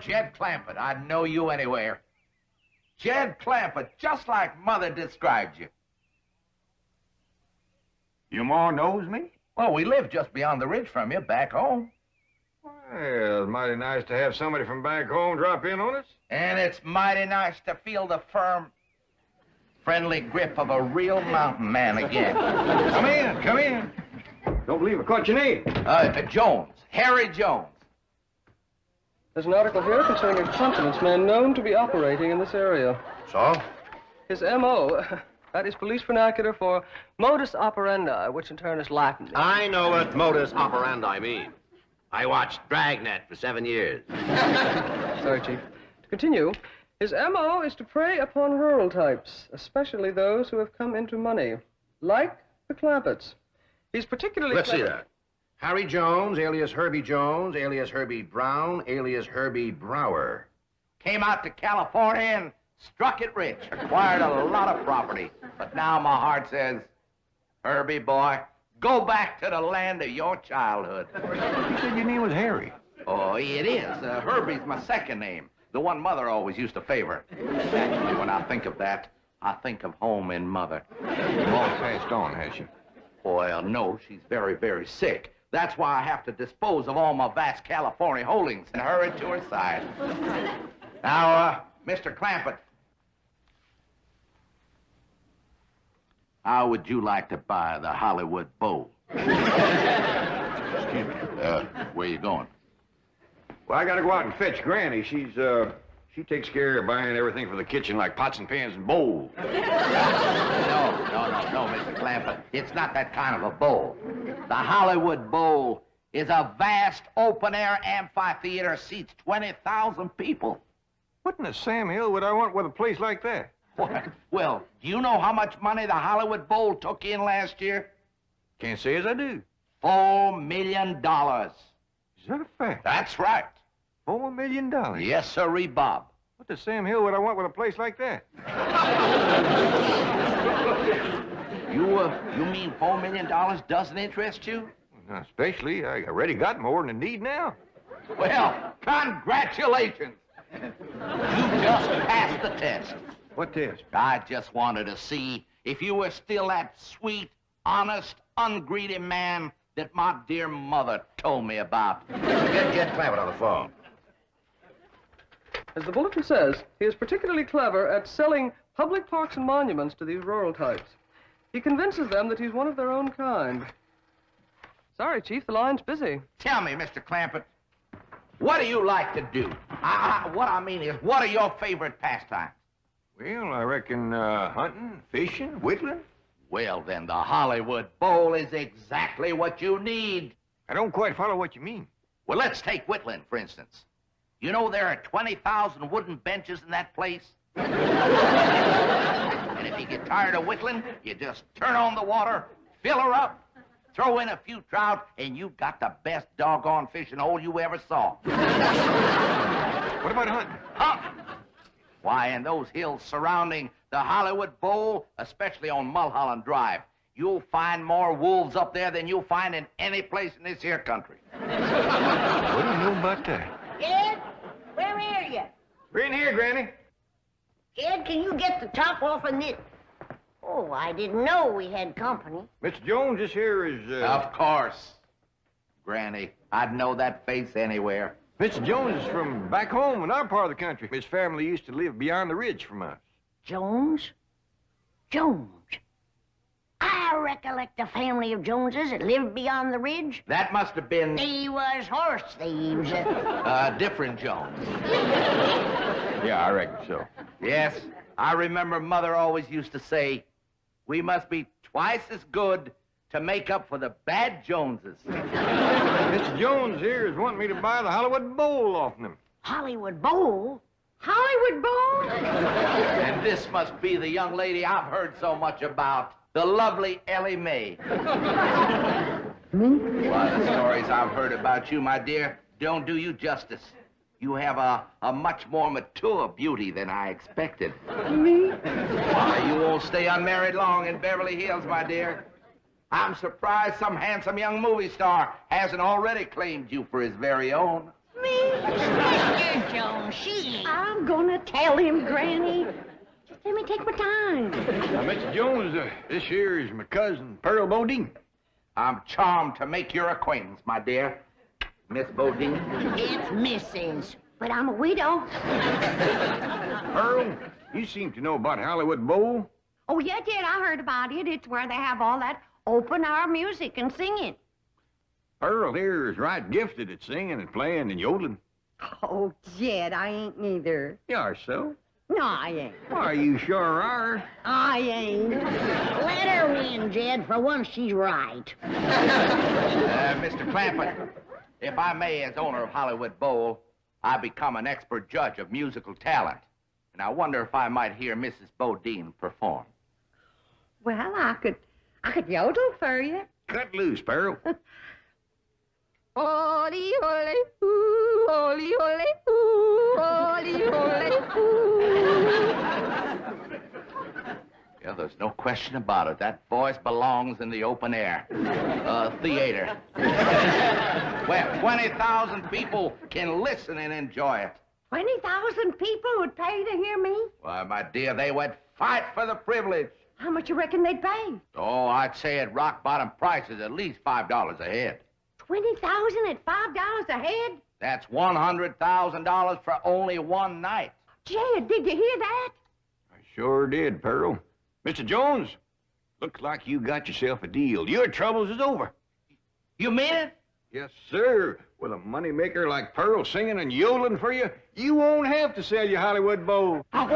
Jed Clampett. I'd know you anywhere. Jed Clampett, just like Mother described you. Your ma knows me? Well, we live just beyond the ridge from you, back home. Well, it's mighty nice to have somebody from back home drop in on us. And it's mighty nice to feel the firm, friendly grip of a real mountain man again. Come in, come in. Don't believe I caught your name. Jones, Harry Jones. There's an article here concerning a confidence man known to be operating in this area. So? His M.O., that is police vernacular for modus operandi, which in turn is Latin. I know what modus operandi means. I watched Dragnet for 7 years. Sorry, Chief. To continue, his M.O. is to prey upon rural types, especially those who have come into money, like the Clampetts. He's particularly Let's see that. Harry Jones, alias Herbie Jones, alias Herbie Brown, alias Herbie Brower. Came out to California and struck it rich, acquired a lot of property. But now my heart says, Herbie, boy, go back to the land of your childhood. You said your name was Harry. Oh, it is. Herbie's my second name, the one Mother always used to favor. Actually, when I think of that, I think of home and Mother. Your mom's passed on, has she? Well, no, she's very, very sick. That's why I have to dispose of all my vast California holdings and hurry to her side. Now, Mr. Clampett, how would you like to buy the Hollywood Bowl? Excuse me. Where you going? Well, I gotta go out and fetch Granny. She takes care of buying everything for the kitchen, like pots and pans and bowls. No, Mr. Clampett. It's not that kind of a bowl. The Hollywood Bowl is a vast open-air amphitheater, seats 20,000 people. What in the Sam Hill would I want with a place like that? What? Well, do you know how much money the Hollywood Bowl took in last year? Can't say as I do. $4 million. Is that a fact? That's right. $4 million? Yes, sirree, Bob. What the Sam Hill would I want with a place like that? You mean $4 million doesn't interest you? Now, especially, I already got more than I need now. Well, congratulations. You just passed the test. What test? I just wanted to see if you were still that sweet, honest, ungreedy man that my dear mother told me about. Get Clampett on the phone. As the bulletin says, he is particularly clever at selling public parks and monuments to these rural types. He convinces them that he's one of their own kind. Sorry, Chief, the line's busy. Tell me, Mr. Clampett, what do you like to do? What I mean is, what are your favorite pastimes? Well, I reckon hunting, fishing, whittling. Well, then, the Hollywood Bowl is exactly what you need. I don't quite follow what you mean. Well, let's take whittling, for instance. You know there are 20,000 wooden benches in that place? And if you get tired of whittling, you just turn on the water, fill her up, throw in a few trout, and you've got the best doggone fishing hole you ever saw. What about hunting? Hunting? Why, in those hills surrounding the Hollywood Bowl, especially on Mulholland Drive, you'll find more wolves up there than you'll find in any place in this here country. What do you know about that? Ed, where are you? We're in here, Granny. Ed, can you get the top off of this? Oh, I didn't know we had company. Mr. Jones, this here is, Of course. Granny, I'd know that face anywhere. Mr. Jones is from back home in our part of the country. His family used to live beyond the ridge from us. Jones? Jones. I recollect a family of Joneses that lived beyond the ridge. That must have been... They was horse thieves. different Jones. Yeah, I reckon so. Yes, I remember Mother always used to say, we must be twice as good to make up for the bad Joneses. Mr. Jones here is wanting me to buy the Hollywood Bowl off him. Hollywood Bowl? Hollywood Bowl? And this must be the young lady I've heard so much about, the lovely Ellie Mae. Well, the stories I've heard about you, my dear, don't do you justice. You have a much more mature beauty than I expected. Me? Why, you won't stay unmarried long in Beverly Hills, my dear. I'm surprised some handsome young movie star hasn't already claimed you for his very own. Me? Mr. Jones, she... I'm gonna tell him, Granny. Just let me take my time. Now, Mr. Jones, this here is my cousin, Pearl Bodine. I'm charmed to make your acquaintance, my dear. Miss Bodine. It's Mrs., but I'm a widow. Pearl, you seem to know about Hollywood Bowl. Oh, yeah, Jed, I heard about it. It's where they have all that open-air music and singing. Pearl here is right gifted at singing and playing and yodeling. Oh, Jed, I ain't neither. You are so. No, I ain't. Why, you sure are. I ain't. Let her win, Jed. For once, she's right. Mr. Clampett, if I may, as owner of Hollywood Bowl, I become an expert judge of musical talent. And I wonder if I might hear Mrs. Bodine perform. Well, I could yodel for you. Cut loose, Pearl. Oli, oli, ooh, oli, oli, ooh, oli, oli, ooh. Yeah, there's no question about it. That voice belongs in the open air. Theater. Where 20,000 people can listen and enjoy it. 20,000 people would pay to hear me? Why, my dear, they would fight for the privilege. How much you reckon they'd pay? Oh, I'd say at rock-bottom prices, at least $5 a head. 20,000 at $5 a head? That's $100,000 for only one night. Jed, did you hear that? I sure did, Pearl. Mr. Jones, looks like you got yourself a deal. Your troubles is over. You mean it? Yes, sir. With a moneymaker like Pearl singing and yodeling for you, you won't have to sell your Hollywood Bowl. I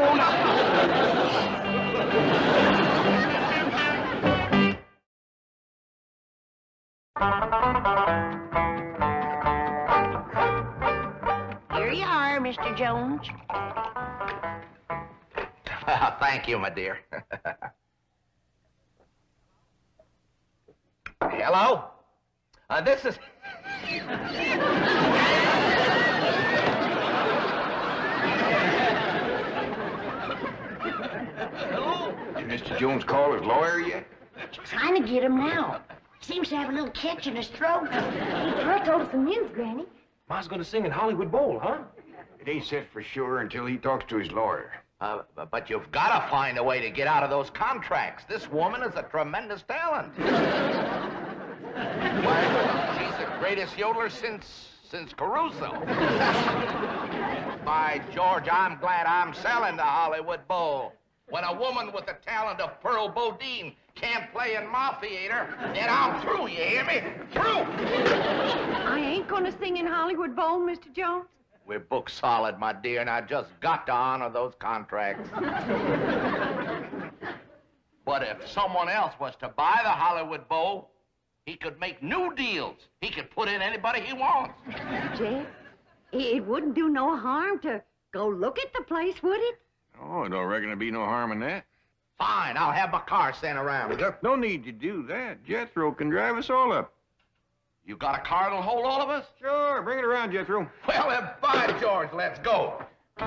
Here you are, Mr. Jones. Thank you, my dear. Hello? This is... Hello? Did Mr. Jones call his lawyer yet? Trying to get him now. Seems to have a little catch in his throat. Pearl told us some news, Granny. Ma's gonna sing in Hollywood Bowl, huh? It ain't set for sure until he talks to his lawyer. But you've got to find a way to get out of those contracts. This woman is a tremendous talent. Why, she's the greatest yodeler since Caruso. By George, I'm glad I'm selling the Hollywood Bowl. When a woman with the talent of Pearl Bodine can't play in my theater, then I'm through, you hear me? Through! I ain't gonna sing in Hollywood Bowl, Mr. Jones. We're booked solid, my dear, and I just got to honor those contracts. But if someone else was to buy the Hollywood Bowl, he could make new deals. He could put in anybody he wants. Jed, it wouldn't do no harm to go look at the place, would it? Oh, I don't reckon there'd be no harm in that. Fine, I'll have my car sent around. No need to do that. Jethro can drive us all up. You got a car that'll hold all of us? Sure, bring it around, Jethro. Well, then, by George, let's go. You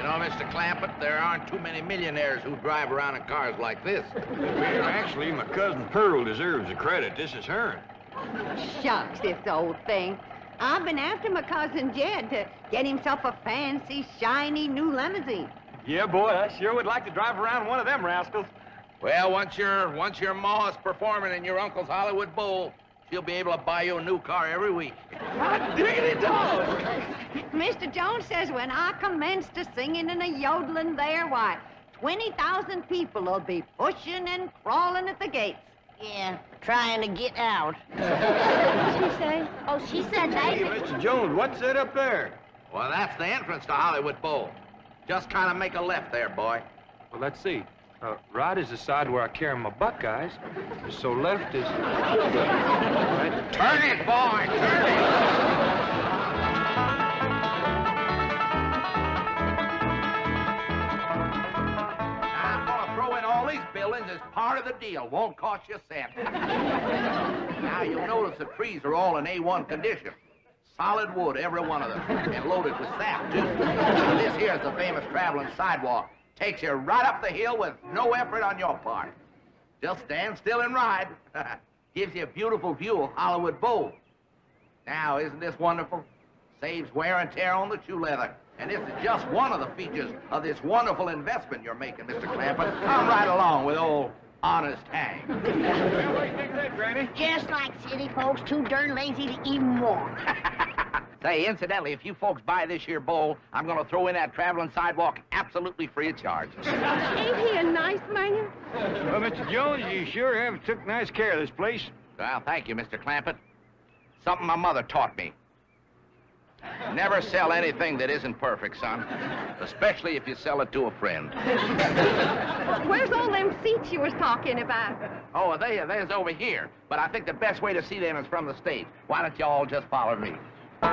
know, Mr. Clampett, there aren't too many millionaires who drive around in cars like this. Well, actually, my cousin Pearl deserves the credit. This is hers. Shucks, this old thing. I've been after my cousin Jed to get himself a fancy, shiny new limousine. Yeah, boy, I sure would like to drive around one of them rascals. Well, once your ma's performing in your uncle's Hollywood Bowl, she'll be able to buy you a new car every week. Hot diggity dog! Mr. Jones says when I commence to singing and a yodeling there, why, 20,000 people will be pushing and crawling at the gates. Yeah, trying to get out. What did she say? Oh, she said Hey, they... Mr. Jones, what's that up there? Well, that's the entrance to Hollywood Bowl. Just kind of make a left there, boy. Well, let's see. Right is the side where I carry my buckeyes. So left is... Right. Turn it, boy, turn it! Buildings is part of the deal. Won't cost you a cent. Now, you'll notice the trees are all in A1 condition. Solid wood, every one of them, and loaded with sap, too. This here's the famous traveling sidewalk. Takes you right up the hill with no effort on your part. Just stand still and ride. Gives you a beautiful view of Hollywood Bowl. Now, isn't this wonderful? Saves wear and tear on the shoe leather. And this is just one of the features of this wonderful investment you're making, Mr. Clampett. Come right along with old Honest Hank. Well, what do you think of that, Granny? Just like city folks, too darn lazy to even walk. Say, incidentally, if you folks buy this here bowl, I'm going to throw in that traveling sidewalk absolutely free of charge. Ain't he a nice man? Well, Mr. Jones, you sure have took nice care of this place. Well, thank you, Mr. Clampett. Something my mother taught me. Never sell anything that isn't perfect, son. Especially if you sell it to a friend. Where's all them seats you was talking about? Oh, there's over here. But I think the best way to see them is from the stage. Why don't you all just follow me? Well,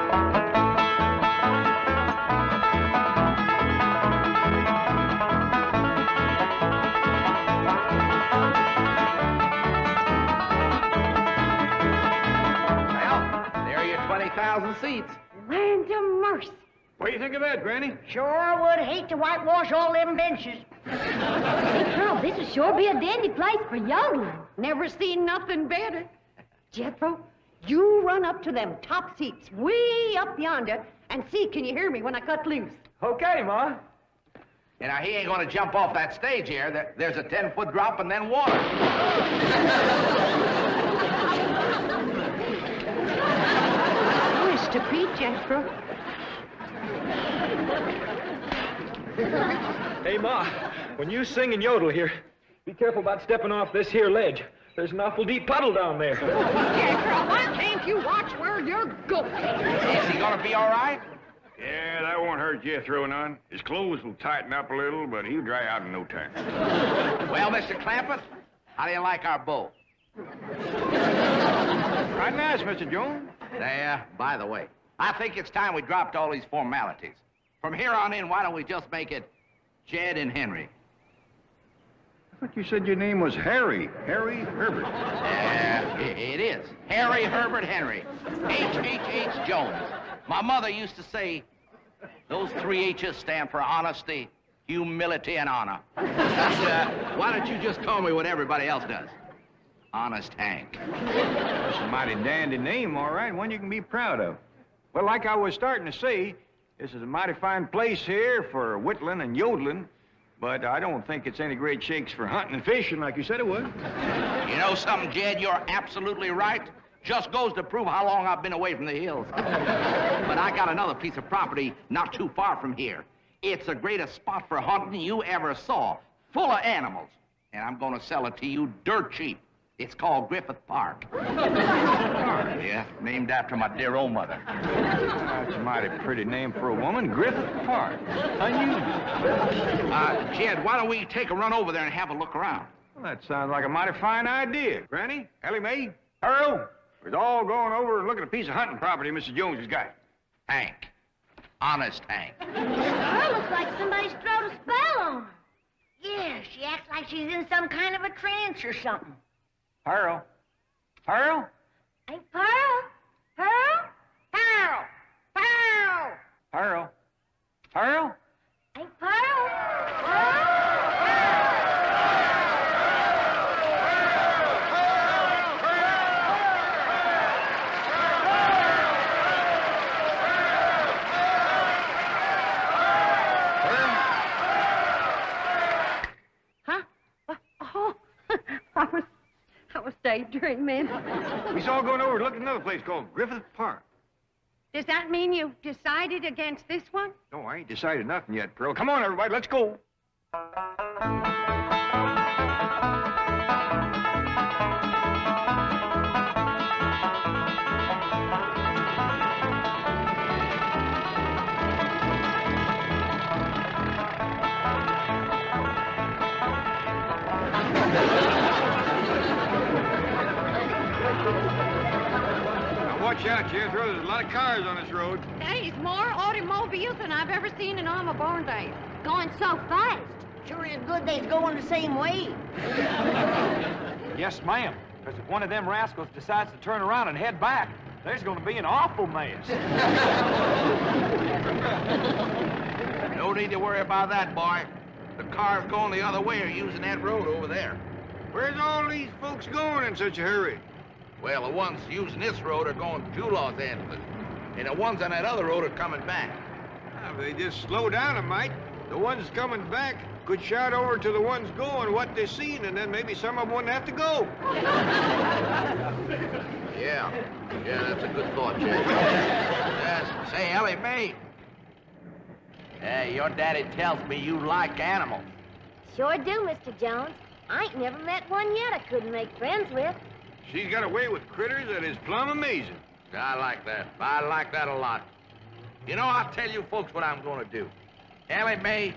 there are your 20,000 seats. Land of mercy. What do you think of that, Granny? Sure would hate to whitewash all them benches. Hey, Pearl, this'll sure be a dandy place for yodeling. Never seen nothing better. Jethro, you run up to them top seats way up yonder and see can you hear me when I cut loose. Okay, Ma. You know, he ain't going to jump off that stage here. There's a 10-foot drop and then water. Mr. Pete, Jethro. Hey, Ma, when you sing and yodel here, be careful about stepping off this here ledge. There's an awful deep puddle down there. Jethro, why can't you watch where you're going? Is he going to be all right? Yeah, that won't hurt Jethro none. His clothes will tighten up a little, but he'll dry out in no time. Well, Mr. Clampett, how do you like our bowl? Right nice, Mr. Jones. There, by the way, I think it's time we dropped all these formalities. From here on in, why don't we just make it Jed and Henry? I thought you said your name was Harry. Harry Herbert. It is. Harry Herbert Henry. H.H.H. Jones. My mother used to say, those 3 H's stand for honesty, humility, and honor. Why don't you just call me what everybody else does? Honest Hank. That's a mighty dandy name, all right. One you can be proud of. Well, like I was starting to say, this is a mighty fine place here for whittling and yodeling, but I don't think it's any great shakes for hunting and fishing like you said it was. You know something, Jed? You're absolutely right. Just goes to prove how long I've been away from the hills. But I got another piece of property not too far from here. It's the greatest spot for hunting you ever saw, full of animals. And I'm going to sell it to you dirt cheap. It's called Griffith Park. Yeah, named after my dear old mother. That's a mighty pretty name for a woman, Griffith Park. Unusual. Jed, why don't we take a run over there and have a look around? Well, that sounds like a mighty fine idea. Granny, Ellie Mae, Earl, we're all going over and looking at a piece of hunting property Mr. Jones has got. Hank. Honest Hank. Her looks like somebody's thrown a spell on her. Yeah, she acts like she's in some kind of a trance or something. Pearl. Pearl? Hey, Pearl? Pearl? Pearl? Pearl? Pearl. Pearl? Hey, Pearl? Pearl? Huh? Oh, I was daydreaming. We's all going over to look at another place called Griffith Park. Does that mean you've decided against this one? No, I ain't decided nothing yet, Pearl. Come on, everybody, let's go. Watch out, Jethro. There's a lot of cars on this road. There's more automobiles than I've ever seen in all my born days. Going so fast. Sure is good they's going the same way. Yes, ma'am. Because if one of them rascals decides to turn around and head back, there's going to be an awful mess. No need to worry about that, boy. The cars going the other way are using that road over there. Where's all these folks going in such a hurry? Well, the ones using this road are going to Los Angeles, and the ones on that other road are coming back. If they just slow down a mite, the ones coming back could shout over to the ones going what they're seeing, and then maybe some of them wouldn't have to go. Yeah, that's a good thought, Jack. Yes. Say, Ellie Mae. Hey, your daddy tells me you like animals. Sure do, Mr. Jones. I ain't never met one yet I couldn't make friends with. She's got a way with critters that is plumb amazing. I like that. I like that a lot. You know, I'll tell you folks what I'm going to do. Ellie Mae,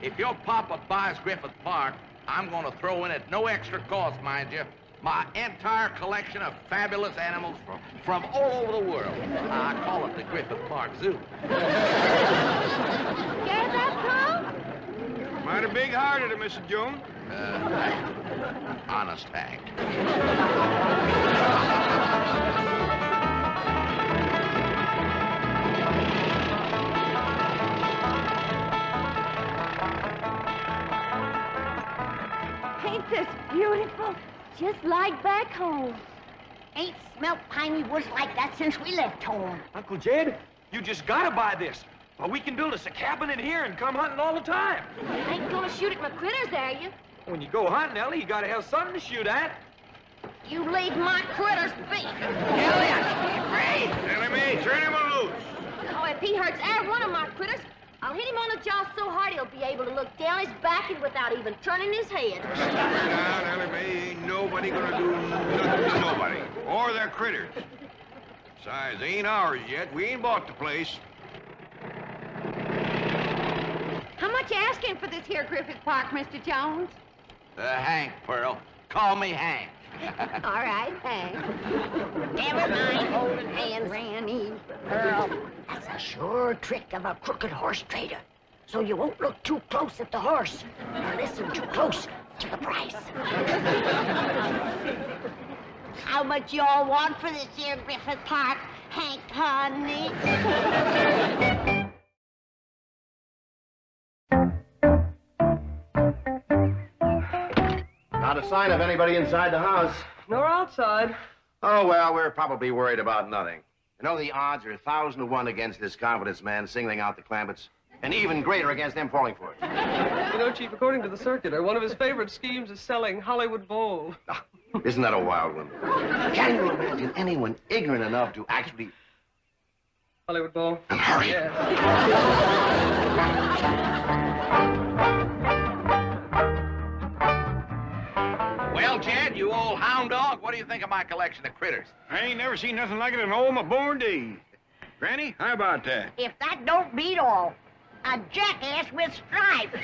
if your papa buys Griffith Park, I'm going to throw in at no extra cost, mind you, my entire collection of fabulous animals from all over the world. I call it the Griffith Park Zoo. Scared that, Paul? Mighty big-hearted of Mrs. Jones. Honest, Hank. Ain't this beautiful? Just like back home. Ain't smelt piney woods like that since we left home. Uncle Jed, you just gotta buy this. Well, we can build us a cabin in here and come hunting all the time. Ain't gonna shoot at my critters, are you? When you go hunting, Ellie, you gotta have something to shoot at. You leave my critters be. Ellie Mae, turn him loose. Oh, if he hurts every one of my critters, I'll hit him on the jaw so hard he'll be able to look down his back and without even turning his head. Now, Ellie Mae, ain't nobody gonna do nothing to nobody. Or their critters. Besides, they ain't ours yet. We ain't bought the place. How much you asking for this here Griffith Park, Mr. Jones? Hank, Pearl. Call me Hank. All right, Hank. Never mind holding hands, Granny. Pearl, that's a sure trick of a crooked horse trader. So you won't look too close at the horse, or listen too close to the price. How much y'all want for this here Griffith Park, Hank, honey? Not a sign of anybody inside the house. Nor outside. Oh, well, we're probably worried about nothing. You know, the odds are 1,000 to 1 against this confidence man singling out the Clampetts, and even greater against them falling for it. You know, Chief, according to the circular, one of his favorite schemes is selling Hollywood Bowl. Isn't that a wild one? Can you imagine anyone ignorant enough to actually... Hollywood Bowl? Hurry. Yes. Well, Jed, you old hound dog, what do you think of my collection of critters? I ain't never seen nothing like it in all my born days. Granny, how about that? If that don't beat all, a jackass with stripes.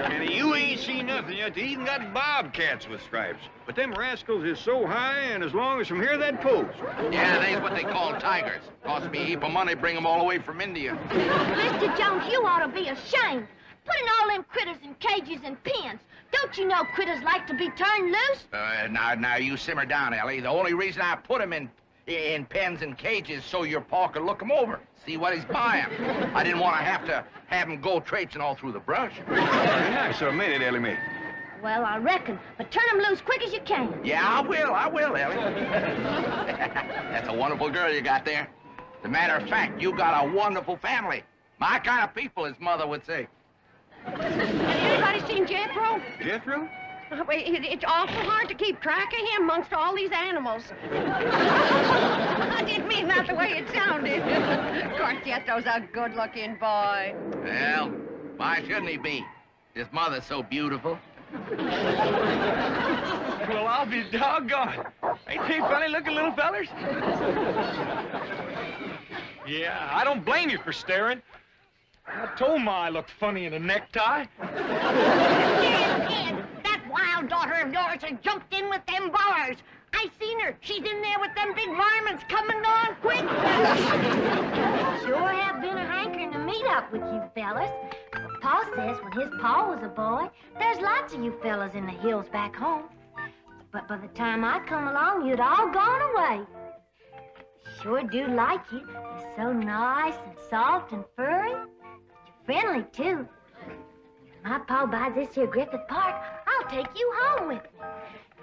Granny, you ain't seen nothing yet. They even got bobcats with stripes. But them rascals is so high and as long as from here that post. Yeah, they's what they call tigers. Cost me a heap of money, bring them all the way from India. Mr. Jones, you ought to be ashamed. Putting all them critters in cages and pens. Don't you know critters like to be turned loose? Now, you simmer down, Ellie. The only reason I put them in pens and cages so your pa could look them over, see what he's buying. I didn't want to have him go traipsing all through the brush. Very nice of me, Ellie Mae. Well, I reckon. But turn them loose quick as you can. Yeah, I will, Ellie. That's a wonderful girl you got there. As a matter of fact, you got a wonderful family. My kind of people, his mother would say. Anybody seen Jethro? Jethro? It's awful hard to keep track of him amongst all these animals. I didn't mean that the way it sounded. Of course, Jethro's a good-looking boy. Well, why shouldn't he be? His mother's so beautiful. Well, I'll be doggone. Ain't they funny-looking little fellers? Yeah, I don't blame you for staring. I told Ma I looked funny in a necktie. Ed, that wild daughter of yours has jumped in with them bars. I seen her. She's in there with them big varmints coming on quick. Sure have been a hankering to meet up with you fellas. Pa says when his pa was a boy, there's lots of you fellas in the hills back home. But by the time I come along, you'd all gone away. Sure do like you. You're so nice and soft and furry. You're friendly, too. my pa buys this here Griffith Park, I'll take you home with me.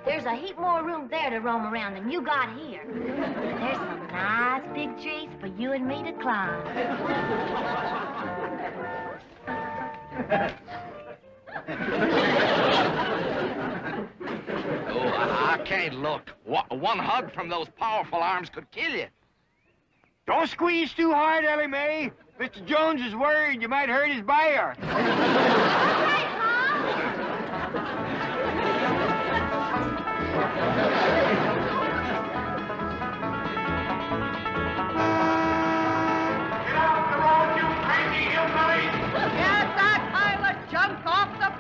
There's a heap more room there to roam around than you got here. There's some nice big trees for you and me to climb. Oh, I can't look. One hug from those powerful arms could kill you. Don't squeeze too hard, Ellie Mae. Mr. Jones is worried you might hurt his buyer.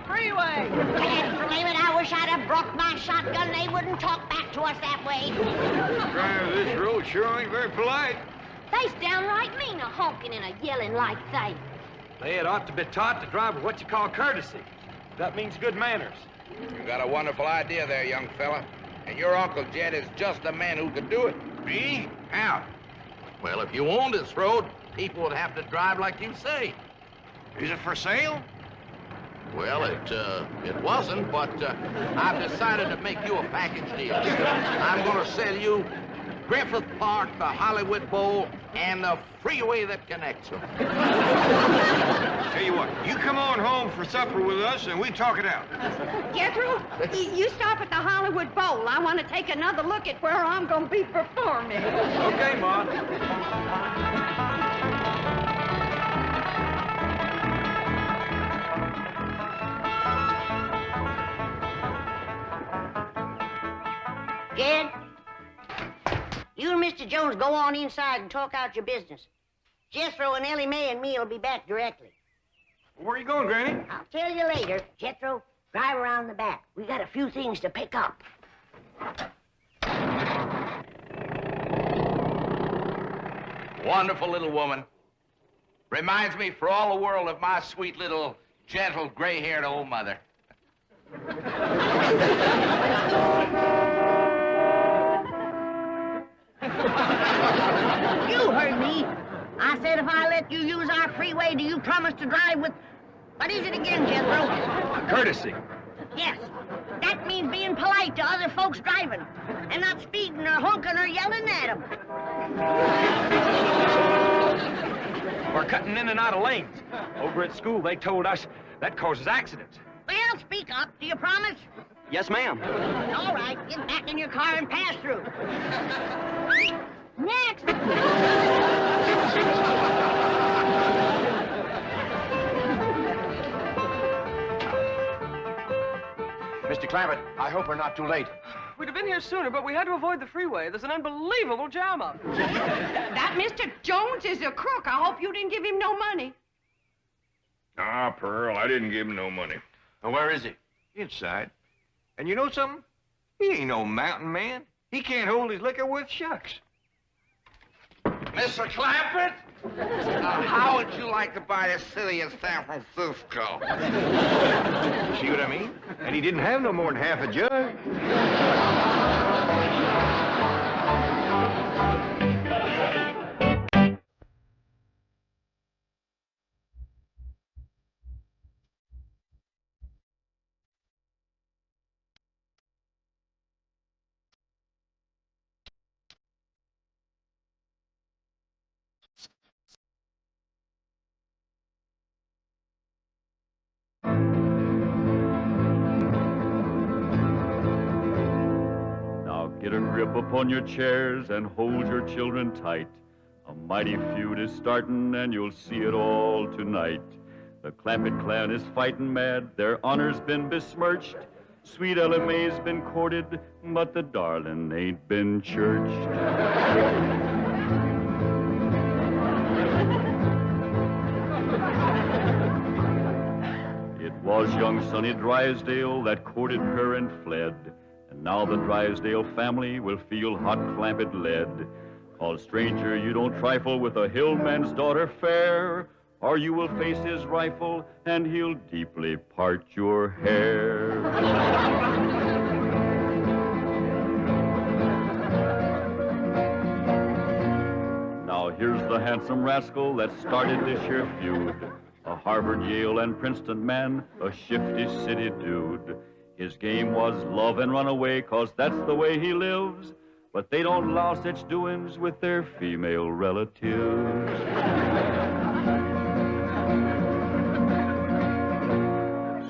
Freeway! Can't believe it. I wish I'd have brought my shotgun. They wouldn't talk back to us that way. Driver, this road sure ain't very polite. They's downright mean, a honking and a yelling like they. They had ought to be taught to drive with what you call courtesy. That means good manners. You got a wonderful idea there, young fella. And your Uncle Jed is just the man who could do it. Me? How? Well, if you owned this road, people would have to drive like you say. Is it for sale? Well, it wasn't, but I've decided to make you a package deal. I'm going to sell you Griffith Park, the Hollywood Bowl, and the freeway that connects them. Tell you what, you come on home for supper with us and we talk it out. Jethro, you stop at the Hollywood Bowl. I want to take another look at where I'm going to be performing. Okay, Ma. Jed, you and Mr. Jones go on inside and talk out your business. Jethro and Ellie Mae and me will be back directly. Where are you going, Granny? I'll tell you later. Jethro, drive around the back. We got a few things to pick up. Wonderful little woman. Reminds me for all the world of my sweet little, gentle, gray-haired old mother. You heard me. I said if I let you use our freeway, do you promise to drive with... What is it again, Jethro? Courtesy. Yes. That means being polite to other folks driving and not speeding or honking or yelling at them. We're cutting in and out of lanes. Over at school, they told us that causes accidents. Well, speak up. Do you promise? Yes, ma'am. All right. Get back in your car and pass through. Next. Mr. Clampett, I hope we're not too late. We'd have been here sooner, but we had to avoid the freeway. There's an unbelievable jam up. That Mr. Jones is a crook. I hope you didn't give him no money. Ah, Pearl, I didn't give him no money. Well, where is he? Inside. And you know something? He ain't no mountain man. He can't hold his liquor worth shucks. Mr. Clampett, how would you like to buy a city in San Francisco? See what I mean? And he didn't have no more than half a jug. Get a grip upon your chairs and hold your children tight. A mighty feud is starting and you'll see it all tonight. The Clampett clan is fighting mad, their honor's been besmirched. Sweet Ellie Mae's been courted, but the darling ain't been churched. It was young Sonny Drysdale that courted her and fled. And now the Drysdale family will feel hot Clampett lead. Cause stranger, you don't trifle with a hillman's daughter fair, or you will face his rifle and he'll deeply part your hair. Now here's the handsome rascal that started this here feud. A Harvard, Yale, and Princeton man, a shifty city dude. His game was love and run away, 'cause that's the way he lives. But they don't allow such doings with their female relatives.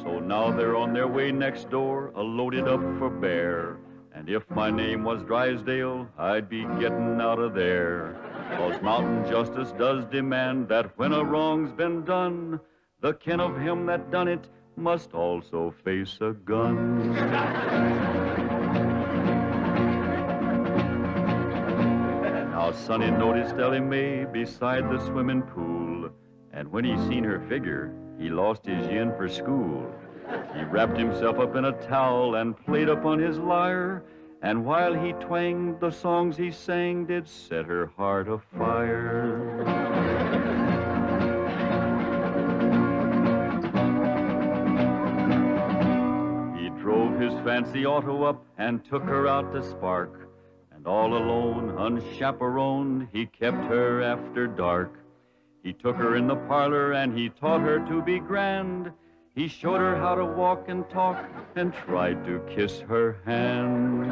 So now they're on their way next door, loaded up for bear. And if my name was Drysdale, I'd be getting out of there. 'Cause mountain justice does demand that when a wrong's been done, the kin of him that done it must also face a gun. Now Sonny noticed Ellie Mae beside the swimming pool, and when he seen her figure, he lost his yen for school. He wrapped himself up in a towel and played upon his lyre, and while he twanged, the songs he sang did set her heart afire. He drove his fancy auto up and took her out to Spark, and all alone, unchaperoned, he kept her after dark. He took her in the parlor and he taught her to be grand. He showed her how to walk and talk and tried to kiss her hand.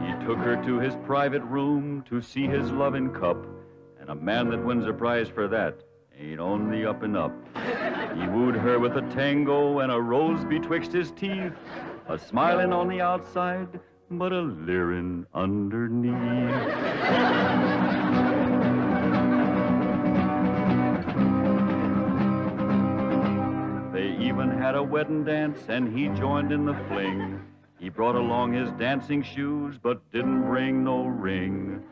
He took her to his private room to see his loving cup, and a man that wins a prize for that ain't on the up and up. He wooed her with a tango and a rose betwixt his teeth, a smiling on the outside, but a leering underneath. They even had a wedding dance, and he joined in the fling. He brought along his dancing shoes, but didn't bring no ring.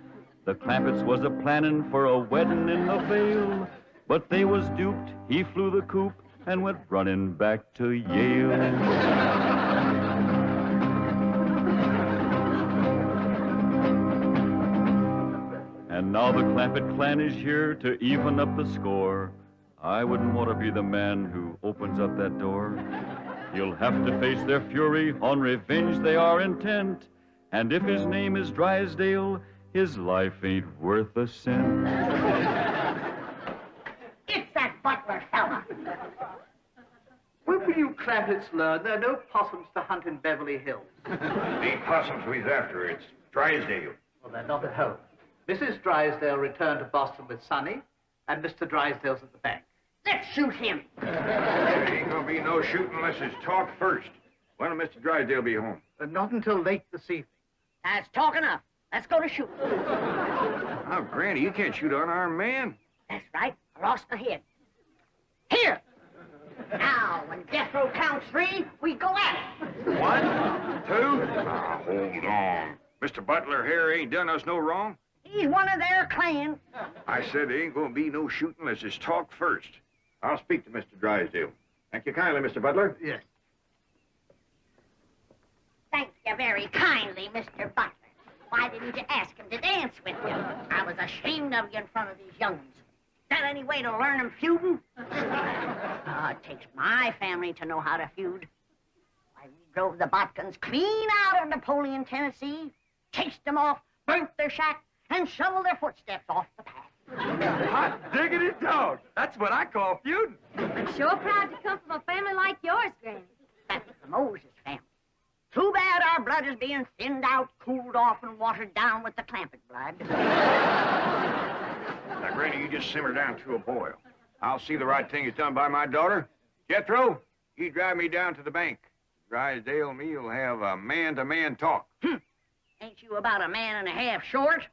The Clampetts was a-planning for a wedding in the Vale, but they was duped. He flew the coop and went running back to Yale. And now the Clampett clan is here to even up the score. I wouldn't want to be the man who opens up that door. He'll have to face their fury, on revenge they are intent. And if his name is Drysdale, his life ain't worth a cent. It's that butler fella. When will you Clampetts learn there are no possums to hunt in Beverly Hills? Ain't possums we's after, it's Drysdale. Well, they're not at home. Mrs. Drysdale returned to Boston with Sonny, and Mr. Drysdale's at the bank. Let's shoot him. There ain't gonna be no shooting unless it's talked first. When will Mr. Drysdale be home? Not until late this evening. That's talk enough. Let's go to shoot. Oh, Granny, you can't shoot an unarmed man. That's right. I lost my head. Here. Now, when death row counts 3, we go at it. 1, 2. Now, hold on. Mr. Butler here ain't done us no wrong. He's one of their clan. I said there ain't gonna be no shooting unless it's talked first. I'll speak to Mr. Drysdale. Thank you kindly, Mr. Butler. Yes. Thank you very kindly, Mr. Butler. Why didn't you ask him to dance with you? I was ashamed of you in front of these young'uns. Is that any way to learn them feuding? It takes my family to know how to feud. Why, we drove the Botkins clean out of Napoleon, Tennessee, chased them off, burnt their shack, and shoveled their footsteps off the path. Hot diggity dog. That's what I call feuding. I'm sure proud to come from a family like yours, Granny. That's the Moses family. Too bad our blood is being thinned out, cooled off, and watered down with the Clampett blood. Now, Granny, you just simmer down to a boil. I'll see the right thing is done by my daughter. Jethro, you drive me down to the bank. Drysdale and me will have a man-to-man talk. Ain't you about a man and a half short?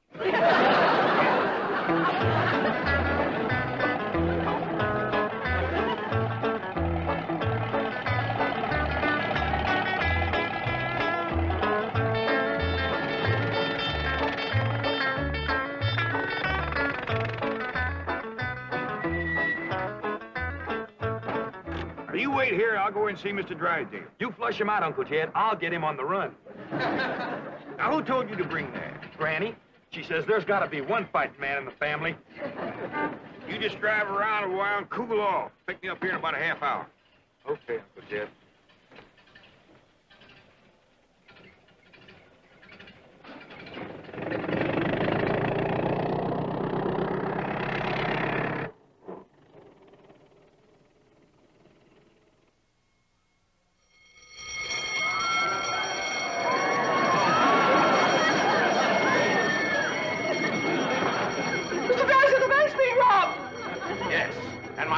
You wait here, I'll go and see Mr. Drysdale. You flush him out, Uncle Jed. I'll get him on the run. Now, who told you to bring that? Granny, she says there's got to be one fighting man in the family. You just drive around a while and cool off. Pick me up here in about a half hour. Okay, Uncle Jed.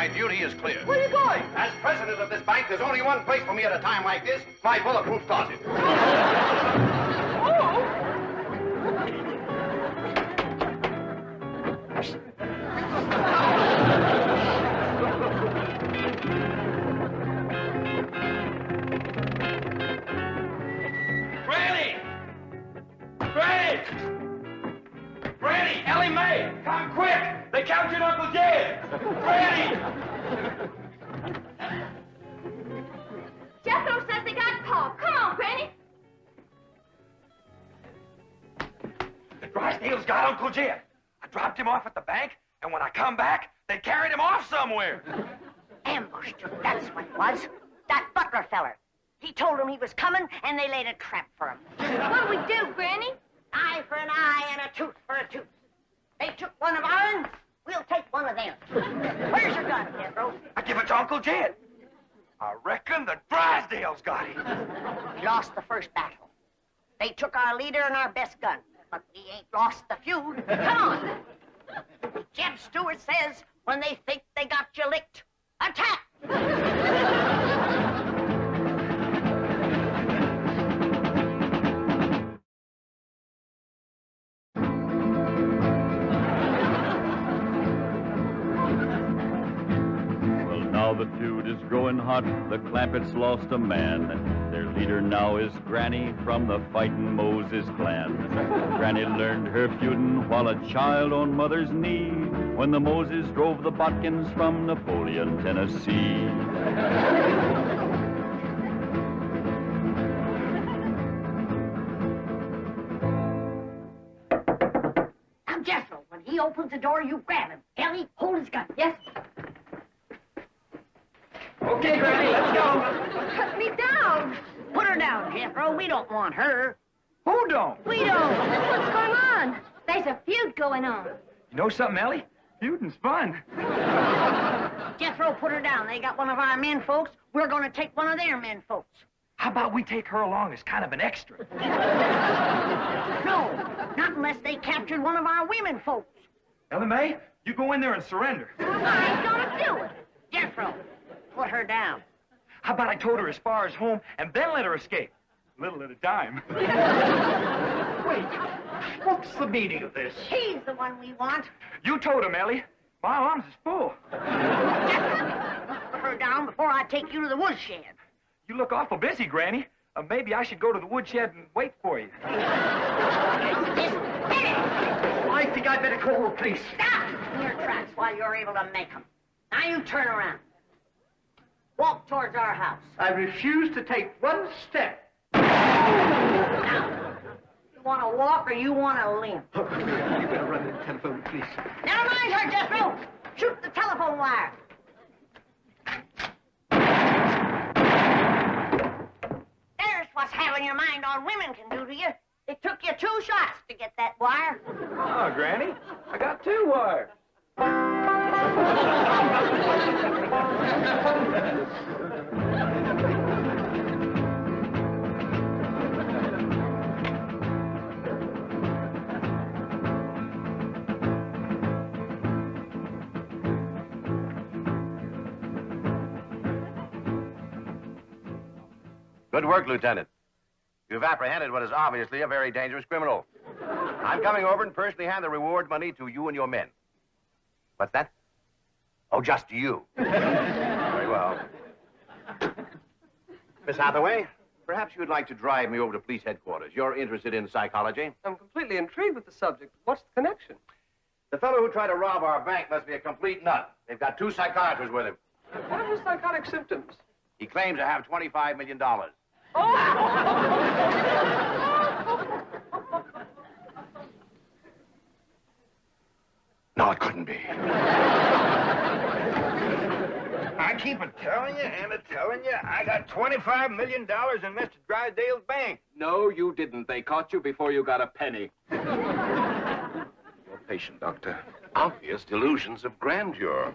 My duty is clear. Where are you going? As president of this bank, there's only one place for me at a time like this, my bulletproof closet. Granny! Ellie Mae! Come quick! They captured Uncle Jed! Granny! Jethro says they got Paul. Come on, Granny. The Drysdales got Uncle Jed. I dropped him off at the bank, and when I come back, they carried him off somewhere. Ambushed him, that's what it was. That butler feller. He told them he was coming, and they laid a trap for him. What'll we do, Granny? Eye for an eye and a tooth for a tooth. They took one of ours, we'll take one of them. Where's your gun, Jethro? I give it to Uncle Jed. I reckon the Drysdales got him. We lost the first battle. They took our leader and our best gun, but we ain't lost the feud. Come on. Jeb Stewart says when they think they got you licked, attack! Now the feud is growing hot, the Clampetts lost a man. Their leader now is Granny from the Fightin' Moses clan. Granny learned her feudin' while a child on mother's knee, when the Moses drove the Botkins from Napoleon, Tennessee. Now, Jethro, when he opens the door, you grab him. Ellie, hold his gun. Yes? Okay, Granny, let's go. Cut me down. Put her down, Jethro. We don't want her. Who don't? We don't. What's going on? There's a feud going on. You know something, Ellie? Feuding's fun. Jethro, put her down. They got one of our men folks. We're going to take one of their men folks. How about we take her along as kind of an extra? No, not unless they captured one of our women folks. Ellie Mae, you go in there and surrender. I ain't gonna do it. Jethro, put her down. How about I towed her as far as home and then let her escape? A little at a time. Wait, what's the meaning of this? She's the one we want. You towed him, Ellie. My arms is full. Put her down before I take you to the woodshed. You look awful busy, Granny. Maybe I should go to the woodshed and wait for you. I think I'd better call the police. Stop in your tracks while you're able to make them. Now you turn around. Walk towards our house. I refuse to take one step. Now, you want to walk or you want to limp? You better run the telephone, please. Never mind her, Jethro. Shoot the telephone wire. There's what's having your mind on women can do to you. It took you 2 shots to get that wire. Oh, Granny, I got 2 wires. Good work, Lieutenant. You've apprehended what is obviously a very dangerous criminal. I'm coming over and personally hand the reward money to you and your men. What's that? Oh, just to you. Very well. Miss Hathaway, perhaps you'd like to drive me over to police headquarters. You're interested in psychology. I'm completely intrigued with the subject. What's the connection? The fellow who tried to rob our bank must be a complete nut. They've got 2 psychiatrists with him. What are his psychotic symptoms? He claims to have $25 million. No, it couldn't be. I keep telling you and telling you I got $25 million in Mr. Drysdale's bank. No, you didn't. They caught you before you got a penny. You're patient, Doctor. Obvious delusions of grandeur.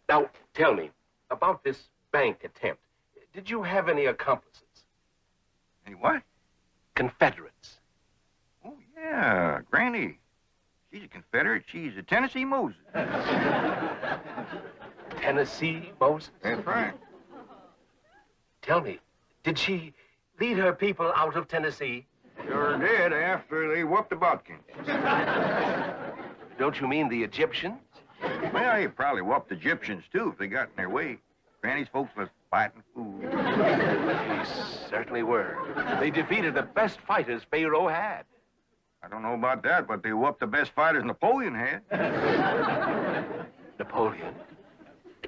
Now, tell me, about this bank attempt, did you have any accomplices? Any what? Confederates. Oh, yeah, Granny. She's a Confederate. She's a Tennessee Moses. Tennessee, Moses? That's right. Tell me, did she lead her people out of Tennessee? Sure did after they whooped the Butkins. Don't you mean the Egyptians? Well, they probably whooped the Egyptians, too, if they got in their way. Granny's folks was fighting fools. They certainly were. They defeated the best fighters Pharaoh had. I don't know about that, but they whooped the best fighters Napoleon had. Napoleon?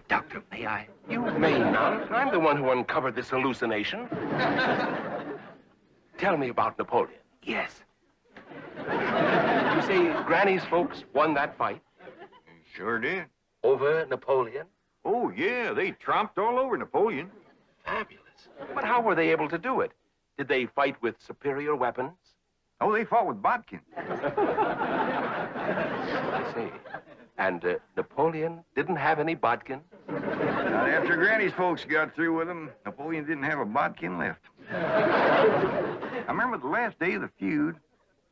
Doctor, may I? You may not. I'm the one who uncovered this hallucination. Tell me about Napoleon. Yes. You say Granny's folks won that fight? Sure did. Over Napoleon? Oh, yeah, they tromped all over Napoleon. Fabulous. But how were they able to do it? Did they fight with superior weapons? Oh, they fought with bodkin. I see. And Napoleon didn't have any bodkin? Not after Granny's folks got through with him, Napoleon didn't have a bodkin left. I remember the last day of the feud,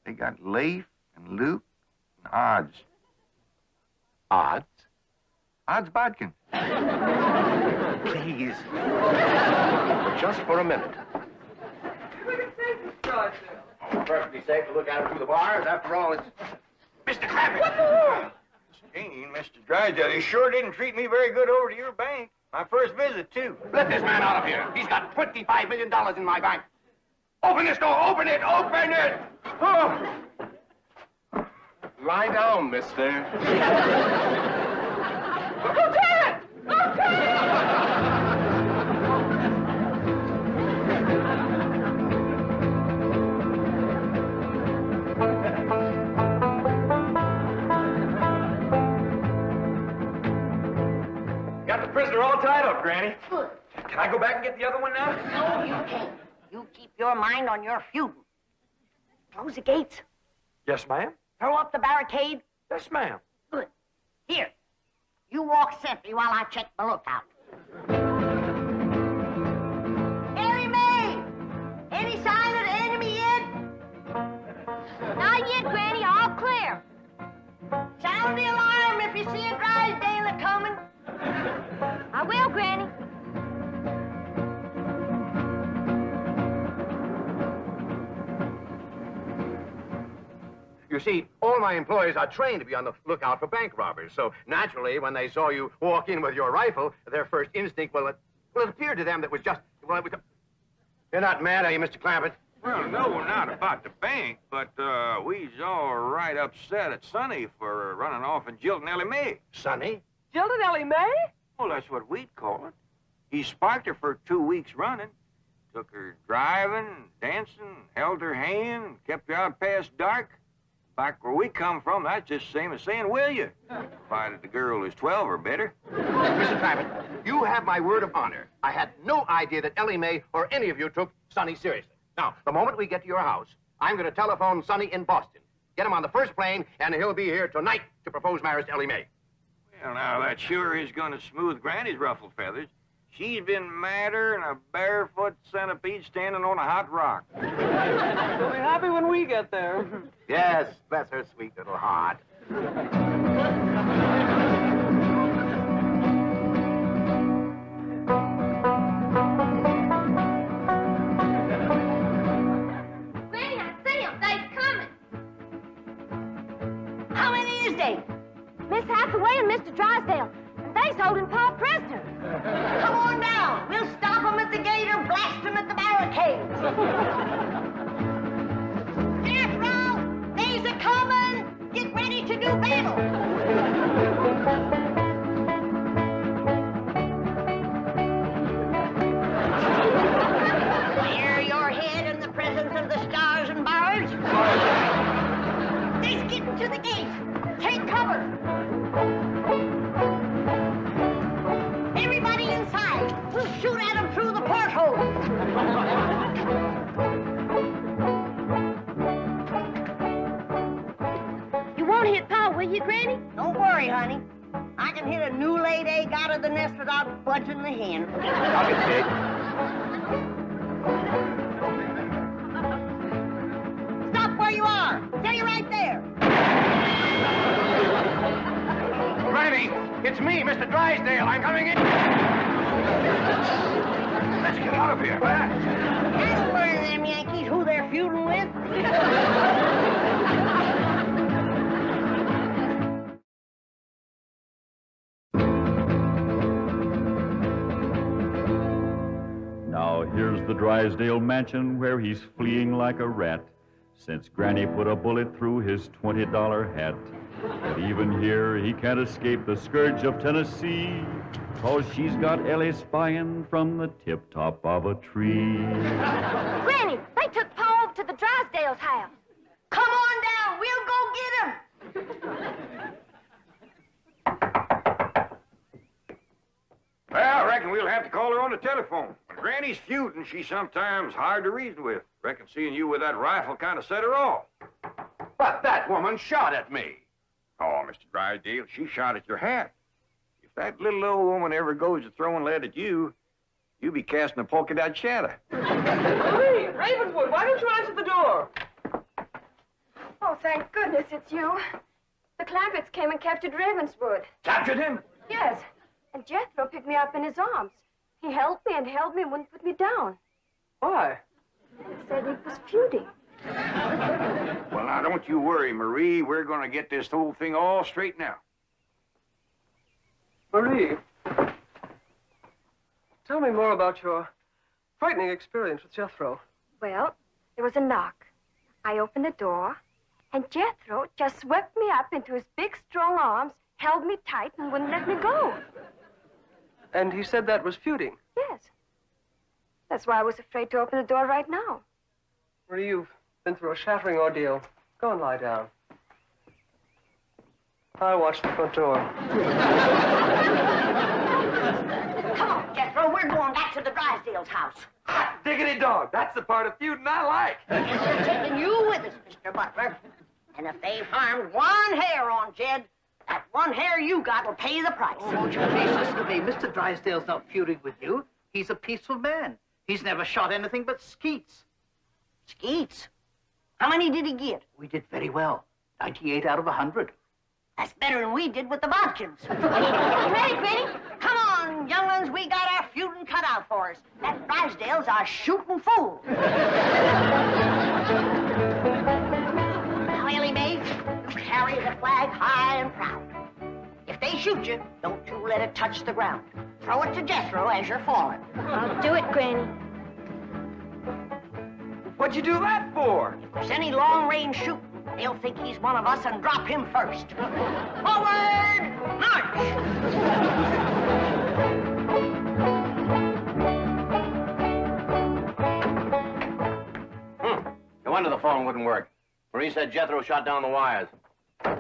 they got Leif and Luke and Odds. Odds? Odds bodkin. Please. Just for a minute. Perfectly safe to look out through the bars. After all, it's Mr. Clampett. Gene, Mr. Drysdale, he sure didn't treat me very good over to your bank. My first visit, too. Let this man out of here. He's got $25 million in my bank. Open this door. Open it. Open it. Oh. Lie down, mister. Lieutenant! Lieutenant! Got the prisoner all tied up, Granny. Good. Can I go back and get the other one now? No, you can't. You keep your mind on your feuding. Close the gates. Yes, ma'am. Throw up the barricade. Yes, ma'am. Good. Here. You walk sentry while I check the lookout. Harry May! Any sign of the enemy yet? Not yet, Granny. All clear. Sound the alarm if you see a Drysdale coming. I will, Granny. You see, all my employees are trained to be on the lookout for bank robbers. So, naturally, when they saw you walk in with your rifle, their first instinct, it appeared to them that was just, You're not mad, are you, Mr. Clampett? Well, no, not about the bank, but we's all right upset at Sonny for running off and jilting Ellie Mae. Sonny? Jilted Ellie Mae? Well, that's what we'd call it. He sparked her for 2 weeks running. Took her driving, dancing, held her hand, kept her out past dark. Back where we come from, that's just the same as saying, will you? Provided the girl is 12 or better. Mr. Clampett, you have my word of honor. I had no idea that Ellie Mae or any of you took Sonny seriously. Now, the moment we get to your house, I'm going to telephone Sonny in Boston. Get him on the first plane, and he'll be here tonight to propose marriage to Ellie Mae. Well, now, that sure is going to smooth Granny's ruffled feathers. She's been madder than a barefoot centipede standing on a hot rock. We'll be happy when we get there. Yes, bless her sweet little heart. Granny, I see him. They's coming. How many is they? Miss Hathaway and Mr. Drysdale. And they's holding Pa prisoner. Come on down. We'll stop them at the gate or blast them at the barricade. Death row, they's a coming. Get ready to do battle. Clear your head in the presence of the stars and bars. They's getting to the gate. Take cover. Everybody inside. We'll shoot at them through the porthole. You won't hit Pa, will you, Granny? Don't worry, honey. I can hit a new laid egg out of the nest without budging the hen. I'll get big. Stop where you are. Stay right there. Granny! It's me, Mr. Drysdale. I'm coming in. Let's get out of here. That'll learn them Yankees who they're feuding with. Now here's the Drysdale mansion where he's fleeing like a rat, since Granny put a bullet through his $20 hat. But even here, he can't escape the scourge of Tennessee, 'cause she's got Ellie spying from the tip-top of a tree. Granny, they took Paul to the Drysdale's house. Come on down. We'll go get him. Well, I reckon we'll have to call her on the telephone. When Granny's feuding, she's sometimes hard to reason with. Reckon seeing you with that rifle kind of set her off. But that woman shot at me. Oh, Mr. Drysdale, she shot at your hat. If that little old woman ever goes to throwing lead at you, you'll be casting a polka dot shadow. Marie, Ravenswood, why don't you answer the door? Oh, thank goodness it's you. The Clampetts came and captured Ravenswood. Captured him? Yes. And Jethro picked me up in his arms. He held me and wouldn't put me down. Why? He said he was feuding. Well, now, don't you worry, Marie. We're going to get this whole thing all straightened out. Marie, tell me more about your frightening experience with Jethro. Well, there was a knock. I opened the door, and Jethro just swept me up into his big, strong arms, held me tight, and wouldn't let me go. And he said that was feuding. Yes. That's why I was afraid to open the door right now. Marie, you've been through a shattering ordeal. Go and lie down. I'll watch the front door. Come on, Jethro. We're going back to the Drysdale's house. Hot diggity dog. That's the part of feuding I like. We're taking you with us, Mr. Butler. And if they've harmed one hair on Jed, that one hair you got will pay the price. Oh, won't you please listen to me? Mr. Drysdale's not feuding with you. He's a peaceful man. He's never shot anything but skeets. Skeets? How many did he get? We did very well. 98 out of 100. That's better than we did with the Bodkins. Ready, Granny? Come on, young'uns. We got our feuding cut out for us. That Drysdale's our shooting fool. Now, Ellie Mae, you carry the flag high and proud. If they shoot you, don't you let it touch the ground. Throw it to Jethro as you're falling. I'll do it, Granny. What'd you do that for? If there's any long-range shooting, they'll think he's one of us and drop him first. Forward, march! No wonder the phone wouldn't work. Marie said Jethro shot down the wires.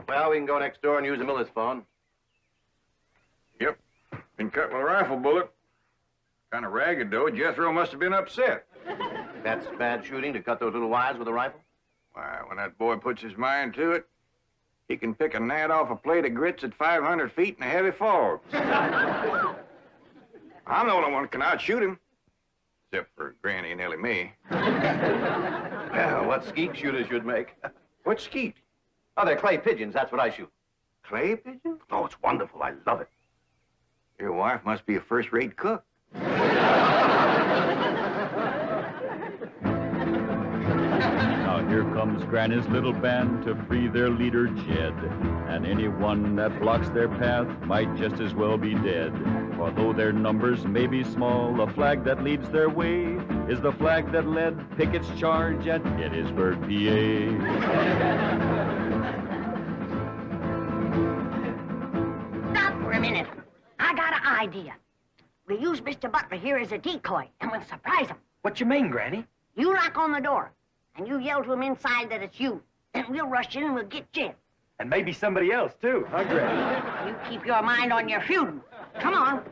Well, we can go next door and use the miller's phone. Yep. Been cut with a rifle bullet. Kind of ragged, though. Jethro must have been upset. That's bad shooting to cut those little wires with a rifle? Why, when that boy puts his mind to it, he can pick a gnat off a plate of grits at 500 feet in a heavy fog. I'm the only one who can outshoot him. Except for Granny and Ellie Mae. Well, what skeet shooters should make. What skeet? Oh, they're clay pigeons. That's what I shoot. Clay pigeon? Oh, it's wonderful. I love it. Your wife must be a first-rate cook. Now here comes Granny's little band to free their leader, Jed. And anyone that blocks their path might just as well be dead. For though their numbers may be small, the flag that leads their way is the flag that led Pickett's charge at Gettysburg, PA. Stop for a minute. I got an idea. We'll use Mr. Butler here as a decoy, and we'll surprise him. What you mean, Granny? You knock on the door, and you yell to him inside that it's you. Then we'll rush in and we'll get Jed. And maybe somebody else, too, huh, Granny? You keep your mind on your feuding. Come on.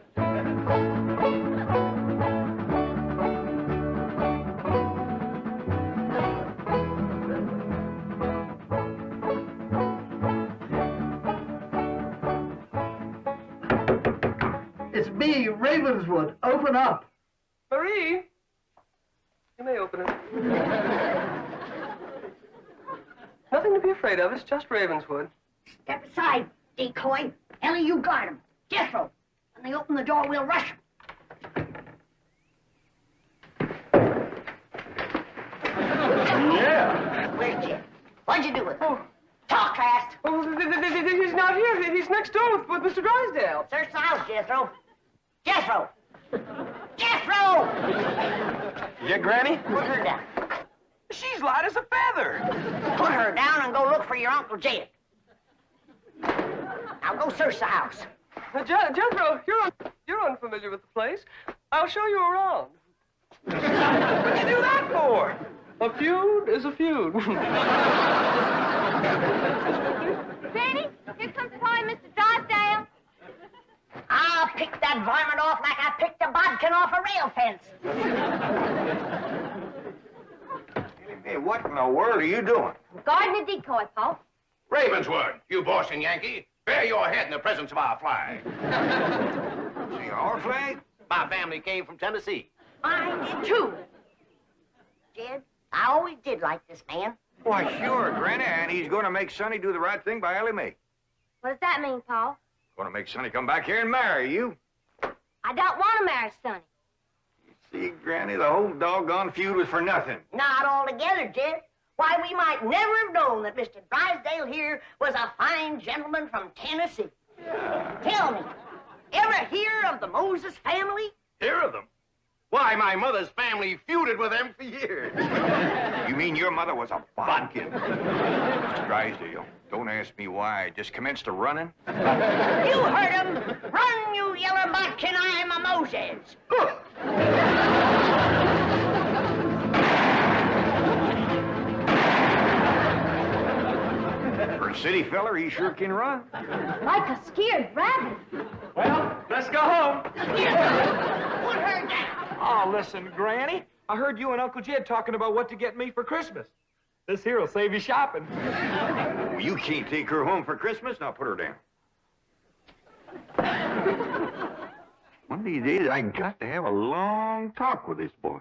It's me, Ravenswood. Open up. Marie, you may open it. Nothing to be afraid of. It's just Ravenswood. Step aside, decoy. Ellie, you guard him. Jethro, when they open the door, we'll rush them. Yeah. Where's Jim? What'd you do with him? Talk fast. Oh, he's not here. He's next door with Mr. Drysdale. Search the house, Jethro. Jethro! Jethro! Yeah, Granny? Put her down. She's light as a feather. Put her down and go look for your Uncle Jed. Now go search the house. Jethro, you're unfamiliar with the place. I'll show you around. What'd you do that for? A feud is a feud. Granny, here comes Paul and Mr. Drysdale. I'll pick that varmint off like I picked a bodkin off a rail fence. Hey, what in the world are you doing? Guarding a decoy, Paul. Ravenswood, you Boston Yankee, bear your head in the presence of our flag. See, our flag? My family came from Tennessee. Mine did too. Jed, I always did like this man. Why, sure, Granny, and he's going to make Sonny do the right thing by Ellie Mae. What does that mean, Paul? Going to make Sonny come back here and marry you. I don't want to marry Sonny. See, Granny, the whole doggone feud was for nothing. Not altogether, Jed. Why, we might never have known that Mr. Drysdale here was a fine gentleman from Tennessee. Tell me, ever hear of the Moses family? Hear of them? Why, my mother's family feuded with them for years. You mean your mother was a bodkin? Mr. Drysdale, don't ask me why. I just commenced a running. You heard him. Run, you yellow bodkin, I am a Moses. For a city feller, he sure can run. Like a scared rabbit. Well, let's go home. Put her down. Oh, listen, Granny. I heard you and Uncle Jed talking about what to get me for Christmas. This here will save you shopping. Well, you can't take her home for Christmas. Now put her down. One of these days, I got to have a long talk with this boy.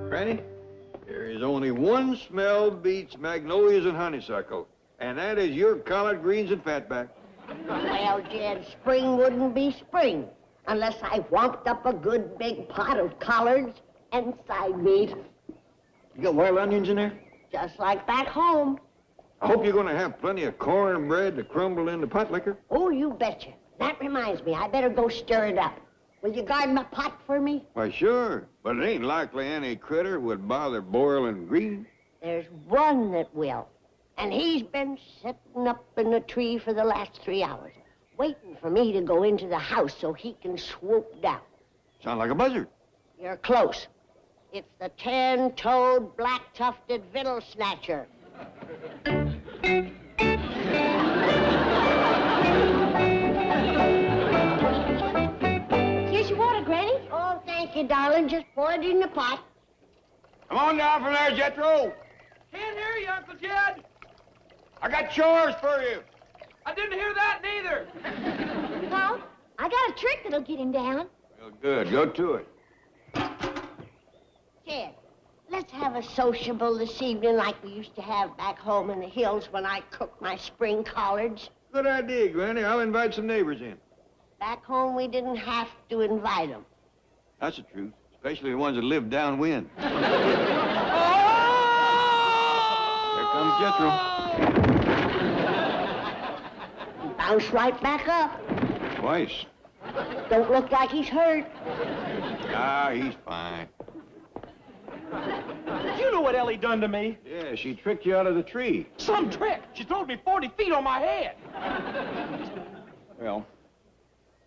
Granny, there is only one smell beats magnolias and honeysuckle, and that is your collard greens and fatback. Well, Jed, spring wouldn't be spring unless I whomped up a good big pot of collards and side meat. You got wild onions in there? Just like back home. I hope you're going to have plenty of cornbread to crumble into pot liquor. Oh, you betcha. That reminds me, I better go stir it up. Will you guard my pot for me? Why, sure, but it ain't likely any critter would bother boiling greens. There's one that will. And he's been sitting up in the tree for the last 3 hours, waiting for me to go into the house so he can swoop down. Sound like a buzzard. You're close. It's the 10-toed, black-tufted victual snatcher. Here's your water, Granny. Oh, thank you, darling. Just pour it in the pot. Come on down from there, Jethro. Can't hear you, Uncle Jed. I got chores for you. I didn't hear that neither. Paul, I got a trick that'll get him down. Well, good. Go to it. Jed, let's have a sociable this evening like we used to have back home in the hills when I cooked my spring collards. Good idea, Granny. I'll invite some neighbors in. Back home, we didn't have to invite them. That's the truth, especially the ones that live downwind. Here comes Jethro. He bounced right back up. Twice. Don't look like he's hurt. Ah, he's fine. You know what Ellie done to me? Yeah, she tricked you out of the tree. Some trick. She throwed me 40 feet on my head. Well,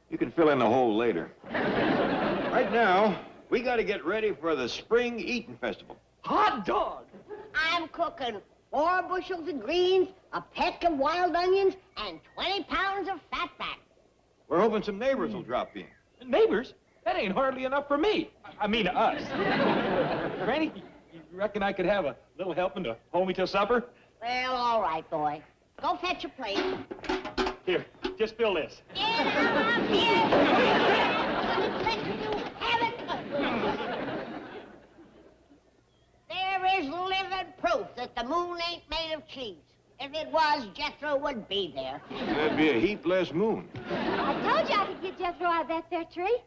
you can fill in the hole later. Right now, we got to get ready for the Spring Eating Festival. Hot dog. I'm cooking. 4 bushels of greens, a peck of wild onions, and 20 pounds of fatback. We're hoping some neighbors will drop in. Neighbors? That ain't hardly enough for me. I mean, us. Granny, you reckon I could have a little helping to hold me till supper? Well, all right, boy. Go fetch a plate. Here, just fill this. Let you have it. There is living proof that the moon ain't made of cheese. If it was, Jethro would be there. That'd be a heap less moon. I told you I could get Jethro out of that there tree.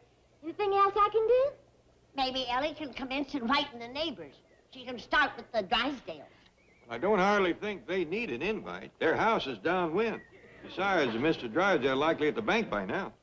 Anything else I can do? Maybe Ellie can commence inviting the neighbors. She can start with the Drysdales. I don't hardly think they need an invite. Their house is downwind. Besides, Mr. Drysdale likely at the bank by now.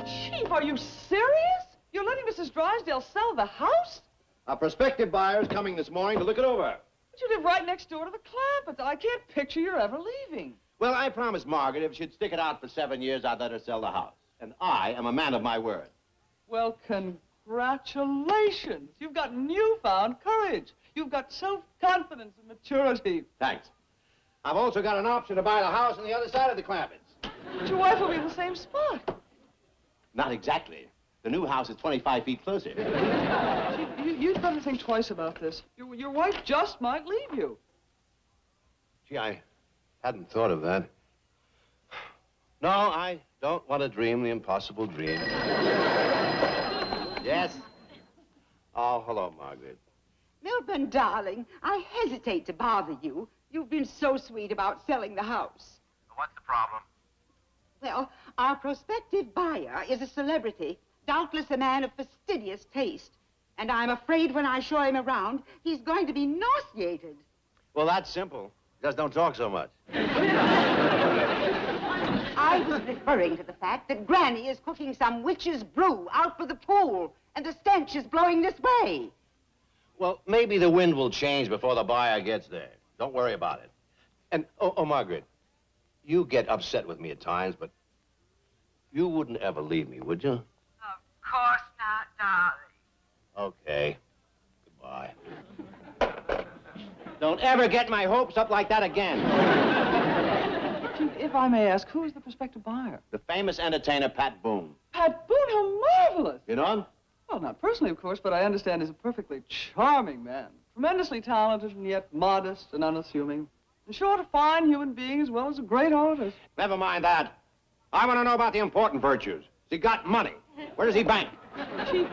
Chief, are you serious? You're letting Mrs. Drysdale sell the house? A prospective buyer's coming this morning to look it over. But you live right next door to the Clampetts. I can't picture you ever leaving. Well, I promised Margaret if she'd stick it out for 7 years, I'd let her sell the house. And I am a man of my word. Well, congratulations. You've got newfound courage. You've got self-confidence and maturity. Thanks. I've also got an option to buy the house on the other side of the Clampetts. But your wife will be in the same spot. Not exactly. The new house is 25 feet closer. You'd better think twice about this. Your wife just might leave you. Gee, I hadn't thought of that. No, I don't want to dream the impossible dream. Yes? Oh, hello, Margaret. Milburn, darling, I hesitate to bother you. You've been so sweet about selling the house. What's the problem? Well, our prospective buyer is a celebrity, doubtless a man of fastidious taste. And I'm afraid when I show him around, he's going to be nauseated. Well, that's simple. Just don't talk so much. I was referring to the fact that Granny is cooking some witch's brew out for the pool, and the stench is blowing this way. Well, maybe the wind will change before the buyer gets there. Don't worry about it. And, oh, Margaret, you get upset with me at times, but you wouldn't ever leave me, would you? Of course not, darling. Okay. Goodbye. Don't ever get my hopes up like that again. Chief, if I may ask, who is the prospective buyer? The famous entertainer, Pat Boone. Pat Boone, how marvelous! You know him? Well, not personally, of course, but I understand he's a perfectly charming man. Tremendously talented and yet modest and unassuming. In short, a fine human being as well as a great artist. Never mind that. I want to know about the important virtues. Has he got money? Where does he bank? Chief,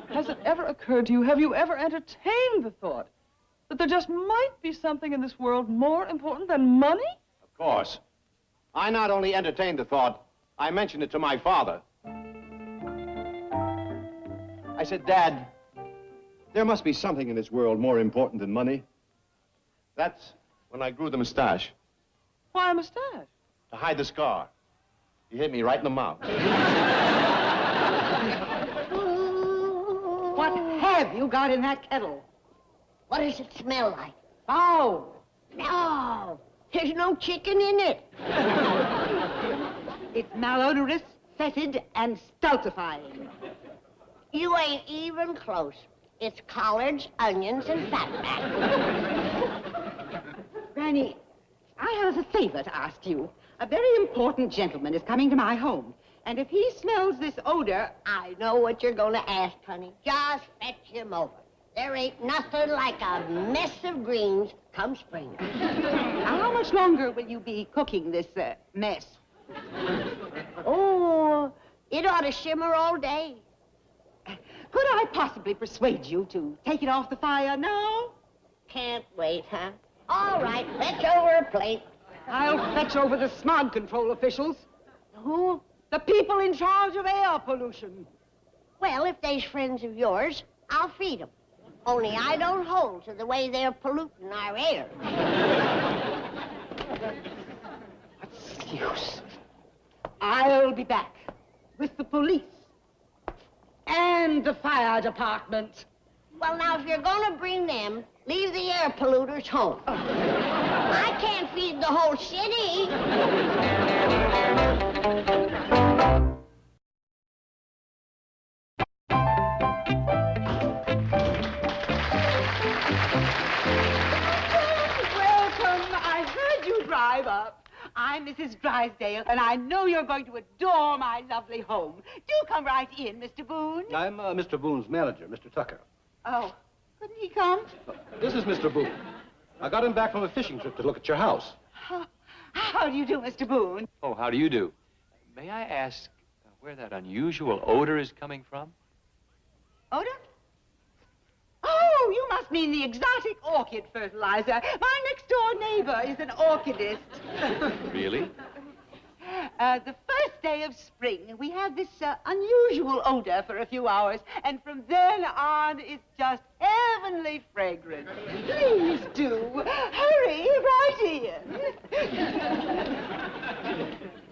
has it ever occurred to you, have you ever entertained the thought that there just might be something in this world more important than money? Of course. I not only entertained the thought, I mentioned it to my father. I said, Dad, there must be something in this world more important than money. That's when I grew the mustache. Why a mustache? To hide the scar. He hit me right in the mouth. What have you got in that kettle? What does it smell like? Foul. No, there's no chicken in it. It's malodorous, fetid, and stultifying. You ain't even close. It's collards, onions, and fatback. Granny, I have a favor to ask you. A very important gentleman is coming to my home, and if he smells this odor... I know what you're going to ask, honey. Just fetch him over. There ain't nothing like a mess of greens come spring. Now, how much longer will you be cooking this mess? Oh, it ought to shimmer all day. Could I possibly persuade you to take it off the fire now? Can't wait, huh? All right, fetch over a plate. I'll fetch over the smog control officials. Who? The people in charge of air pollution. Well, if they's friends of yours, I'll feed them. Only I don't hold to the way they're polluting our air. What's the use? I'll be back with the police and the fire department. Well, now, if you're going to bring them, leave the air polluters home. I can't feed the whole city. I'm Mrs. Drysdale, and I know you're going to adore my lovely home. Do come right in, Mr. Boone. I'm Mr. Boone's manager, Mr. Tucker. Oh, couldn't he come? This is Mr. Boone. I got him back from a fishing trip to look at your house. How do you do, Mr. Boone? Oh, how do you do? May I ask where that unusual odor is coming from? Odor? Oh, you must mean the exotic orchid fertilizer. My next-door neighbor is an orchidist. Really? The first day of spring, we have this unusual odor for a few hours, and from then on, it's just heavenly fragrant. Please do. Hurry right in.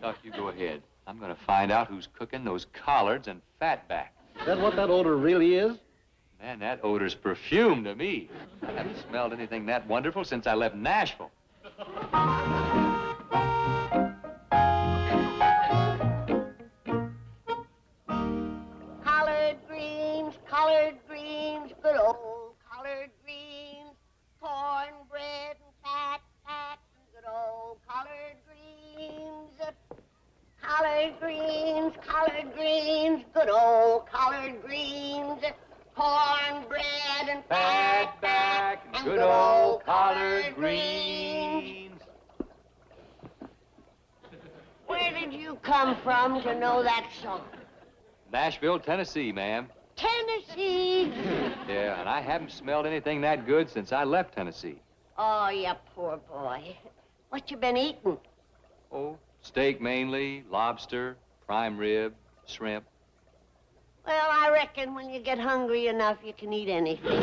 Doc, you go ahead. I'm going to find out who's cooking those collards and fatback. Is that what that odor really is? Man, that odor's perfume to me. I haven't smelled anything that wonderful since I left Nashville. Collard greens, good old collard greens, cornbread and fat, good old collard greens. Collard greens, good old collard greens, cornbread and fatback, and good old collard greens. Where did you come from to know that song? Nashville, Tennessee, ma'am. Tennessee? Yeah, and I haven't smelled anything that good since I left Tennessee. Oh, you poor boy. What you been eating? Oh, steak mainly, lobster, prime rib, shrimp. Well, I reckon when you get hungry enough, you can eat anything.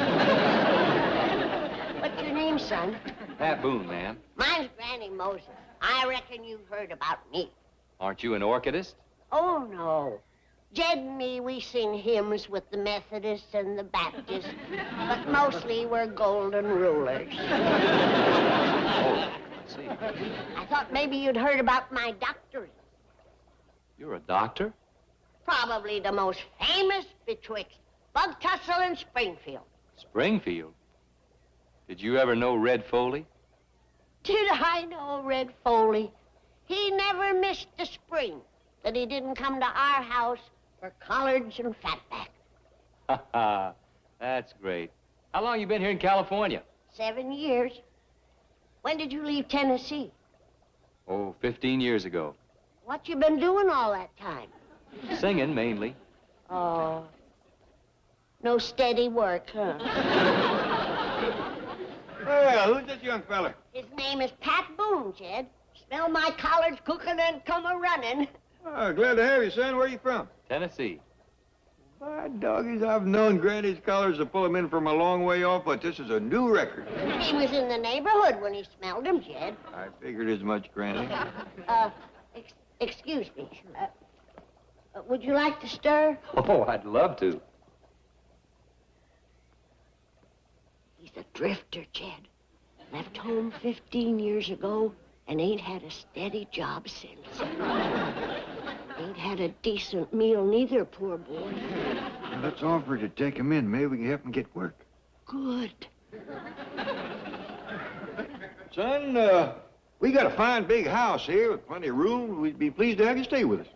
What's your name, son? Pat Boone, ma'am. Mine's Granny Moses. I reckon you've heard about me. Aren't you an orchidist? Oh, no. Jed and me, we sing hymns with the Methodists and the Baptists, but mostly we're golden rulers. Oh, I see. I thought maybe you'd heard about my doctorate. You're a doctor? Probably the most famous betwixt Bug Tussle and Springfield. Springfield? Did you ever know Red Foley? Did I know Red Foley? He never missed a spring that he didn't come to our house for collards and fatback. Ha ha, that's great. How long you been here in California? 7 years. When did you leave Tennessee? Oh, 15 years ago. What you been doing all that time? Singing, mainly. Oh, no steady work, huh? Well, who's this young fella? His name is Pat Boone, Jed. Smell my collards cooking and come a-running. Oh, glad to have you, son. Where are you from? Tennessee. My doggies, I've known Granny's collars to pull them in from a long way off, but this is a new record. He was in the neighborhood when he smelled them, Jed. I figured as much, Granny. Excuse me. Would you like to stir? Oh, I'd love to. He's a drifter, Jed. Left home 15 years ago and ain't had a steady job since. Ain't had a decent meal neither, poor boy. Well, let's offer to take him in. Maybe we can help him get work. Good. Son, we got a fine big house here with plenty of room. We'd be pleased to have you stay with us.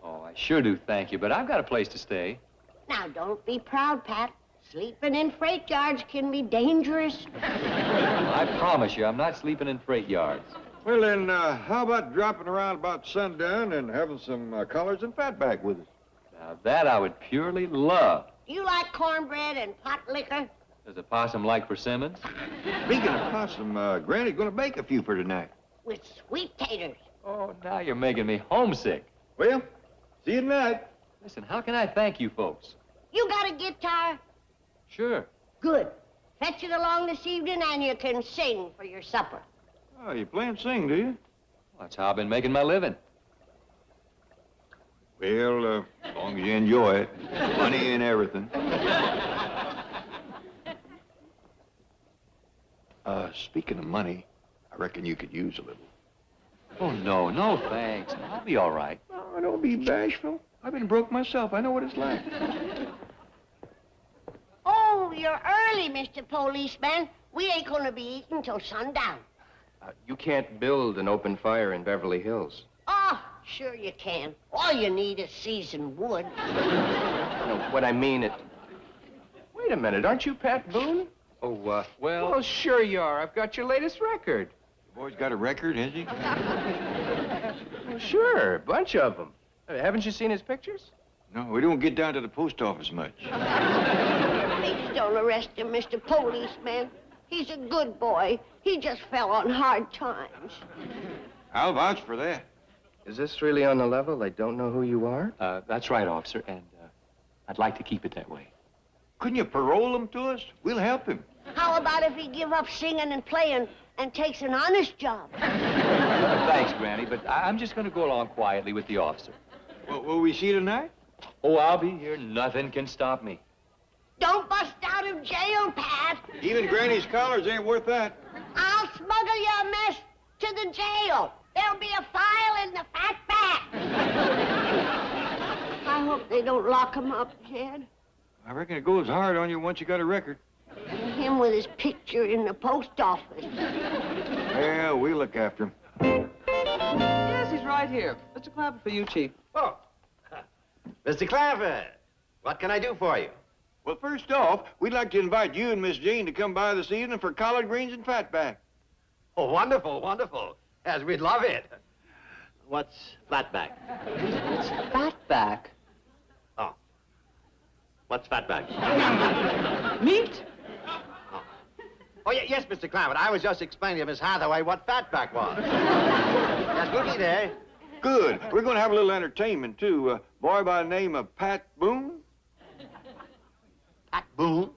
Oh, I sure do thank you, but I've got a place to stay. Now, don't be proud, Pat. Sleeping in freight yards can be dangerous. I promise you, I'm not sleeping in freight yards. Well, then, how about dropping around about sundown and having some collards and fatback with us? Now, that I would purely love. You like cornbread and pot liquor? Does a possum like persimmons? Speaking of possum, Granny's gonna bake a few for tonight. With sweet taters. Oh, now you're making me homesick. Well, see you tonight. Listen, how can I thank you folks? You got a guitar? Sure. Good. Fetch it along this evening and you can sing for your supper. Oh, you play and sing, do you? Well, that's how I've been making my living. Well, as long as you enjoy it. Money and everything. Speaking of money, I reckon you could use a little. Oh, no, thanks. I'll be all right. Oh, don't be bashful. I've been broke myself. I know what it's like. Oh, you're early, Mr. Policeman. We ain't gonna be eating till sundown. You can't build an open fire in Beverly Hills. Oh, sure you can. All you need is seasoned wood. No, what I mean is... Wait a minute, aren't you Pat Boone? Oh, well... Well, sure you are. I've got your latest record. The boy's got a record, has he? Well, sure, a bunch of them. Haven't you seen his pictures? No, we don't get down to the post office much. Please don't arrest him, Mr. Policeman. He's a good boy. He just fell on hard times. I'll vouch for that. Is this really on the level? They don't know who you are? That's right, officer, and I'd like to keep it that way. Couldn't you parole him to us? We'll help him. How about if he give up singing and playing and takes an honest job? Thanks, Granny, but I'm just going to go along quietly with the officer. Well, will we see tonight? Oh, I'll be here. Nothing can stop me. Don't bust out of jail, Pat. Even Granny's collars ain't worth that. I'll smuggle your mess to the jail. There'll be a file in the fat back. I hope they don't lock him up, Jed. I reckon it goes hard on you once you got a record. And him with his picture in the post office. Yeah, we'll look after him. Yes, he's right here. Mr. Clampett for you, Chief. Oh, Mr. Clampett, what can I do for you? Well, first off, we'd like to invite you and Miss Jane to come by this evening for collard greens and fatback. Oh, wonderful, wonderful. Yes, we'd love it. What's flatback? It's fatback. Oh. What's fatback? Meat? Oh, yes, Mr. Clampett. I was just explaining to Miss Hathaway what fatback was. Yes, we'll be there. Good. We're going to have a little entertainment, too. A boy by the name of Pat Boone. Pat Boone?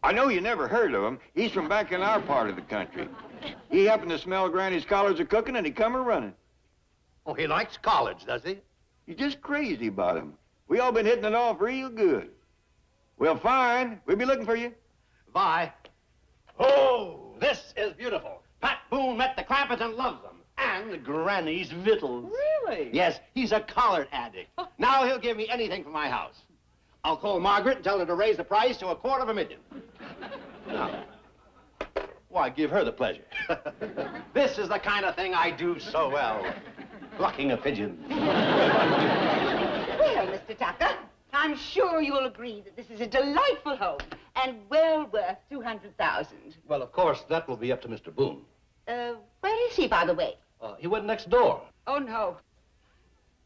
I know you never heard of him. He's from back in our part of the country. He happened to smell Granny's collards of cooking, and he come a-running. Oh, he likes collards, does he? He's just crazy about them. We all been hitting it off real good. Well, fine. We'll be looking for you. Bye. Oh, this is beautiful. Pat Boone met the Clampetts and loves them. And Granny's victuals. Really? Yes, he's a collard addict. Now he'll give me anything for my house. I'll call Margaret and tell her to raise the price to $250,000. Now, why, give her the pleasure. This is the kind of thing I do so well. Plucking a pigeon. Well, Mr. Tucker, I'm sure you'll agree that this is a delightful home and well worth $200,000. Well, of course, that will be up to Mr. Boone. Where is he, by the way? He went next door. Oh, no.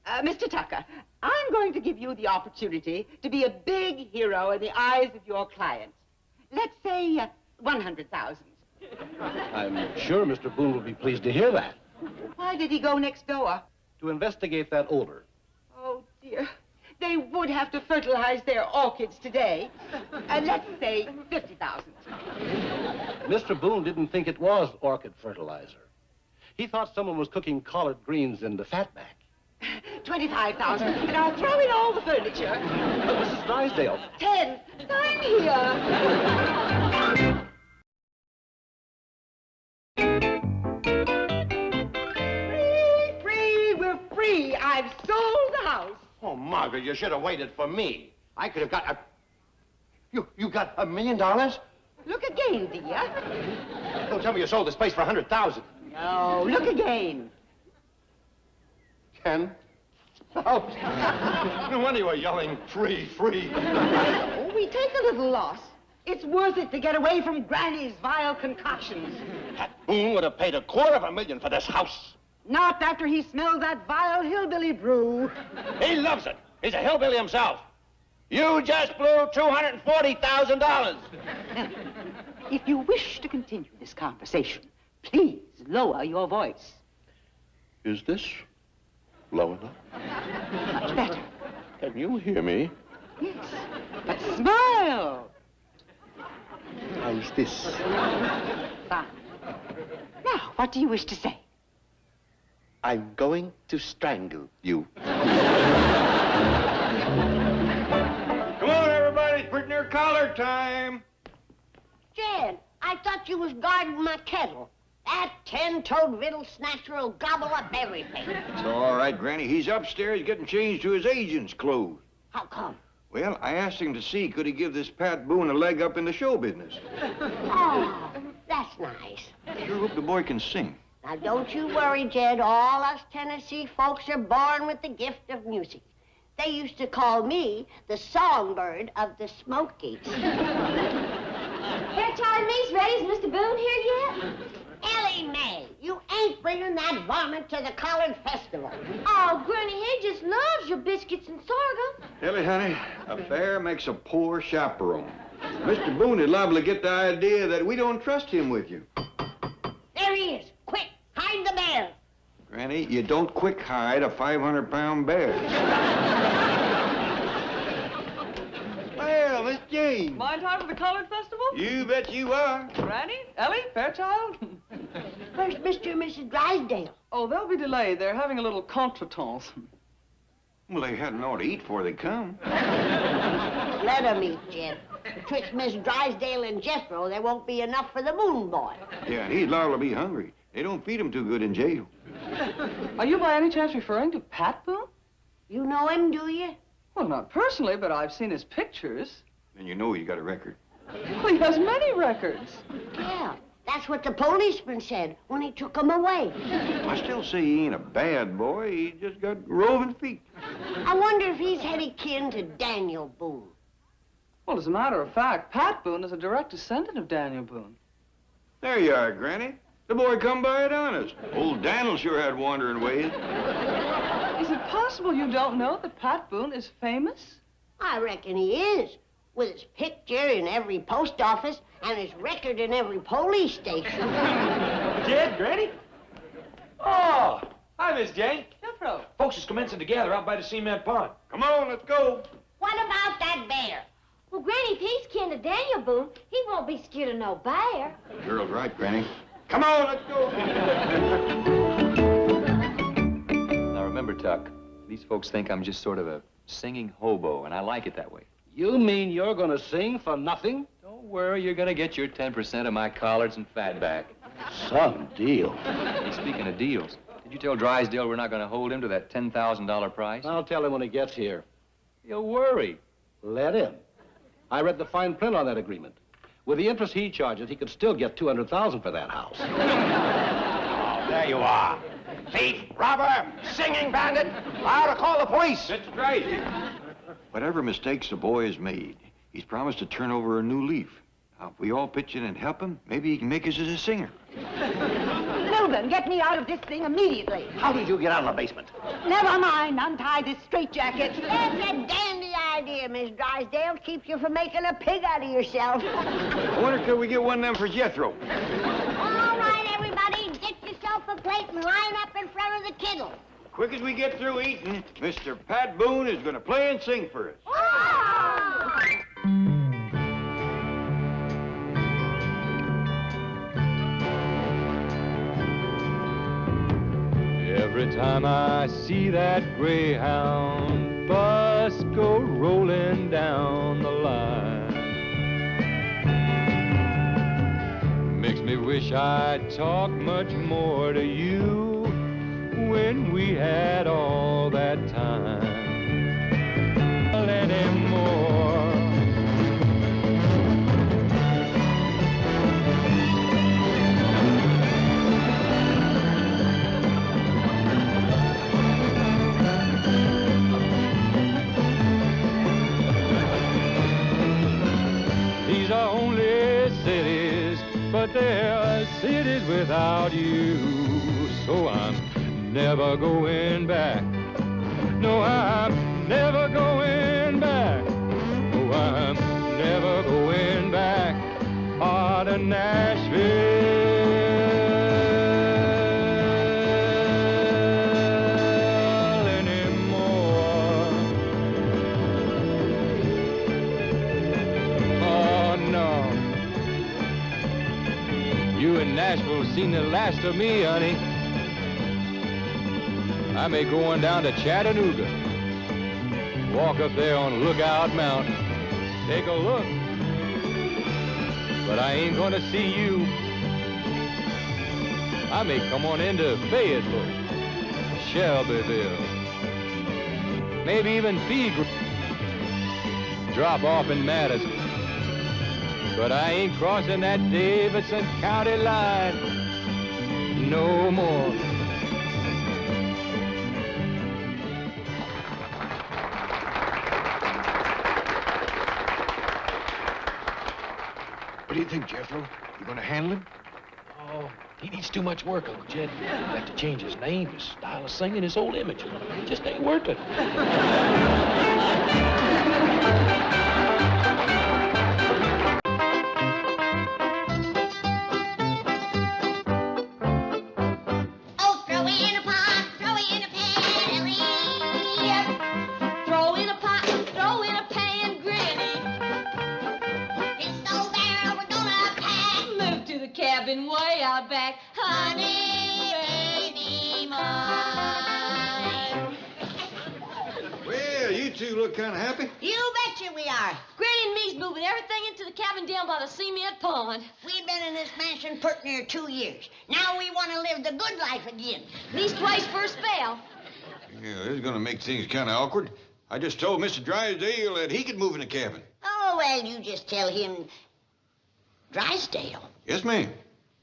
Mr. Tucker, I'm going to give you the opportunity to be a big hero in the eyes of your clients. Let's say $100,000. I'm sure Mr. Boone will be pleased to hear that. Why did he go next door? To investigate that odor. Oh, dear. They would have to fertilize their orchids today. Let's say $50,000. Mr. Boone didn't think it was orchid fertilizer. He thought someone was cooking collard greens in the fatback. $25,000, and I'll throw in all the furniture. Mrs. Drysdale. 10. I'm here. Free, we're free. I've sold the house. Oh, Margaret, you should have waited for me. I could have got a... You got $1 million? Look again, dear. Don't tell me you sold this place for $100,000. No, look again. 10? Oh, no wonder you were yelling, free, free. Oh, we take a little loss. It's worth it to get away from Granny's vile concoctions. Pat Boone would have paid $250,000 for this house. Not after he smelled that vile hillbilly brew. He loves it. He's a hillbilly himself. You just blew $240,000. If you wish to continue this conversation, please lower your voice. Is this low enough? Much better. Can you hear me? Yes, but smile. How's this? Fine. Now, what do you wish to say? I'm going to strangle you. Come on, everybody. It's pretty near collar time. Jed, I thought you was guarding my kettle. That 10-toed vittles snatcher will gobble up everything. It's all right, Granny. He's upstairs getting changed to his agent's clothes. How come? Well, I asked him to see could he give this Pat Boone a leg up in the show business. Oh, that's nice. I sure hope the boy can sing. Now, don't you worry, Jed. All us Tennessee folks are born with the gift of music. They used to call me the songbird of the Smokies. Fairchild and me's ready. Is Mr. Boone here yet? Ellie Mae, you ain't bringing that varmint to the Collard Festival. Oh, Granny, he just loves your biscuits and sorghum. Ellie, honey, a bear makes a poor chaperone. Mr. Boone is liable to get the idea that we don't trust him with you. There he is. Quick, hide the bear. Granny, you don't quick hide a 500-pound bear. Well, Miss Jane. My time for the Collard Festival? You bet you are. Granny? Ellie? Fairchild? Where's Mr. and Mrs. Drysdale? Oh, they'll be delayed. They're having a little contretemps. Well, they hadn't ought to eat before they come. Let 'em eat, Jed. Betwixt Miss Drysdale and Jethro, there won't be enough for the Moon Boy. Yeah, and he's liable to be hungry. They don't feed him too good in jail. Are you by any chance referring to Pat Boone? You know him, do you? Well, not personally, but I've seen his pictures. Then you know he's got a record. Well, he has many records. Yeah, that's what the policeman said when he took him away. I still say he ain't a bad boy. He just got roving feet. I wonder if he's any kin to Daniel Boone. Well, as a matter of fact, Pat Boone is a direct descendant of Daniel Boone. There you are, Granny. The boy come by it honest. Old Daniel sure had wandering ways. Is it possible you don't know that Pat Boone is famous? I reckon he is, with his picture in every post office and his record in every police station. Jed, Granny? Oh, hi, Miss Jane. Jethro. Folks is commencing to gather out by the cement pond. Come on, let's go. What about that bear? Well, Granny, if he's kin to Daniel Boone, he won't be scared of no bear. The girl's right, Granny. Come on, let's go. Now, remember, Tuck, these folks think I'm just sort of a singing hobo, and I like it that way. You mean you're gonna sing for nothing? Don't worry, you're gonna get your 10% of my collards and fat back. Some deal. Hey, speaking of deals, did you tell Drysdale we're not gonna hold him to that $10,000 price? I'll tell him when he gets here. You'll worry. Let him. I read the fine print on that agreement. With the interest he charges, he could still get $200,000 for that house. Oh, there you are. Thief, robber, singing bandit. I ought to call the police. That's right. Whatever mistakes the boy has made, he's promised to turn over a new leaf. Now, if we all pitch in and help him, maybe he can make us as a singer. Milburn, get me out of this thing immediately. How did you get out of the basement? Never mind. Untie this straitjacket. That's a dandy idea, Miss Drysdale. Keeps you from making a pig out of yourself. I wonder could we get one of them for Jethro? All right, everybody, get yourself a plate and line up in front of the kittle. Quick as we get through eating, Mr. Pat Boone is going to play and sing for us. Every time I see that Greyhound bus go rolling down the line, makes me wish I'd talk much more to you when we had all that time. Anymore. These are only cities, but they're cities without you. So I'm never going back. No, I'm never going back. Oh, I'm never going back. To Nashville anymore. Oh, no. You in Nashville seen the last of me, honey. I may go on down to Chattanooga, walk up there on Lookout Mountain, take a look, but I ain't gonna see you. I may come on into Fayetteville, Shelbyville, maybe even Pegram, drop off in Madison, but I ain't crossing that Davidson County line. no more. What do you think, Jethro? You gonna handle him? Oh, he needs too much work, Uncle Jed. He'll have to change his name, his style of singing, his whole image. It just ain't working. Oh, throw in a pot, throw in a pan, Ellie. Throw in a pot, throw in a pan, Granny. This old barrel we're gonna pack. Move to the cabin way out back, honey, baby mine. Well, you two look kind of happy. You betcha we are. Granny and me's moving everything into the cabin down by the cement pond. We've been in this mansion pert near 2 years. Now we want to live the good life again. Me's place for a spell. Yeah, this is gonna make things kind of awkward. I just told Mr. Drysdale that he could move in the cabin. Oh, well, you just tell him Drysdale. Yes, ma'am.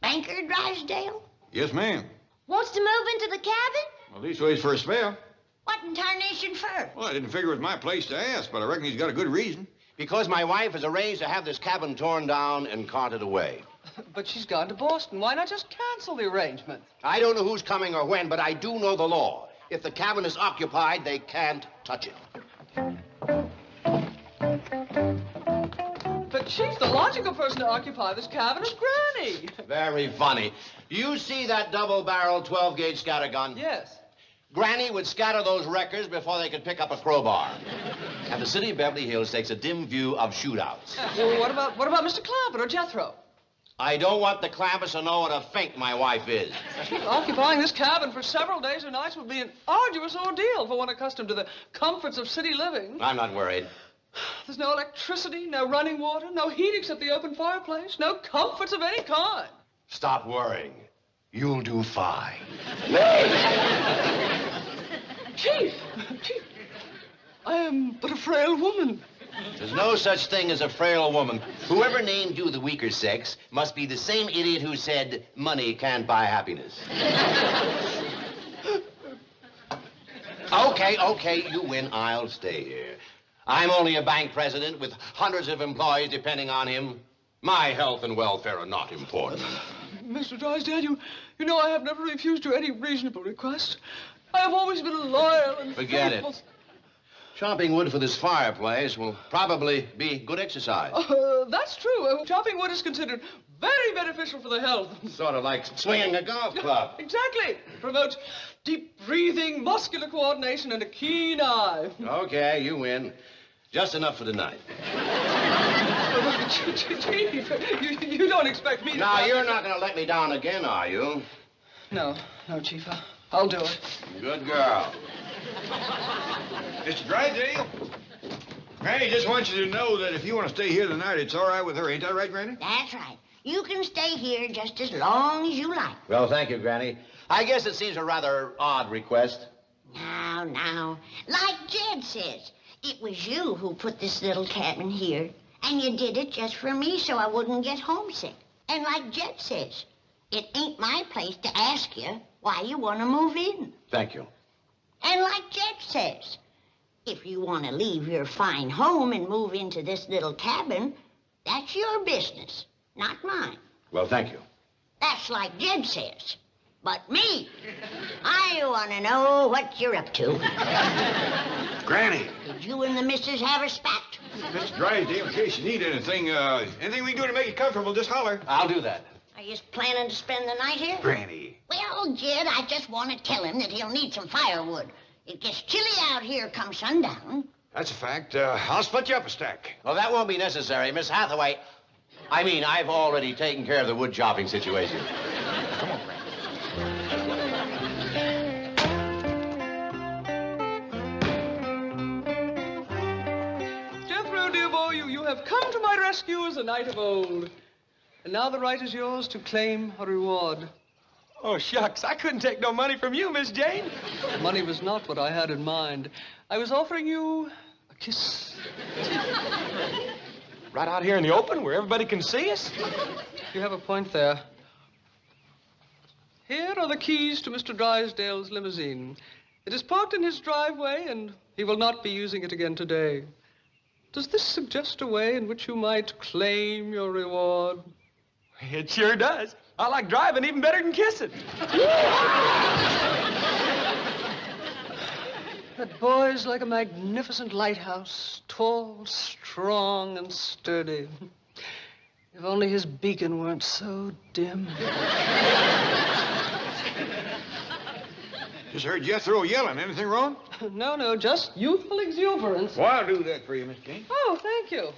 Banker Drysdale? Yes, ma'am. Wants to move into the cabin? Well, leastways for a spell. What in tarnation for? Well, I didn't figure it was my place to ask, but I reckon he's got a good reason. Because my wife has arranged to have this cabin torn down and carted away. But she's gone to Boston. Why not just cancel the arrangement? I don't know who's coming or when, but I do know the law. If the cabin is occupied, they can't touch it. But, Chief, the logical person to occupy this cabin is Granny. Very funny. You see that double-barreled 12-gauge scattergun? Yes. Granny would scatter those wreckers before they could pick up a crowbar. And the city of Beverly Hills takes a dim view of shootouts. Well, what about Mr. Clampett or Jethro? I don't want the Clampetts to know what a fink my wife is. Chief, occupying this cabin for several days or nights would be an arduous ordeal for one accustomed to the comforts of city living. I'm not worried. There's no electricity, no running water, no heat except the open fireplace, no comforts of any kind. Stop worrying. You'll do fine. Chief, I am but a frail woman. There's no such thing as a frail woman. Whoever named you the weaker sex must be the same idiot who said money can't buy happiness. Okay, you win. I'll stay here. I'm only a bank president with hundreds of employees depending on him. My health and welfare are not important. Mr. Drysdale, you know I have never refused you any reasonable request. I have always been loyal and Forget faithful. it. Chopping wood for this fireplace will probably be good exercise. That's true. Chopping wood is considered very beneficial for the health. Sort of like swinging a golf club. Exactly. It promotes deep breathing, muscular coordination, and a keen eye. Okay, you win. Just enough for tonight. Chief, you don't expect me to... Now, you're not going to let me down again, are you? No, Chief. I'll do it. Good girl. Mr. Drysdale, Granny just wants you to know that if you want to stay here tonight, it's all right with her. Ain't that right, Granny? That's right. You can stay here just as long as you like. Well, thank you, Granny. I guess it seems a rather odd request. Now. Like Jed says, it was you who put this little cabin here, and you did it just for me so I wouldn't get homesick. And like Jed says, it ain't my place to ask you why you want to move in. Thank you. And like Jed says, if you want to leave your fine home and move into this little cabin, that's your business, not mine. Well, thank you. That's like Jed says. But me, I want to know what you're up to. Granny. Did you and the missus have a spat? Mr. Drysdale, in case you need anything, anything we can do to make you comfortable, just holler. I'll do that. Are you planning to spend the night here? Granny. Well, Jed, I just want to tell him that he'll need some firewood. It gets chilly out here come sundown. That's a fact. I'll split you up a stack. Well, that won't be necessary, Miss Hathaway. I've already taken care of the wood chopping situation. Come on, Granny. Jethro, dear boy, you have come to my rescue as a knight of old. And now the right is yours to claim a reward. Oh, shucks, I couldn't take no money from you, Miss Jane. Money was not what I had in mind. I was offering you a kiss. Right out here in the open where everybody can see us? You have a point there. Here are the keys to Mr. Drysdale's limousine. It is parked in his driveway, and he will not be using it again today. Does this suggest a way in which you might claim your reward? It sure does. I like driving even better than kissing. That boy's like a magnificent lighthouse, tall, strong, and sturdy. If only his beacon weren't so dim. Just heard Jethro yelling. Anything wrong? No, just youthful exuberance. Well, I'll do that for you, Miss Jane. Oh, thank you.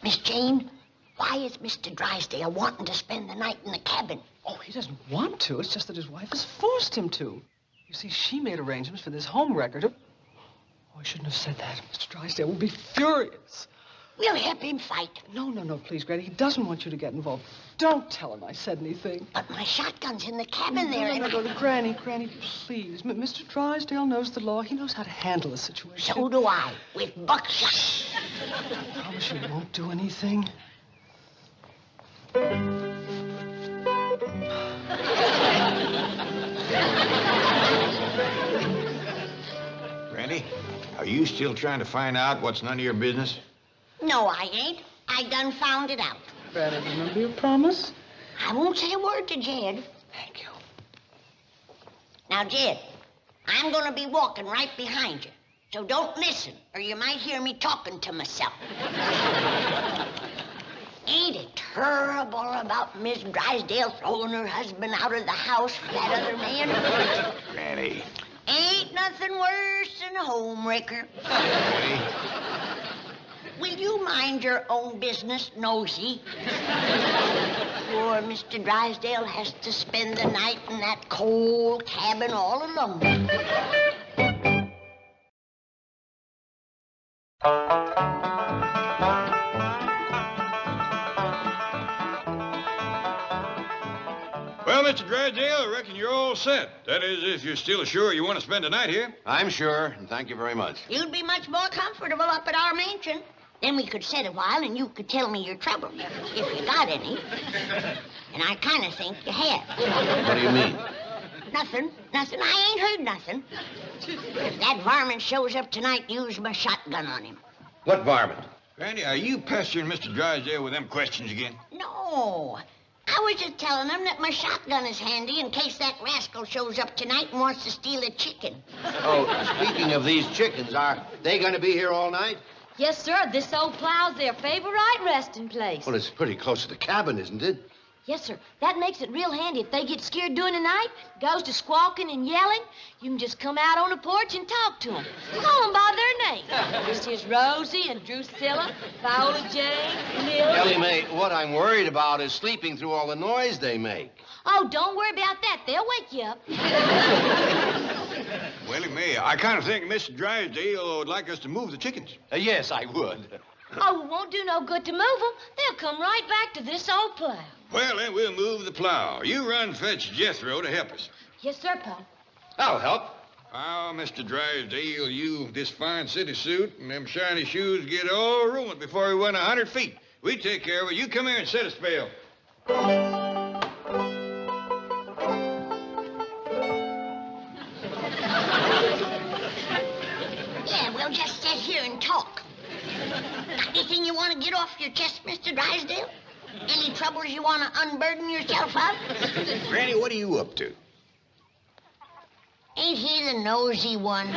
Miss Jane, why is Mr. Drysdale wanting to spend the night in the cabin? Oh, he doesn't want to. It's just that his wife has forced him to. You see, she made arrangements for this home record. Oh, I shouldn't have said that. Mr. Drysdale will be furious. We'll help him fight. No, please, Granny. He doesn't want you to get involved. Don't tell him I said anything. But my shotgun's in the cabin there. No, Granny, please. Mr. Drysdale knows the law. He knows how to handle a situation. So do I, with buckshot. I promise you won't do anything. Randy, are you still trying to find out what's none of your business? No, I ain't. I done found it out. Granny, remember your promise? I won't say a word to Jed. Thank you. Now, Jed, I'm gonna be walking right behind you. So don't listen, or you might hear me talking to myself. Ain't it terrible about Miss Drysdale throwing her husband out of the house for that other man? Granny. Ain't nothing worse than a homewrecker. Will you mind your own business, nosy? Poor Mr. Drysdale has to spend the night in that cold cabin all alone. Well, Mr. Drysdale, I reckon you're all set. That is, if you're still sure you want to spend the night here. I'm sure, and thank you very much. You'd be much more comfortable up at our mansion. Then we could sit a while and you could tell me your troubles, if you got any. And I kind of think you have. What do you mean? Nothing. I ain't heard nothing. If that varmint shows up tonight, use my shotgun on him. What varmint? Granny, are you pestering Mr. Drysdale with them questions again? No. I was just telling him that my shotgun is handy in case that rascal shows up tonight and wants to steal a chicken. Oh, speaking of these chickens, are they going to be here all night? Yes, sir. This old plow's their favorite resting place. Well, it's pretty close to the cabin, isn't it? Yes, sir. That makes it real handy. If they get scared during the night, goes to squawking and yelling, you can just come out on the porch and talk to them. Call them by their name. This is Rosie and Drusilla, Viola Jane, Millie. Ellie Mae, what I'm worried about is sleeping through all the noise they make. Oh, don't worry about that. They'll wake you up. Well, May, I kind of think Mr. Drysdale would like us to move the chickens. Yes, I would. Oh, it won't do no good to move them. They'll come right back to this old plow. Well, then we'll move the plow. You run fetch Jethro to help us. Yes, sir, Pa. I'll help. Oh, Mr. Drysdale, you, this fine city suit and them shiny shoes get all ruined before we went 100 feet. We take care of it. You come here and set a spell. Yeah, we'll just sit here and talk. Got anything you want to get off your chest, Mr. Drysdale? Any troubles you want to unburden yourself of? Granny, what are you up to? Ain't he the nosy one?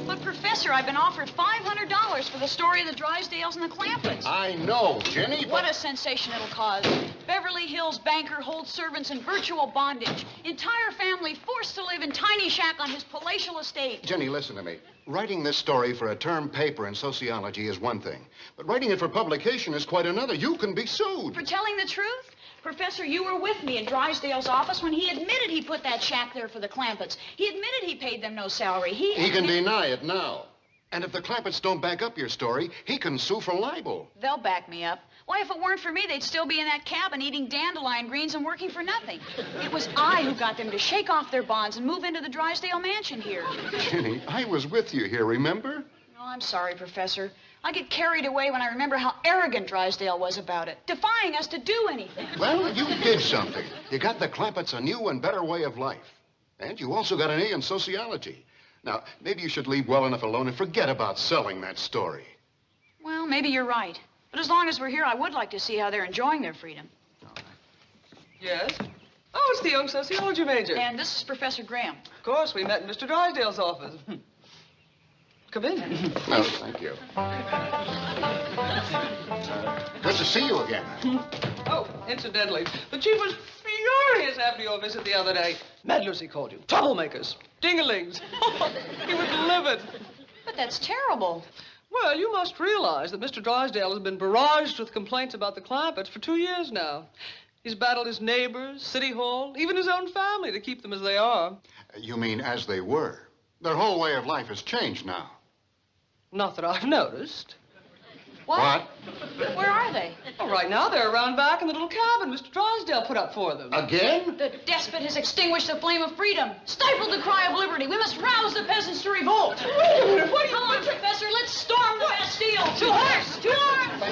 But, Professor, I've been offered $500 for the story of the Drysdales and the Clampetts. I know, Jenny, but... What a sensation it'll cause. Beverly Hills banker holds servants in virtual bondage. Entire family forced to live in tiny shack on his palatial estate. Jenny, listen to me. Writing this story for a term paper in sociology is one thing, but writing it for publication is quite another. You can be sued. For telling the truth? Professor, you were with me in Drysdale's office when he admitted he put that shack there for the Clampetts. He admitted he paid them no salary. He can deny it now. And if the Clampetts don't back up your story, he can sue for libel. They'll back me up. Why, if it weren't for me, they'd still be in that cabin eating dandelion greens and working for nothing. It was I who got them to shake off their bonds and move into the Drysdale mansion here. Jenny, I was with you here, remember? No, I'm sorry, Professor. I get carried away when I remember how arrogant Drysdale was about it, defying us to do anything. Well, you did something. You got the Clampetts a new and better way of life. And you also got an A in sociology. Now, maybe you should leave well enough alone and forget about selling that story. Well, maybe you're right. But as long as we're here, I would like to see how they're enjoying their freedom. Yes? Oh, it's the young sociology major. And this is Professor Graham. Of course, we met in Mr. Drysdale's office. Come in. Oh, thank you. Good to see you again. Oh, incidentally, the chief was furious after your visit the other day. Meddlers, he called you. Troublemakers. Dingalings. He was livid. But that's terrible. Well, you must realize that Mr. Drysdale has been barraged with complaints about the Clampetts for 2 years now. He's battled his neighbors, City Hall, even his own family to keep them as they are. You mean as they were? Their whole way of life has changed now. Not that I've noticed. What? Where are they? Well, right now they're around back in the little cabin Mr. Drysdale put up for them. Again? The despot has extinguished the flame of freedom, stifled the cry of liberty. We must rouse the peasants to revolt. Wait a minute, what do you... Come on, Professor, let's storm the Bastille. To horse! To arms!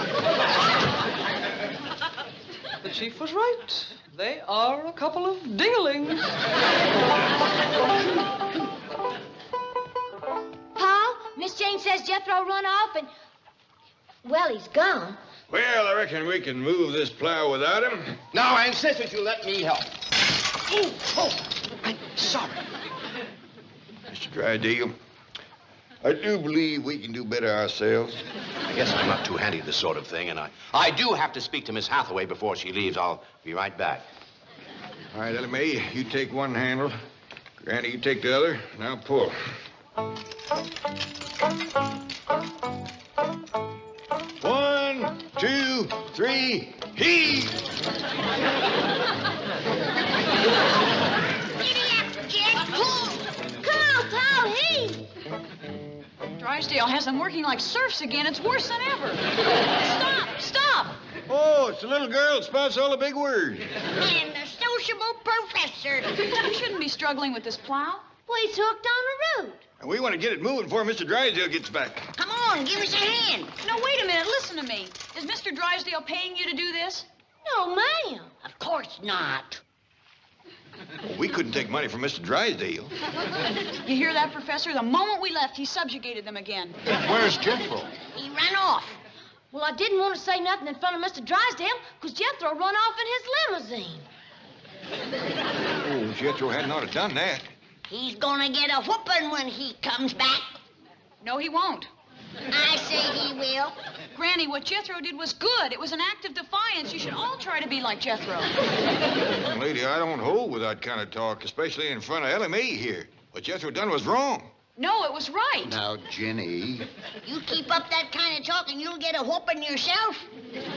The chief was right. They are a couple of dingalings. Paul, Miss Jane says Jethro run off and... Well, he's gone. Well, I reckon we can move this plow without him. No, I insist that you let me help. Oh, I'm sorry. Mr. Drysdale, I do believe we can do better ourselves. I guess I'm not too handy at this sort of thing, and I do have to speak to Miss Hathaway before she leaves. I'll be right back. All right, Ellie Mae, you take one handle. Granny, you take the other. Now pull. One, two, three, heave! Come on, Paul, heave! Drysdale has them working like serfs again. It's worse than ever. Stop! Stop! Oh, it's the little girl that spouts all the big words. And the sociable professor. You shouldn't be struggling with this plow. Well, he's hooked on the root. And we want to get it moving before Mr. Drysdale gets back. Come on, give us a hand. No, wait a minute. Listen to me. Is Mr. Drysdale paying you to do this? No, ma'am. Of course not. Well, we couldn't take money from Mr. Drysdale. You hear that, Professor? The moment we left, he subjugated them again. Where's Jethro? He ran off. Well, I didn't want to say nothing in front of Mr. Drysdale because Jethro run off in his limousine. Oh, Jethro hadn't ought to done that. He's gonna get a whooping when he comes back. No, he won't. I say he will. Granny, what Jethro did was good. It was an act of defiance. You should all try to be like Jethro. Young lady, I don't hold with that kind of talk, especially in front of Ellie Mae here. What Jethro done was wrong. No, it was right. Now, Ginny. You keep up that kind of talk and you'll get a whooping yourself.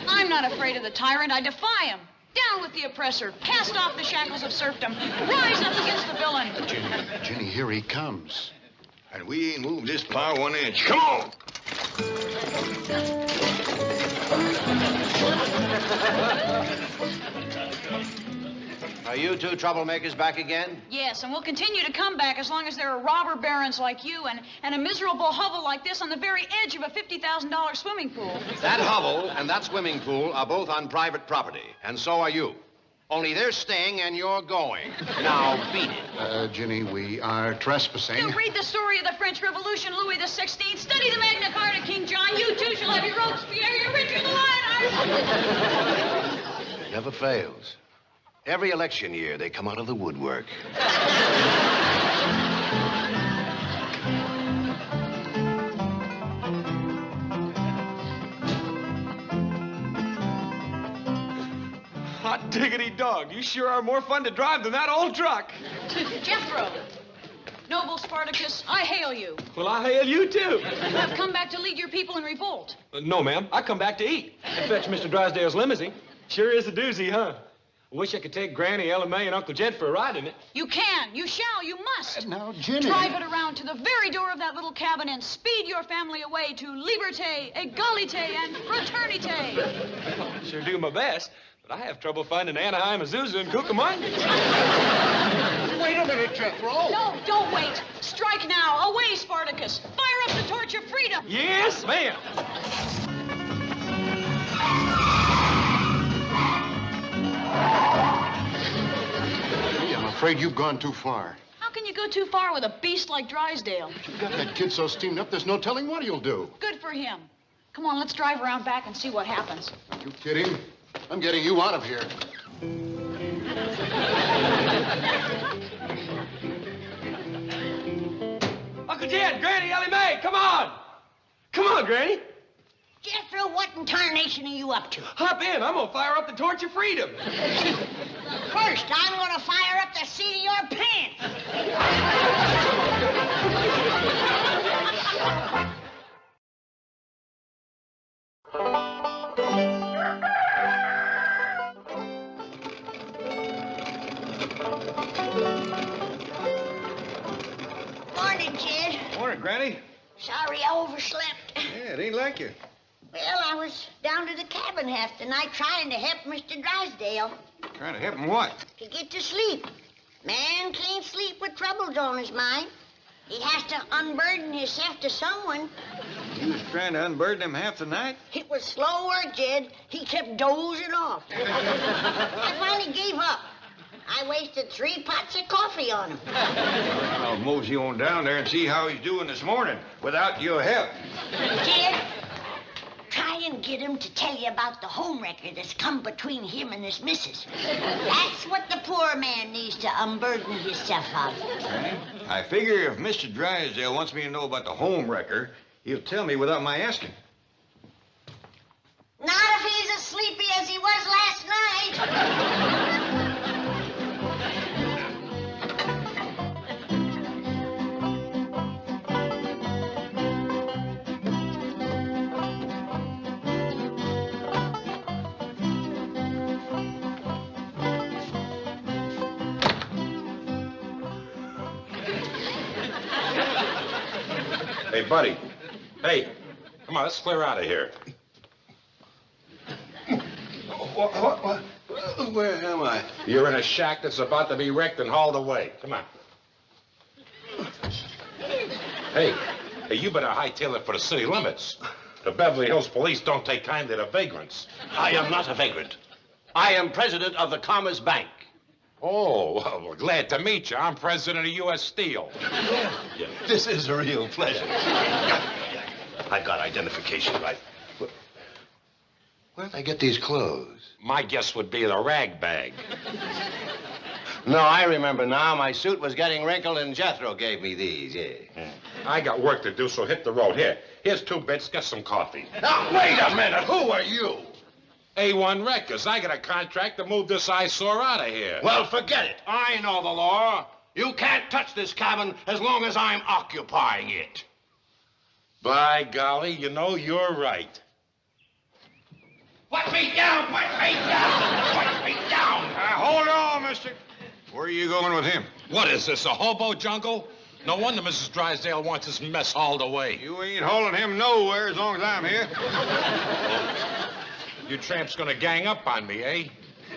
I'm not afraid of the tyrant. I defy him. Down with the oppressor. Cast off the shackles of serfdom. Rise up against the villain. Ginny, here he comes. And we ain't moved this plow 1 inch. Come on! Are you two troublemakers back again? Yes, and we'll continue to come back as long as there are robber barons like you and a miserable hovel like this on the very edge of a $50,000 swimming pool. That hovel and that swimming pool are both on private property, and so are you. Only they're staying and you're going. Now, beat it. Ginny, we are trespassing. You read the story of the French Revolution, Louis XVI. Study the Magna Carta, King John. You too shall have your Robespierre, your Richard the Lion. Never fails. Every election year, they come out of the woodwork. Hot diggity dog. You sure are more fun to drive than that old truck. Jethro. Noble Spartacus, I hail you. Well, I hail you, too. You have come back to lead your people in revolt. No, ma'am. I come back to eat and fetch Mr. Drysdale's limousine. Sure is a doozy, huh? Wish I could take Granny, Ella Mae, and Uncle Jed for a ride in it. You can, you shall, you must. Now, Ginny. Drive it around to the very door of that little cabin and speed your family away to liberté, égalité, and fraternité. Sure do my best, but I have trouble finding Anaheim, Azusa, and Cucamonga. Wait a minute, Jethro. No, don't wait. Strike now. Away, Spartacus. Fire up the torch of freedom. Yes, ma'am. I'm afraid you've gone too far. How can you go too far with a beast like Drysdale? You got that kid so steamed up, there's no telling what he'll do. Good for him. Come on, let's drive around back and see what happens. Are you kidding? I'm getting you out of here. Uncle Jed, Granny, Ellie Mae, come on! Come on, Granny. Jethro, what in tarnation are you up to? Hop in. I'm gonna fire up the torch of freedom. First, I'm gonna fire up the seat of your pants. Morning, Jed. Morning, Granny. Sorry I overslept. Yeah, it ain't like you. Well, I was down to the cabin half the night trying to help Mr. Drysdale Trying to help him what? to get to sleep. Man can't sleep with troubles on his mind. He has to unburden himself to someone. You was trying to unburden him half the night? It was slow work, Jed. He kept dozing off. I finally gave up. I wasted 3 pots of coffee on him. I'll mosey on down there and see how he's doing this morning without your help. Jed, try and get him to tell you about the home wrecker that's come between him and his missus. That's what the poor man needs to unburden himself of. Granny, I figure if Mr. Drysdale wants me to know about the home wrecker, he'll tell me without my asking. Not if he's as sleepy as he was last night. Hey, Buddy. Hey, come on, let's clear out of here. What? Where am I? You're in a shack that's about to be wrecked and hauled away. Come on. Hey, you better hightail it for the city limits. The Beverly Hills police don't take kindly to vagrants. I am not a vagrant. I am president of the Commerce Bank. Oh, well, we're glad to meet you. I'm president of U.S. Steel. Yeah. This is a real pleasure. I got identification right. Where'd I get these clothes? My guess would be the rag bag. No, I remember now. My suit was getting wrinkled, and Jethro gave me these, yeah. I got work to do, so hit the road. Here's 2 bits. Get some coffee. Now, wait a minute. Who are you? A1 Wreckers. I got a contract to move this eyesore out of here. Well, forget it. I know the law. You can't touch this cabin as long as I'm occupying it. By golly, you know, you're right. Put me down! Put me down! Put me down! Hold on, mister. Where are you going with him? What is this, a hobo jungle? No wonder Mrs. Drysdale wants this mess hauled away. You ain't hauling him nowhere as long as I'm here. You tramps gonna gang up on me, eh?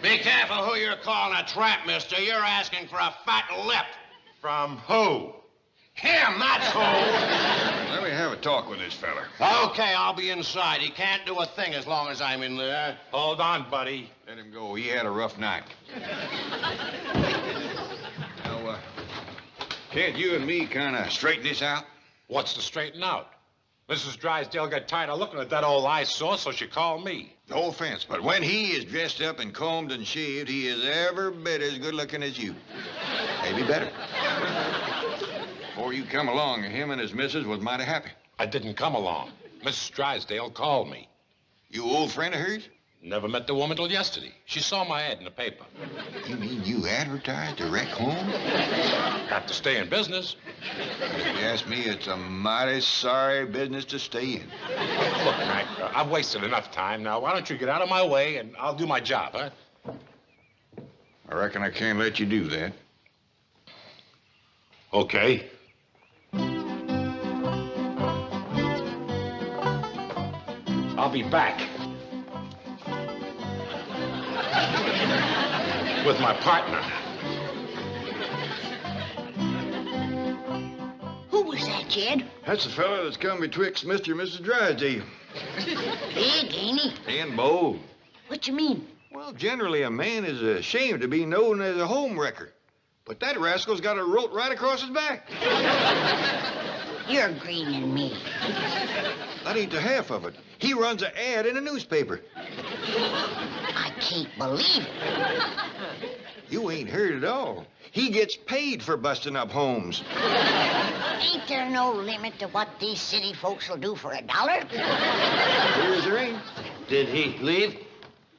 Be careful who you're calling a tramp, mister. You're asking for a fat lip. From who? Him, that's who. Let me have a talk with this fella. Okay, I'll be inside. He can't do a thing as long as I'm in there. Hold on, buddy. Let him go. He had a rough night. Now, can't you and me kind of straighten this out? What's to straighten out? Mrs. Drysdale got tired of looking at that old eyesore, so she called me. No offense, but when he is dressed up and combed and shaved, he is every bit as good looking as you. Maybe better. Before you come along, him and his missus was mighty happy. I didn't come along. Mrs. Drysdale called me. You old friend of hers? Never met the woman till yesterday. She saw my ad in the paper. You mean you advertised a wreck home? Got to stay in business. If you ask me, it's a mighty sorry business to stay in. Look, Mac, I've wasted enough time now. Why don't you get out of my way and I'll do my job, huh? I reckon I can't let you do that. Okay. I'll be back. With my partner. Who was that, Jed? That's the fellow that's come betwixt Mr. and Mrs. Drysdale. Big, ain't he? And bold. What you mean? Well, generally a man is ashamed to be known as a home wrecker. But that rascal's got a rope right across his back. You're greening me. That ain't the half of it. He runs an ad in a newspaper. I can't believe it. You ain't heard it all. He gets paid for busting up homes. Ain't there no limit to what these city folks will do for $1? Here's the ring. Did he leave?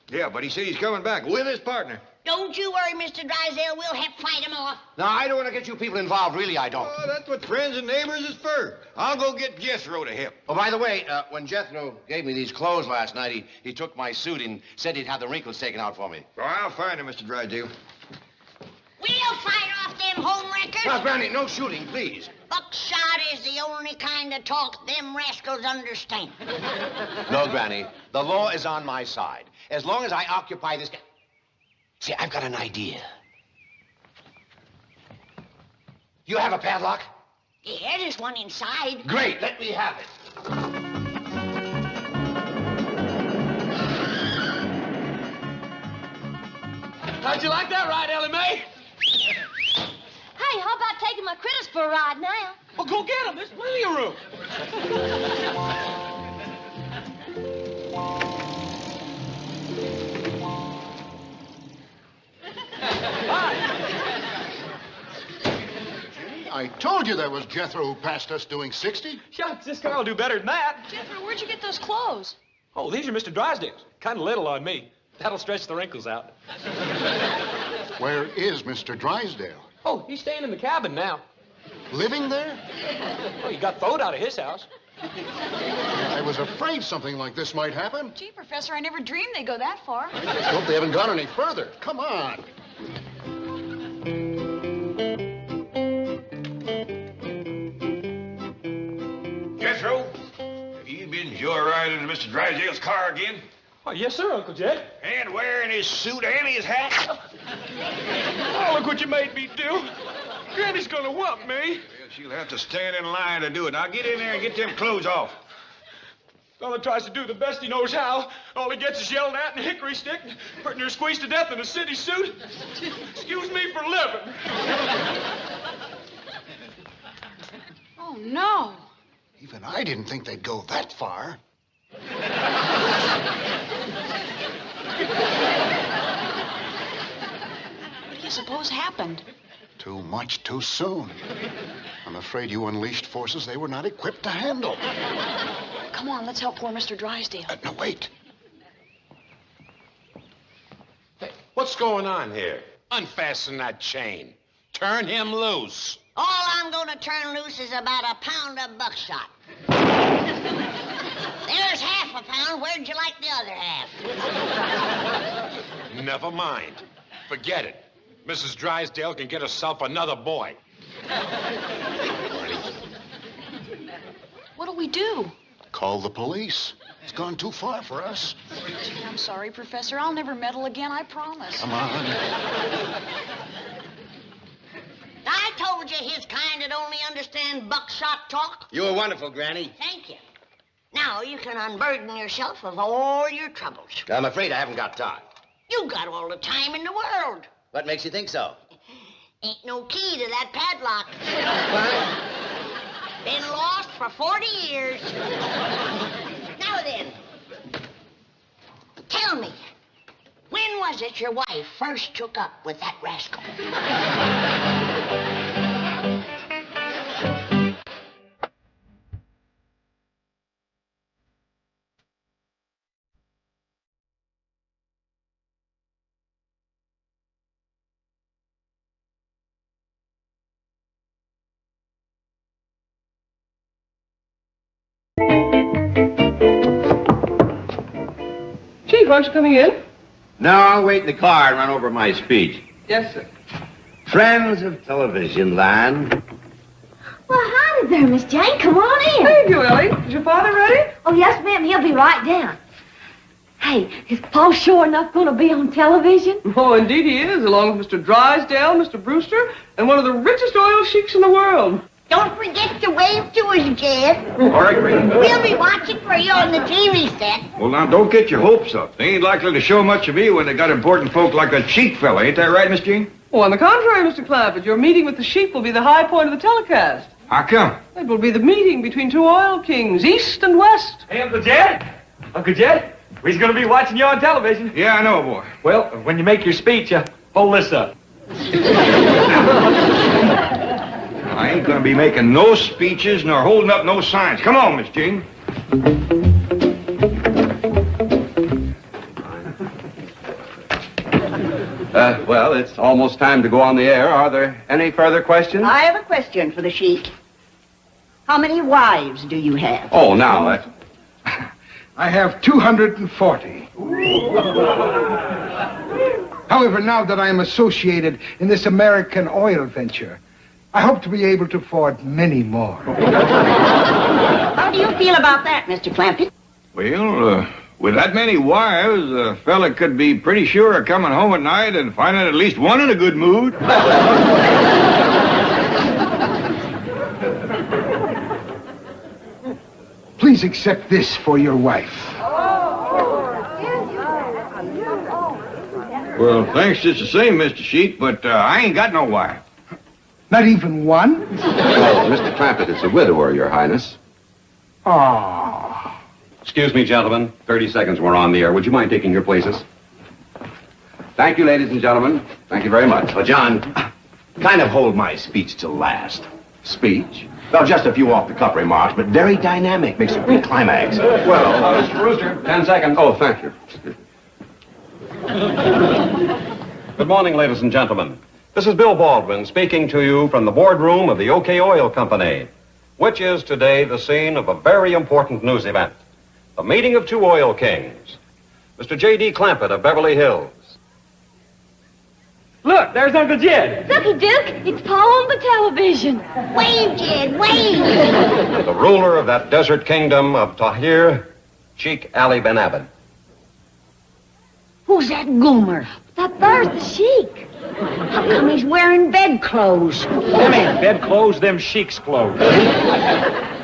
Yeah, but he said he's coming back with his partner. Don't you worry, Mr. Drysdale. We'll have to fight him off. No, I don't want to get you people involved. Really, I don't. Oh, that's what friends and neighbors is for. I'll go get Jethro to help. Oh, by the way, when Jethro gave me these clothes last night, he took my suit and said he'd have the wrinkles taken out for me. Well, I'll find him, Mr. Drysdale. We'll fight off them home wreckers. Now, Granny, no shooting, please. Buckshot is the only kind of talk them rascals understand. No, Granny. The law is on my side. As long as I occupy this... See, I've got an idea. You have a padlock? Yeah, there's one inside. Great, let me have it. How'd you like that ride, Ellie Mae? Hey, how about taking my critters for a ride now? Well, go get them. There's plenty of room. I told you that was Jethro who passed us doing 60. Shucks, this car will do better than that. Jethro, where'd you get those clothes? Oh, these are Mr. Drysdale's. Kind of little on me. That'll stretch the wrinkles out. Where is Mr. Drysdale? Oh, he's staying in the cabin now. Living there? Oh, he got throwed out of his house. I was afraid something like this might happen. Gee, Professor, I never dreamed they'd go that far. Let's hope they haven't gone any further. Come on. Jethro, have you been joyriding in Mr. Drysdale's car again? Oh, yes, sir, Uncle Jed. And wearing his suit and his hat? Oh, look what you made me do. Granny's gonna whoop me. Well, she'll have to stand in line to do it. Now get in there and get them clothes off. Fella tries to do the best he knows how. All he gets is yelled at and a hickory stick, putting her squeezed to death in a city suit. Excuse me for living. Oh, no. Even I didn't think they'd go that far. What do you suppose happened? Too much too soon. I'm afraid you unleashed forces they were not equipped to handle. Come on, let's help poor Mr. Drysdale. No, wait. Hey, what's going on here? Unfasten that chain. Turn him loose. All I'm going to turn loose is about a pound of buckshot. There's half a pound. Where'd you like the other half? Never mind. Forget it. Mrs. Drysdale can get herself another boy. What'll we do? Call the police. It's gone too far for us. Gee, I'm sorry, Professor. I'll never meddle again, I promise. Come on. I told you his kind would only understand buckshot talk. You were wonderful, Granny. Thank you. Now you can unburden yourself of all your troubles. I'm afraid I haven't got time. You got all the time in the world. What makes you think so? Ain't no key to that padlock. Been lost for 40 years. Now then, tell me, when was it your wife first took up with that rascal? Chief, aren't you coming in? No, I'll wait in the car and run over my speech. Yes, sir. Friends of television land. Well, howdy there, Miss Jane. Come on in. Thank you, Ellie. Is your father ready? Oh, yes, ma'am. He'll be right down. Hey, is Paul sure enough going to be on television? Oh, indeed he is, along with Mr. Drysdale, Mr. Brewster, and one of the richest oil sheiks in the world. Don't forget to wave to us, Jed. All right, Green. We'll be watching for you on the TV set. Well, now, don't get your hopes up. They ain't likely to show much of me when they got important folk like a sheep fella. Ain't that right, Miss Jean? Oh, on the contrary, Mr. Clampett, your meeting with the sheep will be the high point of the telecast. How come? It will be the meeting between two oil kings, east and west. Hey, Uncle Jed. Uncle Jed, we're going to be watching you on television. Yeah, I know, boy. Well, when you make your speech, hold this up. I ain't gonna be making no speeches nor holding up no signs. Come on, Miss Jean. Well, it's almost time to go on the air. Are there any further questions? I have a question for the sheik. How many wives do you have? Oh, now, I have 240. However, now that I am associated in this American oil venture, I hope to be able to afford many more. How do you feel about that, Mr. Clampett? Well, with that many wives, a fella could be pretty sure of coming home at night and finding at least one in a good mood. Please accept this for your wife. Well, thanks just the same, Mr. Sheep, but I ain't got no wife. Not even one? Well, Mr. Clampett is a widower, Your Highness. Ah. Excuse me, gentlemen. 30 seconds we're on the air. Would you mind taking your places? Thank you, ladies and gentlemen. Thank you very much. Well, John, kind of hold my speech till last. Speech? Well, just a few off-the-cuff remarks, but very dynamic. Makes a great climax. Well, Mr. Rooster, 10 seconds. Oh, thank you. Good morning, ladies and gentlemen. This is Bill Baldwin speaking to you from the boardroom of the OK Oil Company, which is today the scene of a very important news event. The meeting of two oil kings. Mr. J.D. Clampett of Beverly Hills. Look, there's Uncle Jed. Looky, Duke, it's Paul on the television. Wave, Jed, wave. The ruler of that desert kingdom of Tahir, Sheik Ali Ben Abed. Who's that goomer? That there's the sheik. How come he's wearing bedclothes? Them ain't bedclothes, them sheik's clothes.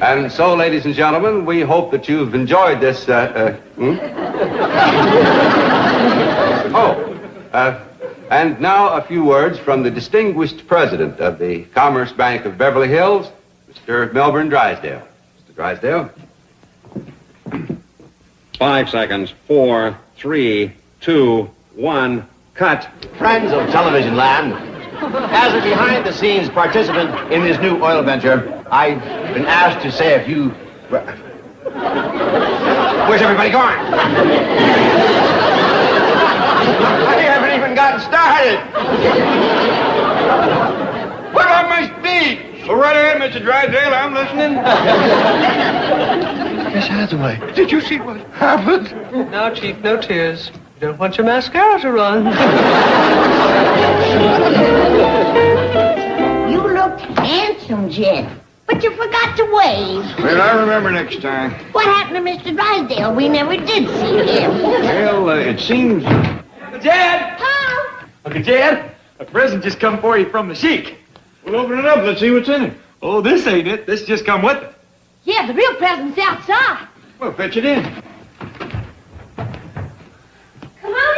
And so, ladies and gentlemen, we hope that you've enjoyed this, and now a few words from the distinguished president of the Commerce Bank of Beverly Hills, Mr. Melbourne Drysdale. Mr. Drysdale. 5 seconds. 4, 3, 2, 1, cut. Friends of television land, as a behind-the-scenes participant in this new oil venture, I've been asked to say a few... Where's everybody going? I haven't even gotten started. What about my speech? Go right ahead, Mr. Drysdale. I'm listening. Miss Hathaway, did you see what happened? Now, Chief, no tears. You don't want your mascara to run. You look handsome, Jed, but you forgot to wave. Well, I remember next time. What happened to Mr. Drysdale? We never did see him. Well, it seems... Uncle Jed! Huh? Uncle Jed, a present just come for you from the sheik. Well, open it up. Let's see what's in it. Oh, this ain't it. This just come with it. Yeah, the real present's outside. Well, fetch it in. Come on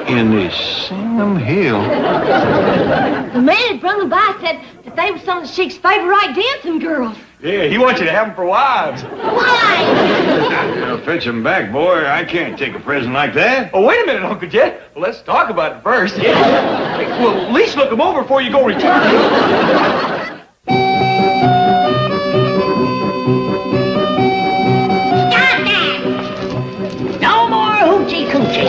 in. In the Sam Hill. The man that brung them by said that they were some of the sheik's favorite dancing girls. Yeah, he wants you to have them for wives. Why? Now, fetch him back, boy. I can't take a present like that. Oh, wait a minute, Uncle Jed. Well, let's talk about it first. Yeah. Well, at least look them over before you go return them. Stop that! No more hoochie-coochie.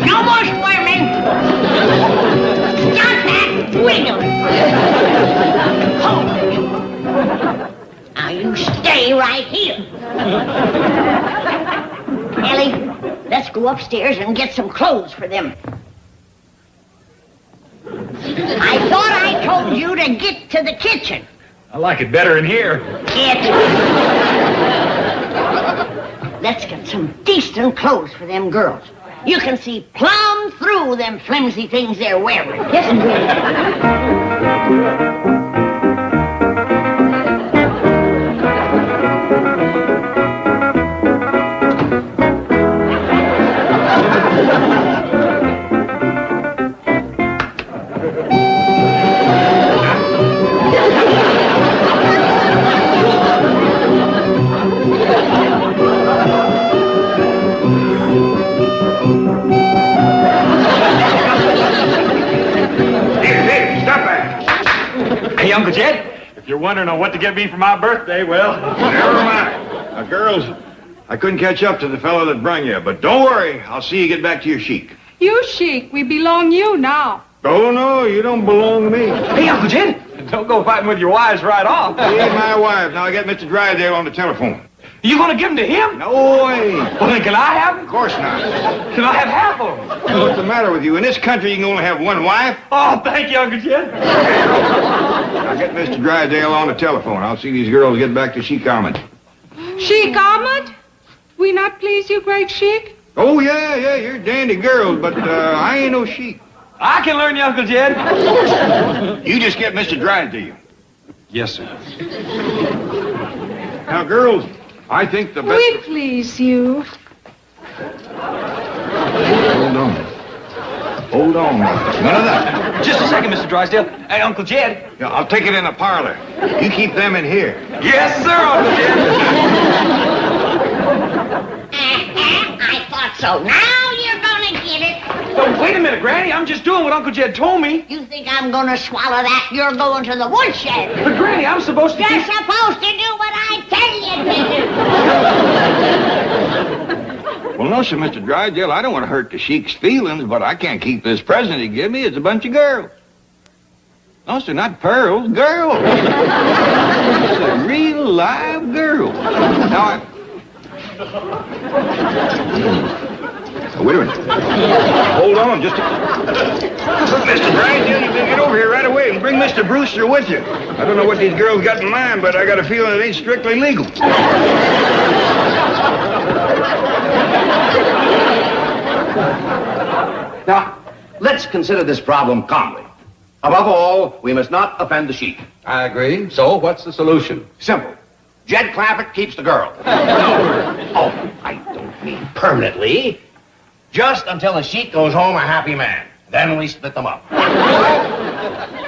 No more squirming. Stop that wiggling. Hold it. Now you stay right here. Ellie, let's go upstairs and get some clothes for them. I thought I told you to get to the kitchen. I like it better in here. let's get some decent clothes for them girls. You can see plumb through them flimsy things they're wearing. Yes, Hey, Uncle Jed, if you're wondering on what to get me for my birthday, well, Never mind. Now, girls, I couldn't catch up to the fellow that brung you, but don't worry. I'll see you get back to your chic. You chic. We belong you now. Oh, no, you don't belong to me. Hey, Uncle Jed, don't go fighting with your wives right off. She ain't my wife. Now, I got Mr. Drysdale on the telephone. You gonna give them to him? No way. Well, then can I have them? Of course not. Can I have half of them? What's the matter with you? In this country, you can only have one wife. Oh, thank you, Uncle Jed. I'll get Mr. Drysdale on the telephone. I'll see these girls get back to Chic Ahmed. Chic Ahmed? We not please you, great chic? Oh, yeah, you're dandy girls, but I ain't no chic. I can learn you, Uncle Jed. You just get Mr. Drysdale. Yes, sir. Now, girls, I think the best... We please you. Hold on. None of that. Just a second, Mr. Drysdale. Hey, Uncle Jed. Yeah, I'll take it in the parlor. You keep them in here. Yes, sir, Uncle Jed. I thought so. Now you're gonna get it. Oh, wait a minute, Granny. I'm just doing what Uncle Jed told me. You think I'm gonna swallow that? You're going to the woodshed. But, Granny, I'm supposed to... You're supposed to do what I tell you to do. Well, no, sir, Mr. Drysdale, I don't want to hurt the Sheik's feelings, but I can't keep this present he gave me. It's a bunch of girls. No, sir, not pearls, girls. It's a real live girl. Now, wait a minute. Hold on, just a... Mr. Drysdale, you better get over here right away and bring Mr. Brewster with you. I don't know what these girls got in mind, but I got a feeling it ain't strictly legal. Now, let's consider this problem calmly. Above all, we must not offend the Sheik. I agree. So, what's the solution? Simple. Jed Clampett keeps the girl. Oh, I don't mean permanently. Just until the Sheik goes home a happy man. Then we split them up.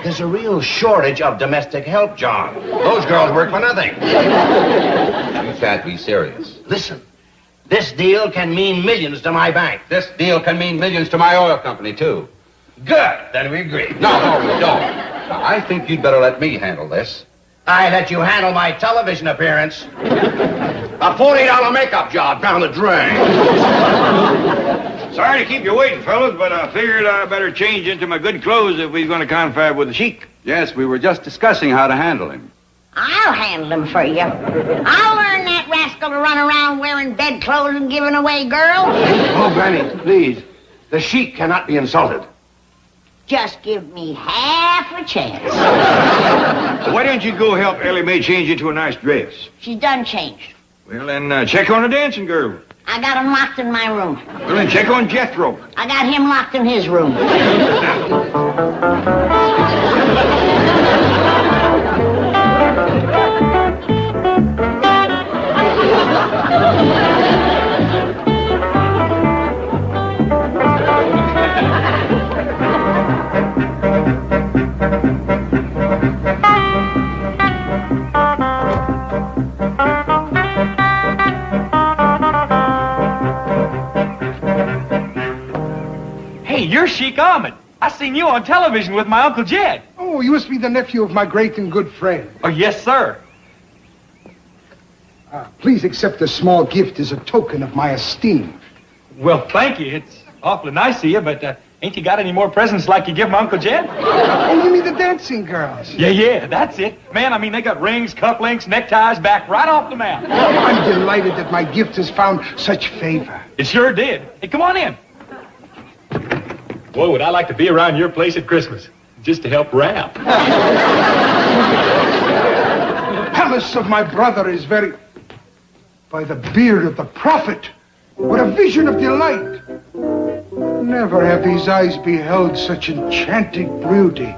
There's a real shortage of domestic help, John. Those girls work for nothing. You can't be serious. Listen, this deal can mean millions to my bank. This deal can mean millions to my oil company, too. Good. Then we agree. No, we don't. Now, I think you'd better let me handle this. I let you handle my television appearance. A $40 makeup job down the drain. Sorry to keep you waiting, fellas, but I figured I better change into my good clothes if we're going to confab with the Sheik. Yes, we were just discussing how to handle him. I'll handle him for you. I'll learn that rascal to run around wearing bedclothes and giving away girls. Oh, Granny, please. The Sheik cannot be insulted. Just give me half a chance. Why don't you go help Ellie Mae change into a nice dress? She's done changed. Well, then check on the dancing girl. I got him locked in my room. Well, then check on Jethro. I got him locked in his room. Hey, you're Chic Ahmed. I seen you on television with my Uncle Jed. Oh, you must be the nephew of my great and good friend. Oh, yes, sir. Please accept a small gift as a token of my esteem. Well, thank you. It's awfully nice of you, but ain't you got any more presents like you give my Uncle Jed? Oh, you mean the dancing girls? Yeah, that's it. Man, I mean, they got rings, cufflinks, neckties, back right off the mount. I'm delighted that my gift has found such favor. It sure did. Hey, come on in. Boy, would I like to be around your place at Christmas, just to help wrap. Palace of my brother is very... By the beard of the prophet, what a vision of delight. Never have these eyes beheld such enchanting beauty.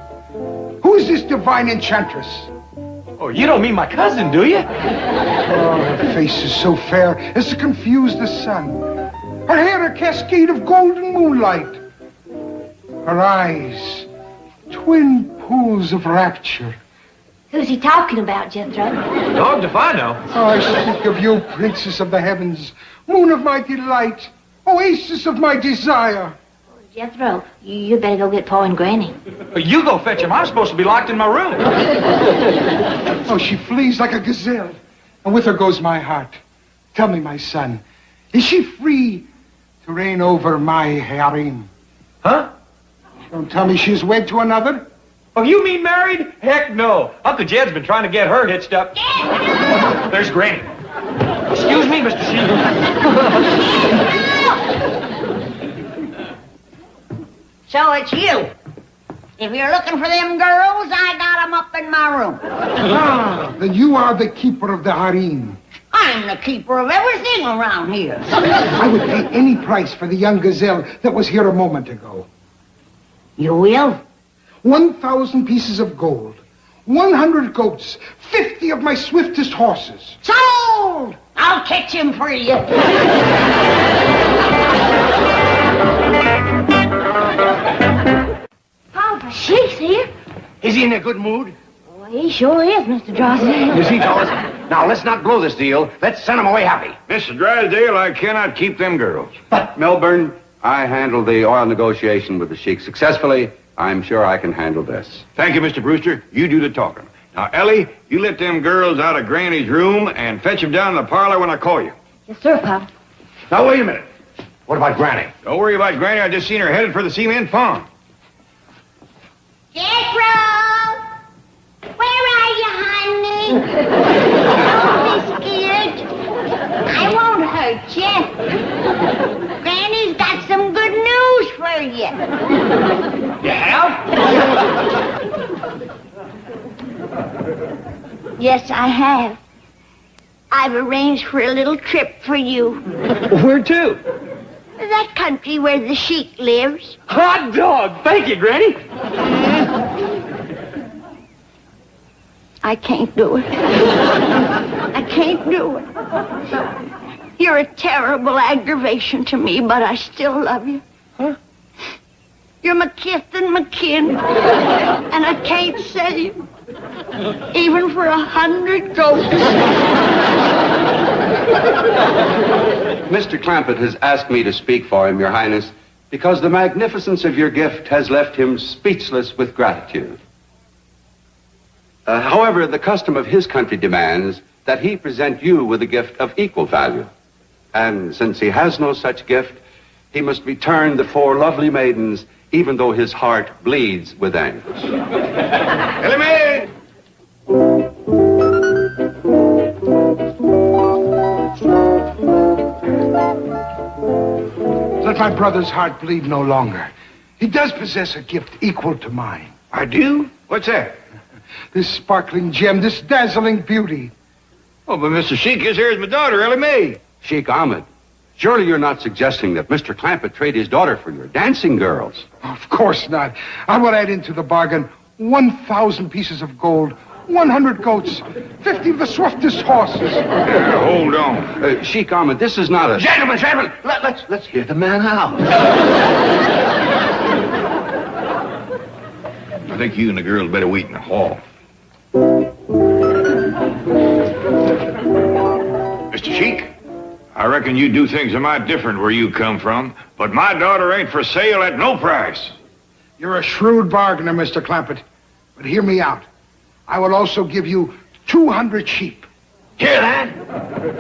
Who is this divine enchantress? Oh, you don't mean my cousin, do you? Oh, her face is so fair as to confuse the sun. Her hair a cascade of golden moonlight. Her eyes, twin pools of rapture. Who's he talking about, Jethro? Dogged if I know. Oh, I speak of you, princess of the heavens, moon of my delight, oasis of my desire. Jethro, you better go get Pa and Granny. You go fetch him. I'm supposed to be locked in my room. Oh, she flees like a gazelle, and with her goes my heart. Tell me, my son, is she free to reign over my harem? Huh? Don't tell me she's wed to another? Oh, you mean married? Heck no. Uncle Jed's been trying to get her hitched up. There's Granny. Excuse me, Mr. Sheep. So it's you. If you're looking for them girls, I got them up in my room. Ah, then you are the keeper of the harem. I'm the keeper of everything around here. I would pay any price for the young gazelle that was here a moment ago. You will? 1,000 pieces of gold, 100 goats, 50 of my swiftest horses. Sold! I'll catch him for you. Papa, Sheik's here. Is he in a good mood? Well, he sure is, Mr. Drysdale. Is he, fellas? Now, let's not blow this deal. Let's send him away happy. Mr. Drysdale, I cannot keep them girls. But, Milburn, I handled the oil negotiation with the Sheik successfully. I'm sure I can handle this. Thank you, Mr. Brewster. You do the talking. Now, Ellie, you let them girls out of Granny's room and fetch them down to the parlor when I call you. Yes, sir, Papa. Now, wait a minute. What about Granny? Don't worry about Granny. I just seen her headed for the cement farm. Jethro! Where are you, honey? Don't be scared. I won't hurt you. Granny's got some good news for you. You have? Yes, I have. I've arranged for a little trip for you. Where to? That country where the Sheik lives. Hot dog! Thank you, Granny. I can't do it. I can't do it. You're a terrible aggravation to me, but I still love you. Huh? You're my kith and my kin, and I can't sell you, even for 100 goats. Mr. Clampett has asked me to speak for him, Your Highness, because the magnificence of your gift has left him speechless with gratitude. However, the custom of his country demands that he present you with a gift of equal value. And since he has no such gift, he must return the 4 lovely maidens, even though his heart bleeds with anguish. Ellie Mae! Let my brother's heart bleed no longer. He does possess a gift equal to mine. I do? What's that? This sparkling gem, this dazzling beauty. Oh, but Mr. Sheik, this here is my daughter, Ellie Mae. Sheik Ahmed, surely you're not suggesting that Mr. Clampett trade his daughter for your dancing girls? Of course not. I will add into the bargain 1,000 pieces of gold, 100 goats, 50 of the swiftest horses. Hold on. Sheik Ahmed, this is not a... Gentlemen, let's hear the man out. I think you and the girls better wait in the hall. Mr. Sheik, I reckon you do things a mite different where you come from, but my daughter ain't for sale at no price. You're a shrewd bargainer, Mr. Clampett. But hear me out. I will also give you 200 sheep. Hear that?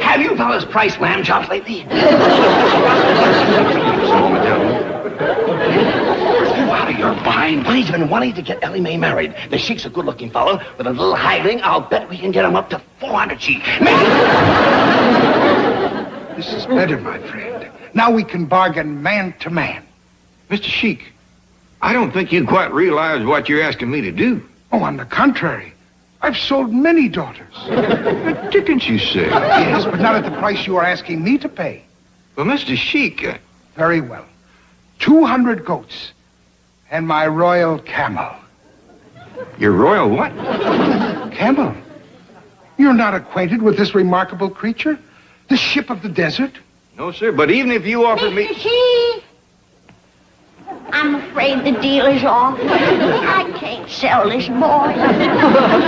Have you fellas priced lamb chops lately? Out of your mind. Buddy's been wanting to get Ellie Mae married. The Sheik's a good-looking fellow. With a little haggling, I'll bet we can get him up to 400 sheep. This is better, my friend. Now we can bargain man to man. Mr. Sheik, I don't think you quite realize what you're asking me to do. Oh, on the contrary. I've sold many daughters. Dickens, you say? Yes, but not at the price you are asking me to pay. Well, Mr. Sheik... Very well. 200 goats. And my royal camel. Your royal what? Camel. You're not acquainted with this remarkable creature? The ship of the desert? No, sir, but even if you offer me... Mr. Sheik, I'm afraid the deal is off. I can't sell this boy.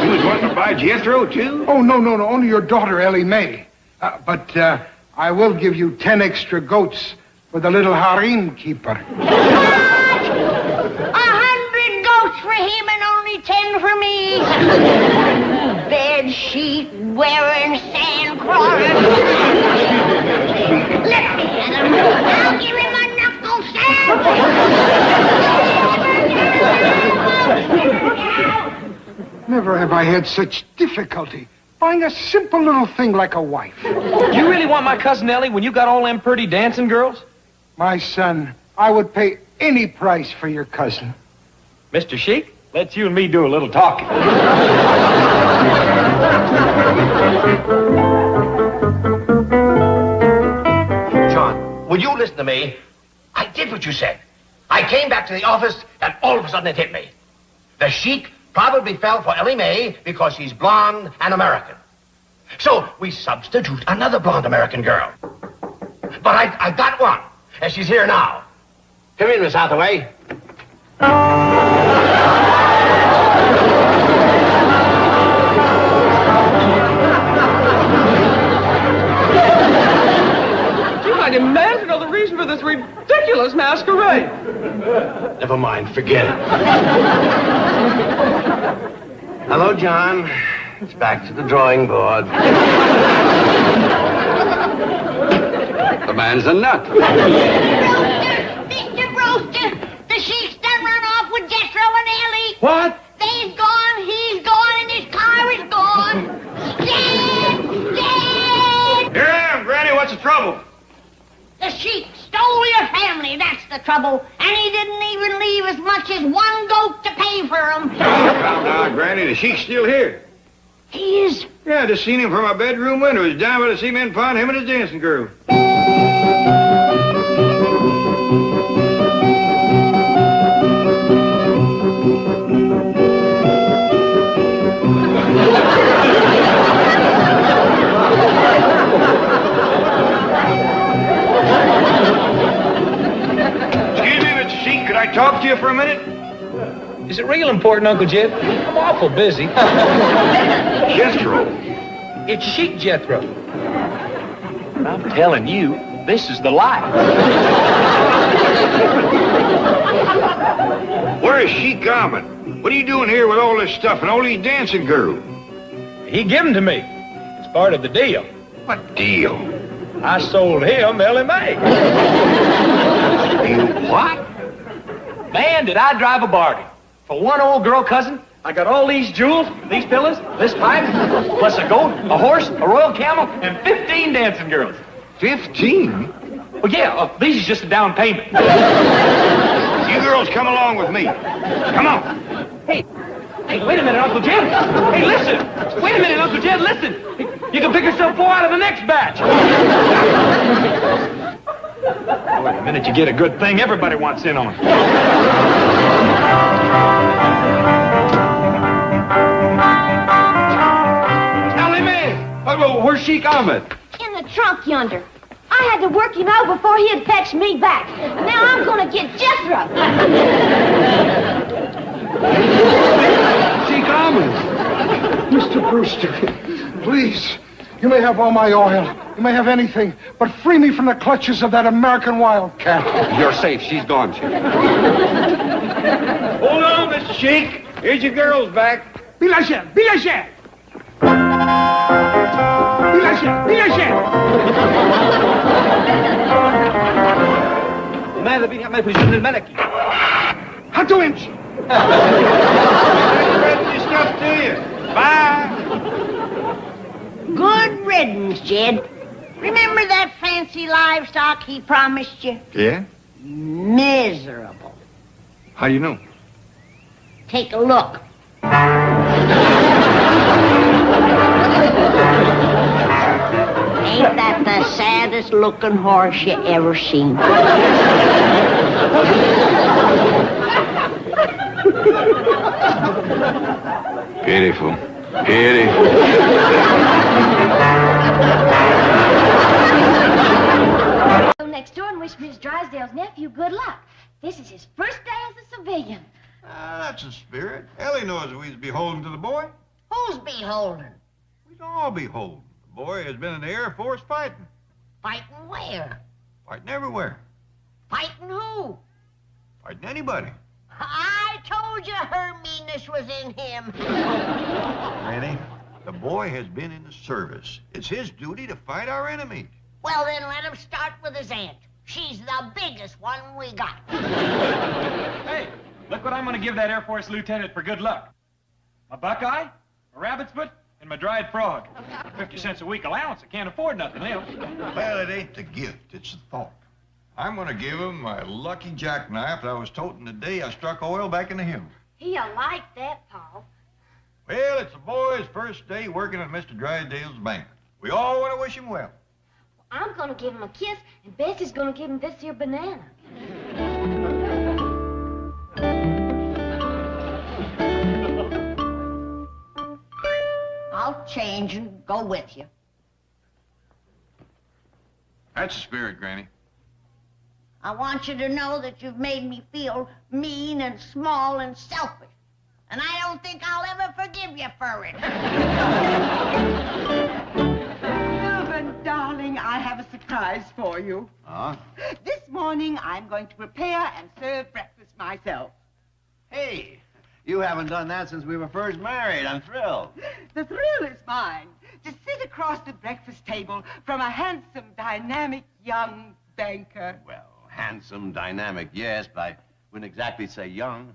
You was wanting to buy Jethro, too? Oh, no. Only your daughter, Ellie Mae. But I will give you 10 extra goats for the little harem keeper. 100 goats for him and only 10 for me. Bed sheet wearing sand crawler. Let me at him. I'll give him a knuckle sandwich. Never have I had such difficulty buying a simple little thing like a wife. You really want my cousin Ellie when you got all them pretty dancing girls? My son, I would pay any price for your cousin. Mr. Sheik, let's you and me do a little talking. John, will you listen to me? I did what you said. I came back to the office, and all of a sudden it hit me. The Sheik probably fell for Ellie Mae because she's blonde and American. So we substitute another blonde American girl. But I got one, and she's here now. Come in, Miss Hathaway. I demand to know the reason for this ridiculous masquerade. Never mind, forget it. Hello, John. It's back to the drawing board. The man's a nut. Mr. Brewster, the Sheik's done run off with Jethro and Ellie. What? They's gone, he's gone, and his car is gone. Dead! Here I am, Granny. What's the trouble? The Sheik stole your family, that's the trouble. And he didn't even leave as much as one goat to pay for him. Calm down, Granny. The Sheik's still here. He is? Yeah, I just seen him from my bedroom window. He was down by the cement pond, him and his dancing girl. Could I talk to you for a minute? Is it real important, Uncle Jed? I'm awful busy. Jethro. It's Sheik Jethro. I'm telling you, this is the life. Where is Sheik Ahmed? What are you doing here with all this stuff and all these dancing girls? He gave them to me. It's part of the deal. What deal? I sold him Ellie Mae. You what? Man, did I drive a bargain. For one old girl cousin, I got all these jewels, these pillows, this pipe, plus a goat, a horse, a royal camel, and 15 dancing girls. 15? Well, yeah, these is just a down payment. You girls come along with me. Come on. Hey, wait a minute, Uncle Jed. Hey, listen. Wait a minute, Uncle Jed, listen. You can pick yourself 4 out of the next batch. Wait a minute, you get a good thing, everybody wants in on it. Ellie Mae! Oh, where's Sheik Ahmed? In the trunk yonder. I had to work him out before he'd fetch me back. Now I'm gonna get Jethro. Sheik Ahmed! Mr. Brewster, please. You may have all my oil. You may have anything, but free me from the clutches of that American wildcat. You're safe. She's gone, Sheik. Hold on, Mr. Sheik. Here's your girls back. Bilage! Bilage! Bilage! Bilage! ماذا بك ما في الجن الملكي؟ هاتوا امشي. Your stuff to you. Bye. Good riddance, Jed. Remember that fancy livestock he promised you? Yeah? Miserable. How do you know? Take a look. best-looking horse you ever seen. Pitiful. Pitiful. Go next door and wish Miss Drysdale's nephew good luck. This is his first day as a civilian. That's a spirit. Ellie knows we's beholden to the boy. Who's beholden? We's all beholden. The boy has been in the Air Force fighting. Fighting where? Fighting everywhere. Fighting who? Fighting anybody. I told you her meanness was in him. Granny, the boy has been in the service. It's his duty to fight our enemies. Well, then let him start with his aunt. She's the biggest one we got. Hey, look what I'm going to give that Air Force lieutenant for good luck. My buckeye, a rabbit's foot, and my dried frog. 50 cents a week allowance. I can't afford nothing else. Well, it ain't the gift, it's the thought. I'm gonna give him my lucky jackknife that I was toting the day I struck oil back in the hills. He'll like that, Paul. Well, it's the boy's first day working at Mr. Drysdale's bank. We all want to wish him well. I'm gonna give him a kiss, and Bessie's gonna give him this here banana. I'll change and go with you. That's the spirit, Granny. I want you to know that you've made me feel mean and small and selfish. And I don't think I'll ever forgive you for it. Melvin, darling, I have a surprise for you. Huh? This morning, I'm going to prepare and serve breakfast myself. Hey, you haven't done that since we were first married. I'm thrilled. The thrill is mine to sit across the breakfast table from a handsome, dynamic young banker. Well, handsome, dynamic, yes, but I wouldn't exactly say young.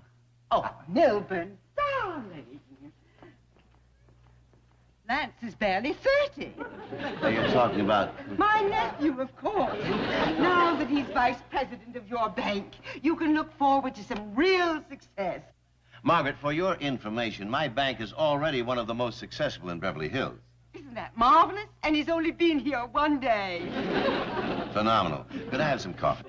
Oh, Milburn, darling. Lance is barely 30. What are you talking about? My nephew, of course. Now that he's vice president of your bank, you can look forward to some real success. Margaret, for your information, my bank is already one of the most successful in Beverly Hills. Isn't that marvelous? And he's only been here one day. Phenomenal. Could I have some coffee?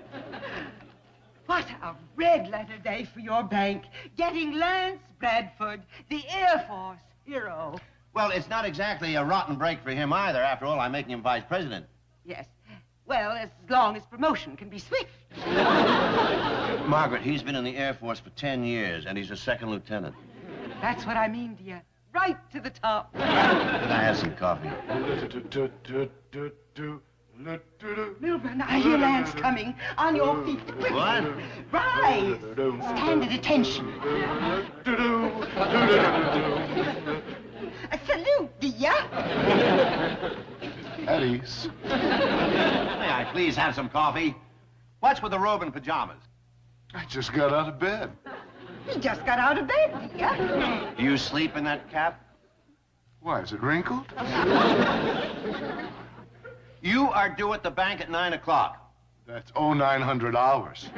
What a red-letter day for your bank. Getting Lance Bradford, the Air Force hero. Well, it's not exactly a rotten break for him either. After all, I'm making him vice president. Yes. Well, as long as promotion can be swift. Margaret, he's been in the Air Force for 10 years, and he's a second lieutenant. That's what I mean, dear. Right to the top. Could I have some coffee? Milburn, I hear Lance coming. On your feet. Quick. What? Rise. Stand at attention. A salute, dear. At ease. May I please have some coffee? What's with the robe and pajamas? I just got out of bed. He just got out of bed, dear. Do you sleep in that cap? Why, is it wrinkled? You are due at the bank at 9 o'clock. That's 0900 hours.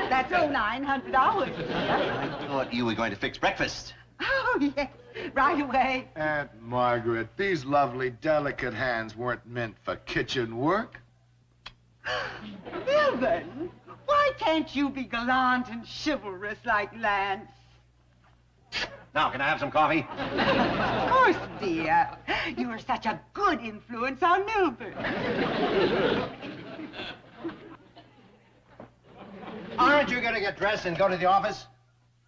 That's $900. I thought you were going to fix breakfast. Oh, yes. Right away. Aunt Margaret, these lovely, delicate hands weren't meant for kitchen work. Milburn, why can't you be gallant and chivalrous like Lance? Now, can I have some coffee? Of course, dear. You are such a good influence on Milburn. Aren't you going to get dressed and go to the office?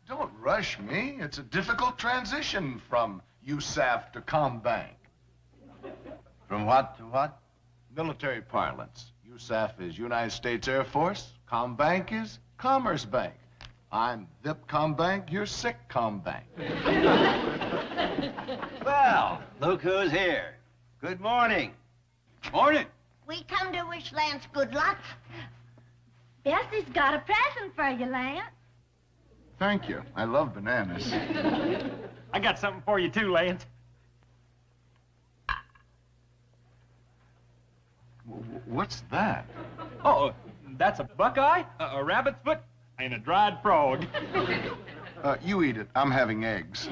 Don't rush me. It's a difficult transition from USAF to Combank. From what to what? Military parlance. USAF is United States Air Force. Combank is Commerce Bank. I'm VIP Combank, you're Sick Combank. Well, look who's here. Good morning. Morning. We come to wish Lance good luck. Bessie's got a present for you, Lance. Thank you. I love bananas. I got something for you, too, Lance. What's that? Oh, that's a buckeye, a rabbit's foot, and a dried frog. You eat it. I'm having eggs.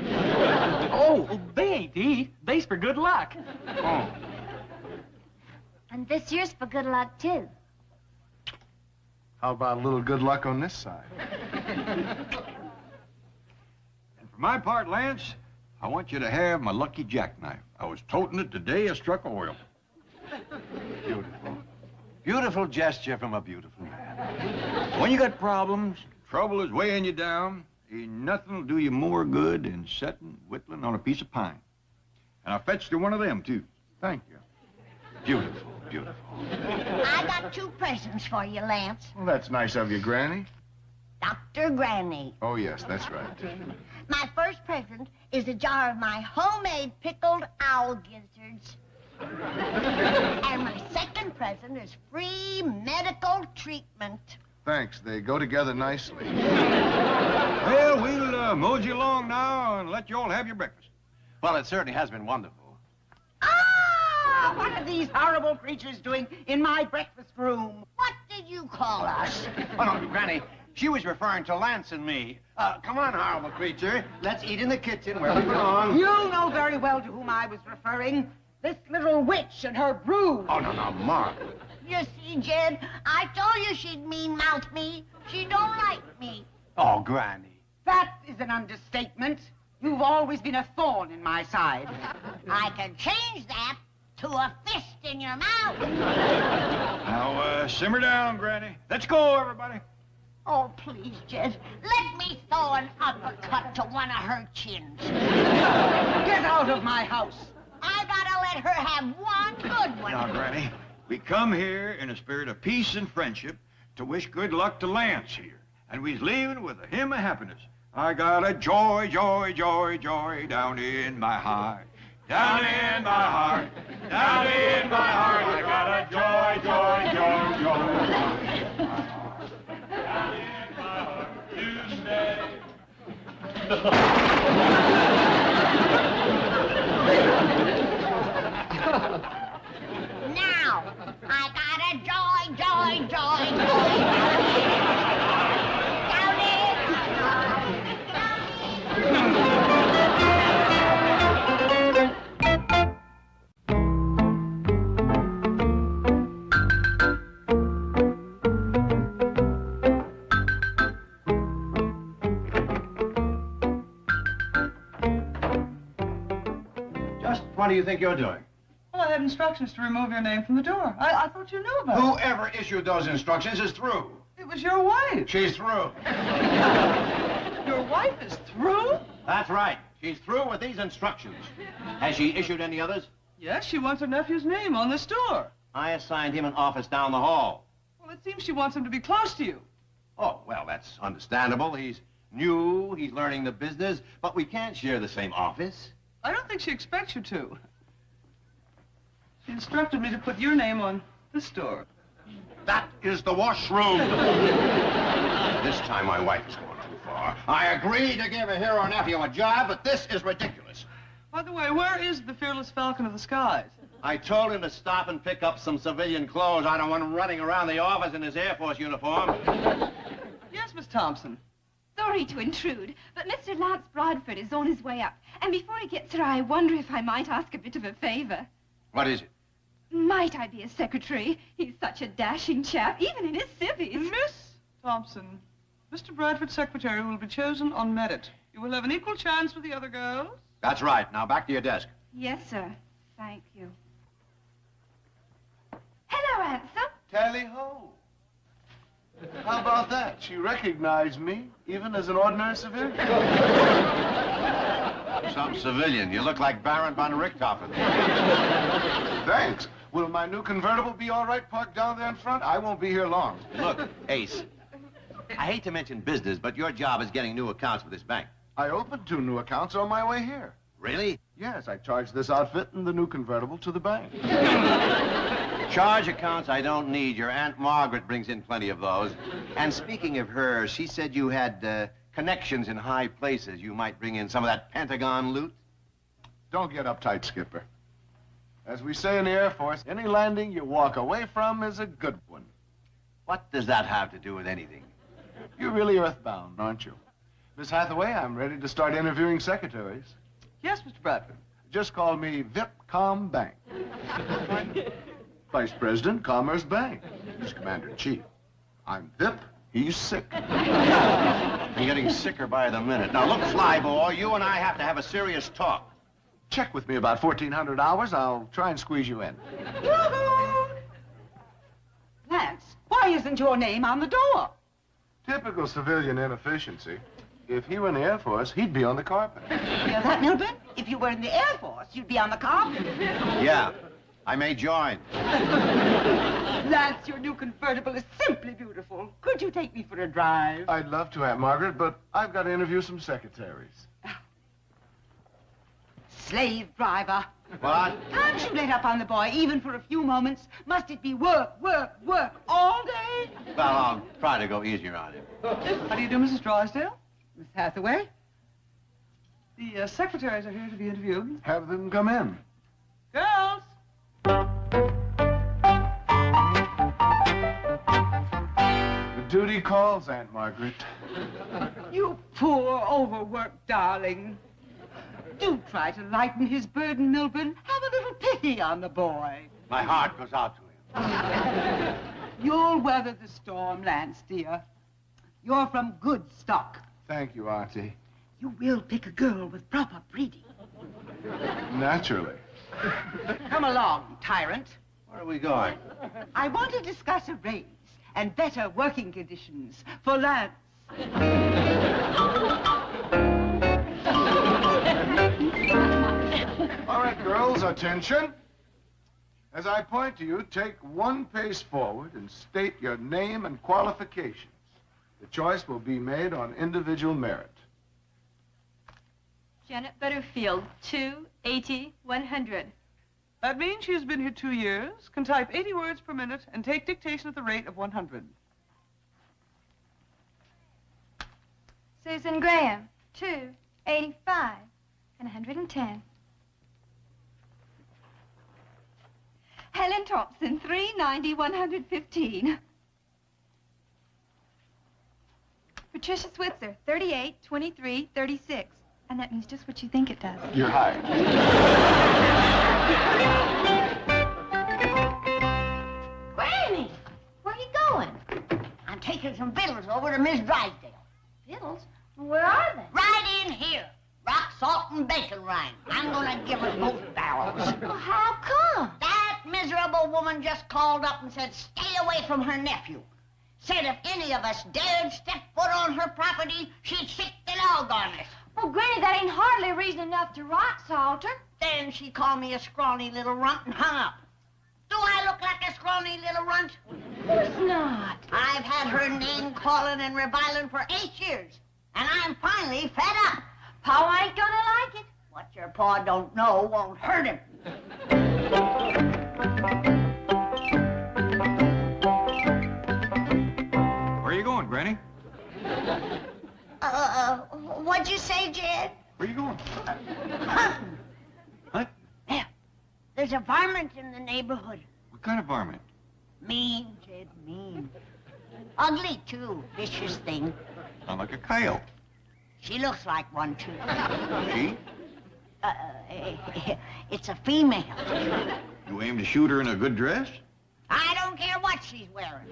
Oh, they ain't to eat. They's for good luck. Oh. And this year's for good luck, too. How about a little good luck on this side? And for my part, Lance, I want you to have my lucky jackknife. I was toting it the day I struck oil. Beautiful. Beautiful gesture from a beautiful man. When you got problems, trouble is weighing you down, ain't nothing will do you more good than setting whittling on a piece of pine. And I fetched you one of them, too. Thank you. Beautiful, beautiful. I got 2 presents for you, Lance. Well, that's nice of you, Granny. Dr. Granny. Oh, yes, that's right. My first present is a jar of my homemade pickled owl gizzards. And my second present is free medical treatment. Thanks. They go together nicely. Well, we'll mosey along now and let you all have your breakfast. Well, it certainly has been wonderful. Ah! What are these horrible creatures doing in my breakfast room? What did you call us? Oh, no, Granny, she was referring to Lance and me. Come on, horrible creature. Let's eat in the kitchen where we belong. You know very well to whom I was referring. This little witch and her brood. Oh, no, Mark. You see, Jed, I told you she'd mean-mouth me. She don't like me. Oh, Granny. That is an understatement. You've always been a thorn in my side. I can change that to a fist in your mouth. Now, simmer down, Granny. Let's go, everybody. Oh, please, Jed, let me throw an uppercut to one of her chins. Get out of my house. I gotta let her have one good one. Now, Granny, we come here in a spirit of peace and friendship to wish good luck to Lance here. And we's leaving with a hymn of happiness. I got a joy, joy, joy, joy down in my heart. Down in my heart, down in my heart. I got a joy, joy, joy, joy. Down in my heart, you stay. Now, I got a joy, joy, joy, joy. Down in my heart, down in my heart. What do you think you're doing? Well, I have instructions to remove your name from the door. I thought you knew about it. Whoever issued those instructions is through. It was your wife. She's through. Your wife is through? That's right. She's through with these instructions. Has she issued any others? Yes, she wants her nephew's name on this door. I assigned him an office down the hall. Well, it seems she wants him to be close to you. Oh, well, that's understandable. He's new, he's learning the business, but we can't share the same office. I don't think she expects you to. She instructed me to put your name on this door. That is the washroom. This time my wife is going too far. I agreed to give a hero nephew a job, but this is ridiculous. By the way, where is the fearless falcon of the skies? I told him to stop and pick up some civilian clothes. I don't want him running around the office in his Air Force uniform. Yes, Miss Thompson. Sorry to intrude, but Mr. Lance Bradford is on his way up. And before he gets here, I wonder if I might ask a bit of a favor. What is it? Might I be his secretary? He's such a dashing chap, even in his civvies. Miss Thompson, Mr. Bradford's secretary will be chosen on merit. You will have an equal chance with the other girls. That's right. Now back to your desk. Yes, sir. Thank you. Hello, Ansel. Tally-ho. How about that? She recognized me, even as an ordinary civilian. Some civilian. You look like Baron von Richthofen. Thanks. Will my new convertible be all right parked down there in front? I won't be here long. Look, Ace, I hate to mention business, but your job is getting new accounts with this bank. I opened 2 new accounts on my way here. Really? Yes, I charged this outfit and the new convertible to the bank. Charge accounts I don't need. Your Aunt Margaret brings in plenty of those. And speaking of her, she said you had connections in high places. You might bring in some of that Pentagon loot. Don't get uptight, Skipper. As we say in the Air Force, any landing you walk away from is a good one. What does that have to do with anything? You're really earthbound, aren't you? Miss Hathaway, I'm ready to start interviewing secretaries. Yes, Mr. Bradford. Just call me Vipcom Bank. Vice President, Commerce Bank. He's Commander-in-Chief. I'm Vip. He's sick. I'm getting sicker by the minute. Now, look, Flyboy, you and I have to have a serious talk. Check with me about 1,400 hours. I'll try and squeeze you in. Yoo-hoo! Lance, why isn't your name on the door? Typical civilian inefficiency. If he were in the Air Force, he'd be on the carpet. You hear that, Milburn? If you were in the Air Force, you'd be on the carpet. Yeah, I may join. Lance, your new convertible is simply beautiful. Could you take me for a drive? I'd love to, Aunt Margaret, but I've got to interview some secretaries. Slave driver. What? Can't you let up on the boy even for a few moments? Must it be work, work, work all day? Well, I'll try to go easier on him. How do you do, Mrs. Drysdale? Miss Hathaway? The secretaries are here to be interviewed. Have them come in. Girls! The duty calls, Aunt Margaret. You poor, overworked darling. Do try to lighten his burden, Milburn. Have a little pity on the boy. My heart goes out to him. You'll weather the storm, Lance, dear. You're from good stock. Thank you, Auntie. You will pick a girl with proper breeding. Naturally. Come along, tyrant. Where are we going? I want to discuss a raise and better working conditions for Lance. All right, girls, attention. As I point to you, take one pace forward and state your name and qualifications. The choice will be made on individual merit. Janet Butterfield, 280, 100. That means she has been here 2 years, can type 80 words per minute, and take dictation at the rate of 100. Susan Graham, 285, and 110. Helen Thompson, 390, 115. Patricia Switzer, 38, 23, 36. And that means just what you think it does. You're hired. Granny, where are you going? I'm taking some victuals over to Miss Drysdale. Victuals? Where are they? Right in here. Rock, salt, and bacon rind. I'm gonna give her both barrels. Well, how come? That miserable woman just called up and said stay away from her nephew. Said if any of us dared step foot on her property, she'd sick the dog on us. Well, Granny, that ain't hardly reason enough to rock salt her. Then she called me a scrawny little runt and hung up. Do I look like a scrawny little runt? Of course not. I've had her name calling and reviling for 8 years, and I'm finally fed up. Pa ain't gonna like it. What your pa don't know won't hurt him. Where are you going, Granny? What'd you say, Jed? Where are you going? Hunting. What? Yeah. There's a varmint in the neighborhood. What kind of varmint? Mean, Jed, mean. Ugly, too. Vicious thing. Sound like a coyote. She looks like one, too. She? It's a female. You aim to shoot her in a good dress? I don't care what she's wearing.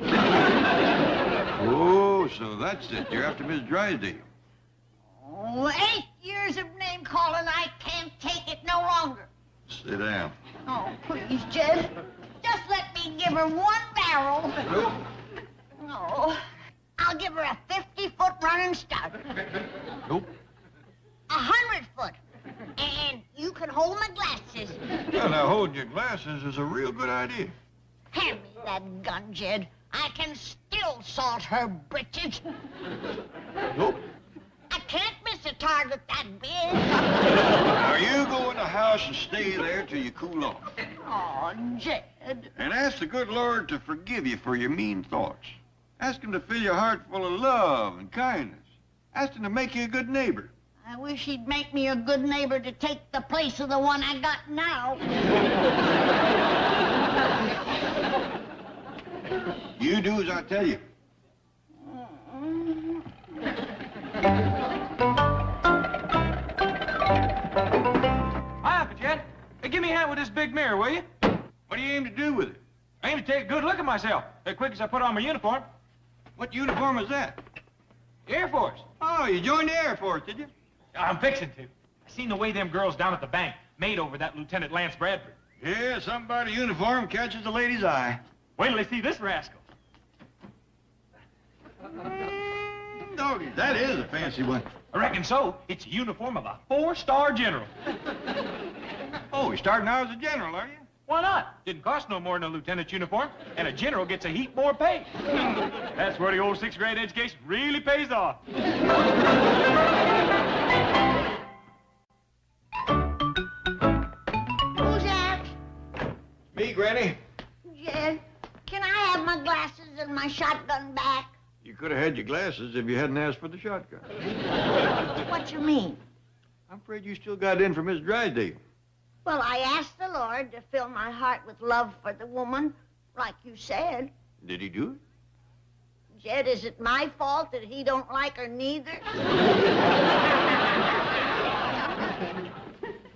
Oh, so that's it. You're after Miss Drysdale. Oh, 8 years of name calling. I can't take it no longer. Sit down. Oh, please, Jed. Just let me give her one barrel. Nope. No. I'll give her a 50-foot running start. Nope. 100-foot. And you can hold my glasses. Well, now, holding your glasses is a real good idea. Hand me that gun, Jed. I can still salt her britches. Nope. I can't miss a target that big. Now, you go in the house and stay there till you cool off. Oh, Jed. And ask the good Lord to forgive you for your mean thoughts. Ask him to fill your heart full of love and kindness. Ask him to make you a good neighbor. I wish he'd make me a good neighbor to take the place of the one I got now. You do as I tell you. Hi, Uncle Jed. Hey, give me a hand with this big mirror, will you? What do you aim to do with it? I aim to take a good look at myself as quick as I put on my uniform. What uniform is that? Air Force. Oh, you joined the Air Force, did you? I'm fixing to. I seen the way them girls down at the bank made over that Lieutenant Lance Bradford. Yeah, something about a uniform catches the lady's eye. Wait till they see this rascal. Doggy, that is a fancy one. I reckon so. It's a uniform of a 4-star general. Oh, you're starting out as a general, are you? Why not? Didn't cost no more than a lieutenant's uniform, and a general gets a heap more pay. That's where the old 6th grade education really pays off. Who's that? Me, Granny. Jed, can I have my glasses and my shotgun back? You could have had your glasses if you hadn't asked for the shotgun. What you mean? I'm afraid you still got in for Miss Drysdale. Well, I asked the Lord to fill my heart with love for the woman, like you said. Did he do it? Jed, is it my fault that he don't like her neither?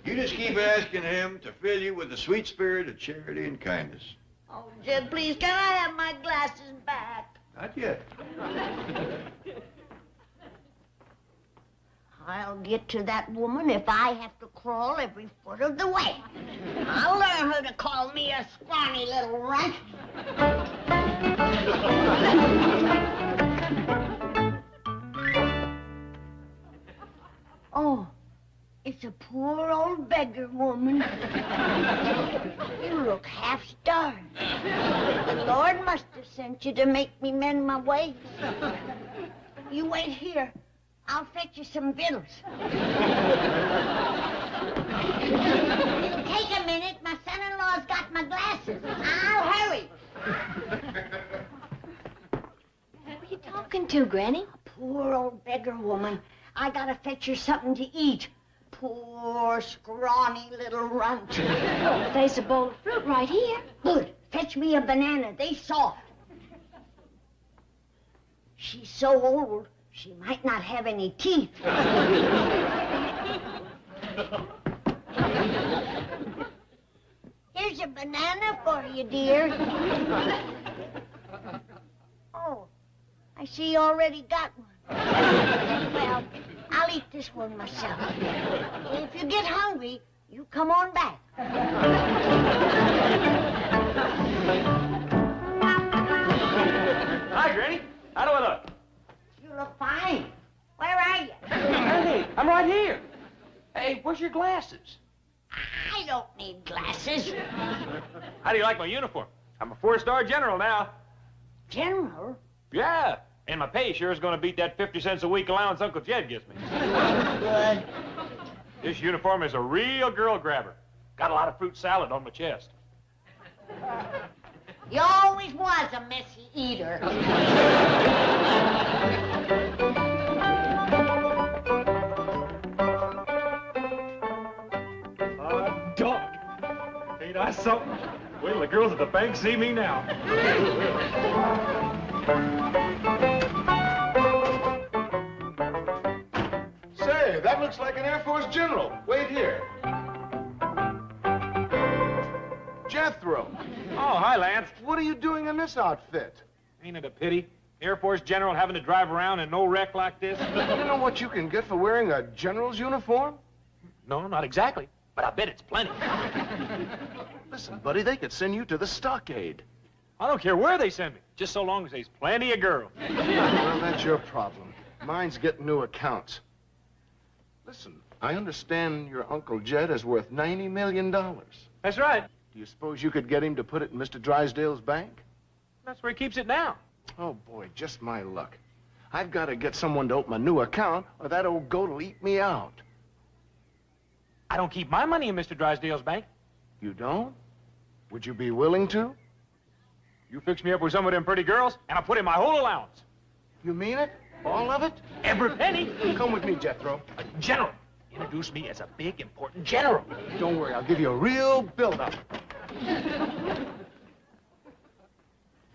You just keep asking him to fill you with the sweet spirit of charity and kindness. Oh, Jed, please, can I have my glasses back? Not yet. I'll get to that woman if I have to crawl every foot of the way. I'll learn her to call me a scrawny little runt. Oh, it's a poor old beggar woman. You look half starved. The Lord must have sent you to make me mend my ways. You wait here. I'll fetch you some victuals. It'll take a minute. My son-in-law's got my glasses. I'll hurry. Who are you talking to, Granny? A poor old beggar woman. I gotta fetch her something to eat. Poor, scrawny little runt. Oh, there's a bowl of fruit right here. Good. Fetch me a banana. They soft. She's so old, she might not have any teeth. Here's a banana for you, dear. Oh, I see you already got one. Well, I'll eat this one myself. If you get hungry, you come on back. Hi, Granny. How do I look? You look fine. Where are you? Hey, I'm right here. Hey, where's your glasses? I don't need glasses. How do you like my uniform? I'm a 4-star general now. General? Yeah. And my pay sure is going to beat that 50 cents a week allowance Uncle Jed gives me. Good. This uniform is a real girl grabber. Got a lot of fruit salad on my chest. You always was a messy eater. Dog. Ain't I something? Wait till the girls at the bank see me now. Say, that looks like an Air Force general. Wait here. Jethro. Oh, hi, Lance. What are you doing in this outfit? Ain't it a pity? Air Force general having to drive around in no wreck like this? You know what you can get for wearing a general's uniform? No, not exactly. But I bet it's plenty. Listen, buddy, they could send you to the stockade. I don't care where they send me, just so long as there's plenty of girls. Well, that's your problem. Mine's getting new accounts. Listen, I understand your Uncle Jed is worth $90 million. That's right. Do you suppose you could get him to put it in Mr. Drysdale's bank? That's where he keeps it now. Oh, boy, just my luck. I've got to get someone to open a new account, or that old goat will eat me out. I don't keep my money in Mr. Drysdale's bank. You don't? Would you be willing to? You fix me up with some of them pretty girls, and I'll put in my whole allowance. You mean it? All of it? Every penny. Come with me, Jethro. General. Introduce me as a big, important general. Don't worry, I'll give you a real build-up.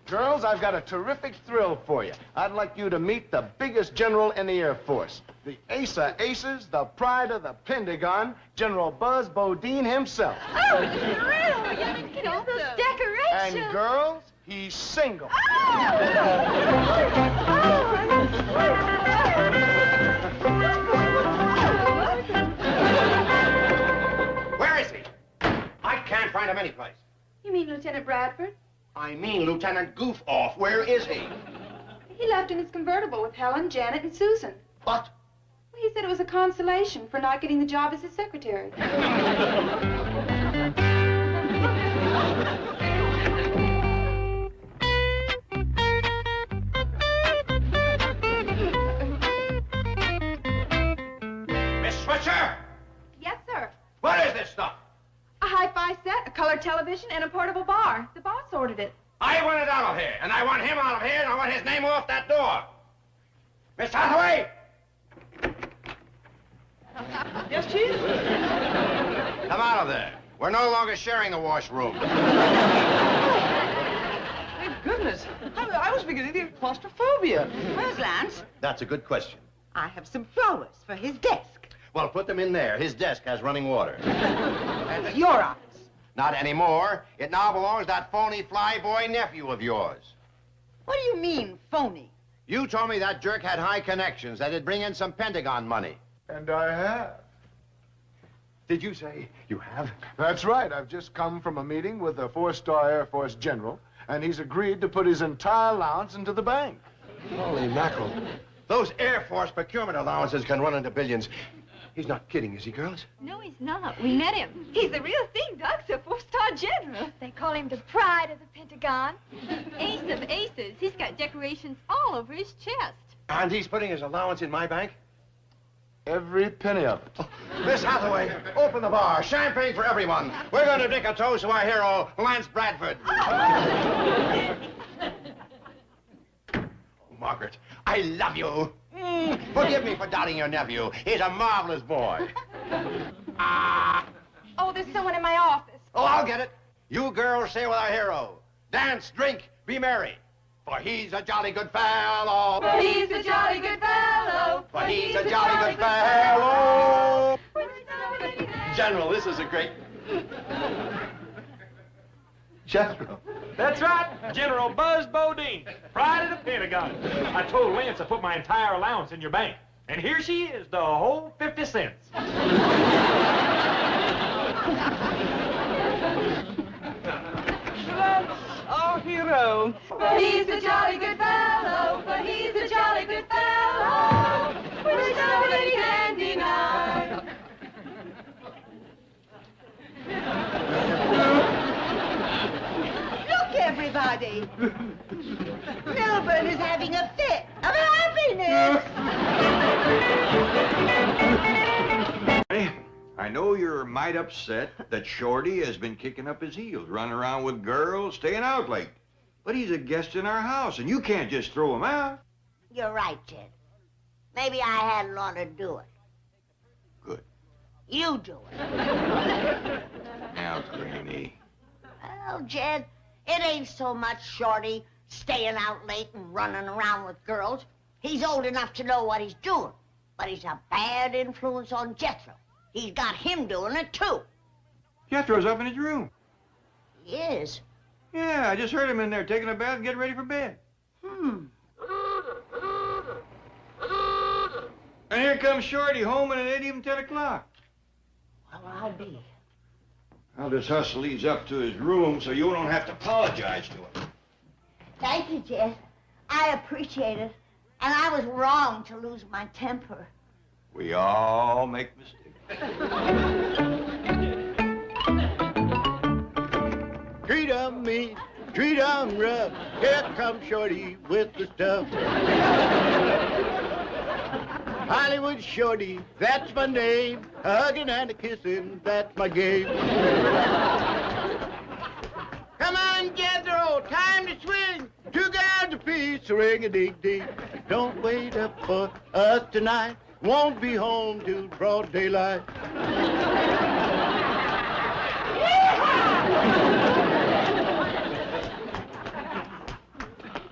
Girls, I've got a terrific thrill for you. I'd like you to meet the biggest general in the Air Force. The ace of aces, the pride of the Pentagon, General Buzz Bodine himself. Oh, thrill! Look at all those decorations. And girls, he's single. Where is he? I can't find him anyplace. You mean Lieutenant Bradford? I mean Lieutenant Goof Off. Where is he? He left in his convertible with Helen, Janet, and Susan. What? Well, he said it was a consolation for not getting the job as his secretary. Miss Switzer! Yes, sir. What is this stuff? A hi-fi set, a color television, and a portable bar. The boss ordered it. I want it out of here, and I want him out of here, and I want his name off that door. Miss Hathaway! Yes, Chief? Come out of there. We're no longer sharing the washroom. Thank goodness. I was beginning to get claustrophobia. Where's Lance? That's a good question. I have some flowers for his desk. Well, put them in there. His desk has running water. Your office. Not anymore. It now belongs to that phony flyboy nephew of yours. What do you mean, phony? You told me that jerk had high connections, that it'd bring in some Pentagon money. And I have. Did you say you have? That's right. I've just come from a meeting with a 4-star Air Force general, and he's agreed to put his entire allowance into the bank. Holy mackerel. Those Air Force procurement allowances can run into billions. He's not kidding, is he, girls? No, he's not. We met him. He's the real thing, Doc's a 4-star general. They call him the pride of the Pentagon. Ace of aces. He's got decorations all over his chest. And he's putting his allowance in my bank? Every penny of it. Miss Hathaway, open the bar. Champagne for everyone. We're going to drink a toast to our hero, Lance Bradford. Margaret, I love you. Forgive me for doubting your nephew. He's a marvelous boy. Oh, there's someone in my office. Oh, I'll get it. You girls stay with our hero. Dance, drink, be merry. For he's a jolly good fellow. For he's a jolly good fellow. For he's a jolly good fellow. General, this is a great... General. That's right, General Buzz Bodine, pride of the Pentagon. I told Lance to put my entire allowance in your bank. And here she is, the whole 50 cents. Lance, our hero. For he's a jolly good fellow. For he's a jolly good fellow. Which nobody can deny. Look, everybody. Melbourne is having a fit of happiness. I know you're mighty upset that Shorty has been kicking up his heels, running around with girls, staying out late. But he's a guest in our house, and you can't just throw him out. You're right, Jed. Maybe I hadn't ought to do it. Good. You do it. Now, Granny. Well, Jed, it ain't so much Shorty staying out late and running around with girls. He's old enough to know what he's doing. But he's a bad influence on Jethro. He's got him doing it, too. Jethro's up in his room. He is? Yeah, I just heard him in there taking a bath and getting ready for bed. And here comes Shorty home, and it ain't even 10 o'clock. Well, I'll be. I'll just hustle these up to his room so you don't have to apologize to him. Thank you, Jed. I appreciate it. And I was wrong to lose my temper. We all make mistakes. Treat 'em mean, treat 'em rough. Here comes Shorty with the stuff. Hollywood Shorty, that's my name. Hugging and a kissing, that's my game. Come on, Jethro, time to swing. 2 guys apiece, ring-a-ding-ding. Don't wait up for us tonight. Won't be home till broad daylight.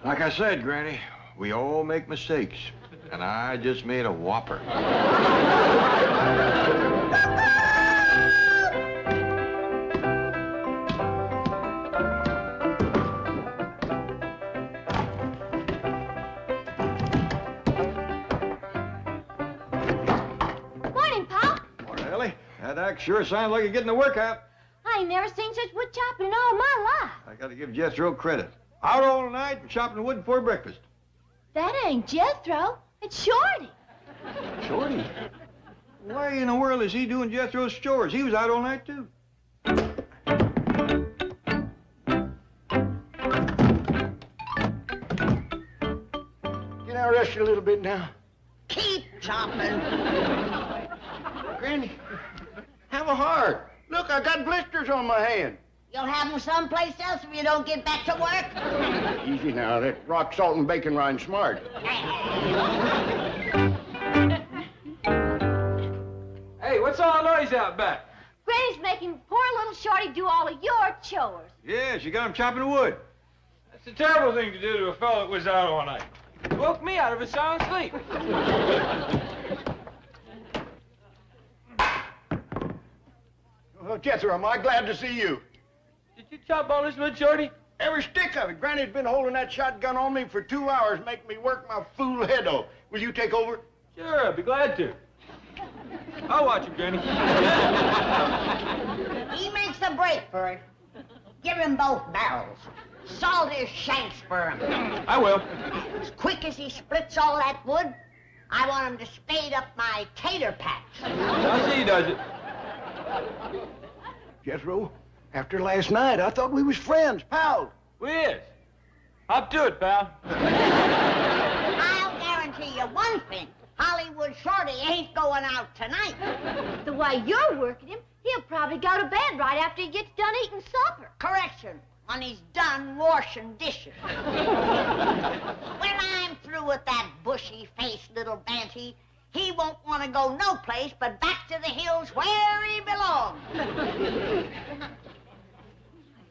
Like I said, Granny, we all make mistakes. And I just made a whopper. That axe sure sounds like you're getting a workout. I ain't never seen such wood chopping in all my life. I gotta give Jethro credit. Out all night and chopping wood before breakfast. That ain't Jethro. It's Shorty. Shorty? Why in the world is he doing Jethro's chores? He was out all night, too. Can I rest you a little bit now? Keep chopping. Granny, have a heart. Look, I got blisters on my hand. You'll have them someplace else if you don't get back to work. Easy now, that rock salt and bacon rind smart. Hey, what's all the noise out back? Granny's making poor little Shorty do all of your chores. Yeah, she got him chopping wood. That's a terrible thing to do to a fellow that was out all night. It woke me out of a sound sleep. Well, Jethro, am I glad to see you? Did you chop all this wood, Shorty? Every stick of it. Granny's been holding that shotgun on me for 2 hours, making me work my fool head off. Will you take over? Sure, I'd be glad to. I'll watch him, Granny. He makes a break for it. Give him both barrels. Salt his shanks for him. I will. As quick as he splits all that wood, I want him to spade up my tater patch. I see he does it. Jethro, after last night, I thought we was friends, pals. We is. Up to it, pal. I'll guarantee you one thing. Hollywood Shorty ain't going out tonight. The way you're working him, he'll probably go to bed right after he gets done eating supper. Correction, when he's done washing dishes. When I'm through with that bushy-faced little banty, he won't want to go no place but back to the hills where he belongs. I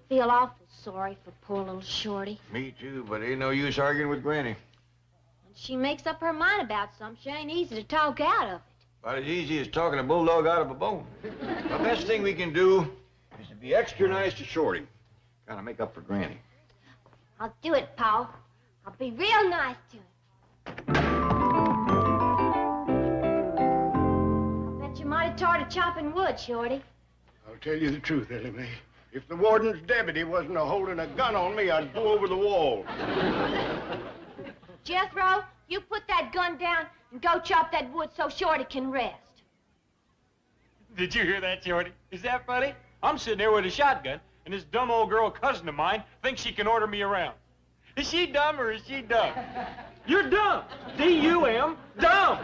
feel awful sorry for poor little Shorty. Me too, but ain't no use arguing with Granny. When she makes up her mind about something, she ain't easy to talk out of it. About as easy as talking a bulldog out of a bone. The best thing we can do is to be extra nice to Shorty. Kind of make up for Granny. I'll do it, Paul. I'll be real nice to him. I bet you might have taught her chopping wood, Shorty. I'll tell you the truth, Ellie Mae. If the warden's deputy wasn't holding a gun on me, I'd go over the wall. Jethro, you put that gun down and go chop that wood so Shorty can rest. Did you hear that, Shorty? Is that funny? I'm sitting there with a shotgun, and this dumb old girl cousin of mine thinks she can order me around. Is she dumb or is she dumb? You're dumb. D-U-M, dumb.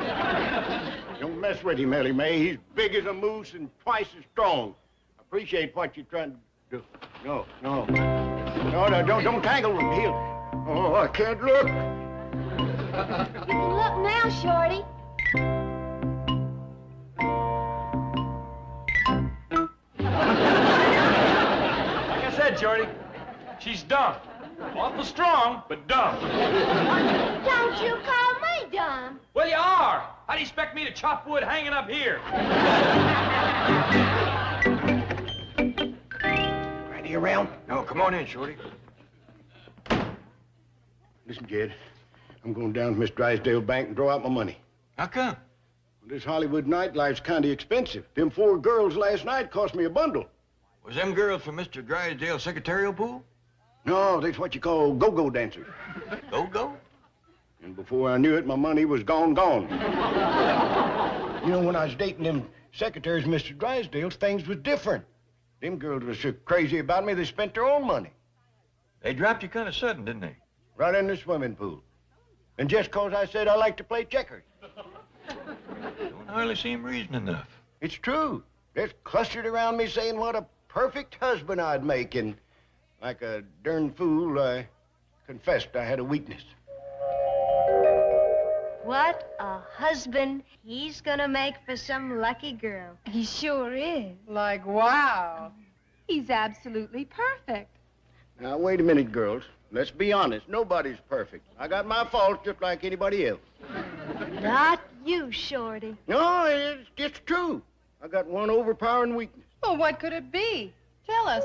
Don't mess with him, Ellie Mae. He's big as a moose and twice as strong. Appreciate what you're trying to do. No, don't tangle with him. Oh, I can't look. You can look now, Shorty. Like I said, Shorty, she's dumb. Awful strong, but dumb. Don't you call me dumb. Well, you are. How do you expect me to chop wood hanging up here? Granny around? No, come on in, Shorty. Listen, Jed, I'm going down to Miss Drysdale Bank and draw out my money. How come? Well, this Hollywood nightlife's kind of expensive. Them 4 girls last night cost me a bundle. Was them girls from Mr. Drysdale's secretarial pool? No, that's what you call go-go dancers. Go-go? And before I knew it, my money was gone. You know, when I was dating them secretaries, Mr. Drysdale's, things was different. Them girls was so crazy about me, they spent their own money. They dropped you kind of sudden, didn't they? Right in the swimming pool. And just 'cause I said I like to play checkers. Don't hardly seem reason enough. It's true. They're clustered around me saying what a perfect husband I'd make, and like a darn fool, I confessed I had a weakness. What a husband he's gonna make for some lucky girl. He sure is. Like, wow. He's absolutely perfect. Now, wait a minute, girls. Let's be honest. Nobody's perfect. I got my faults just like anybody else. Not you, Shorty. No, it's true. I got one overpowering weakness. Well, what could it be? Tell us.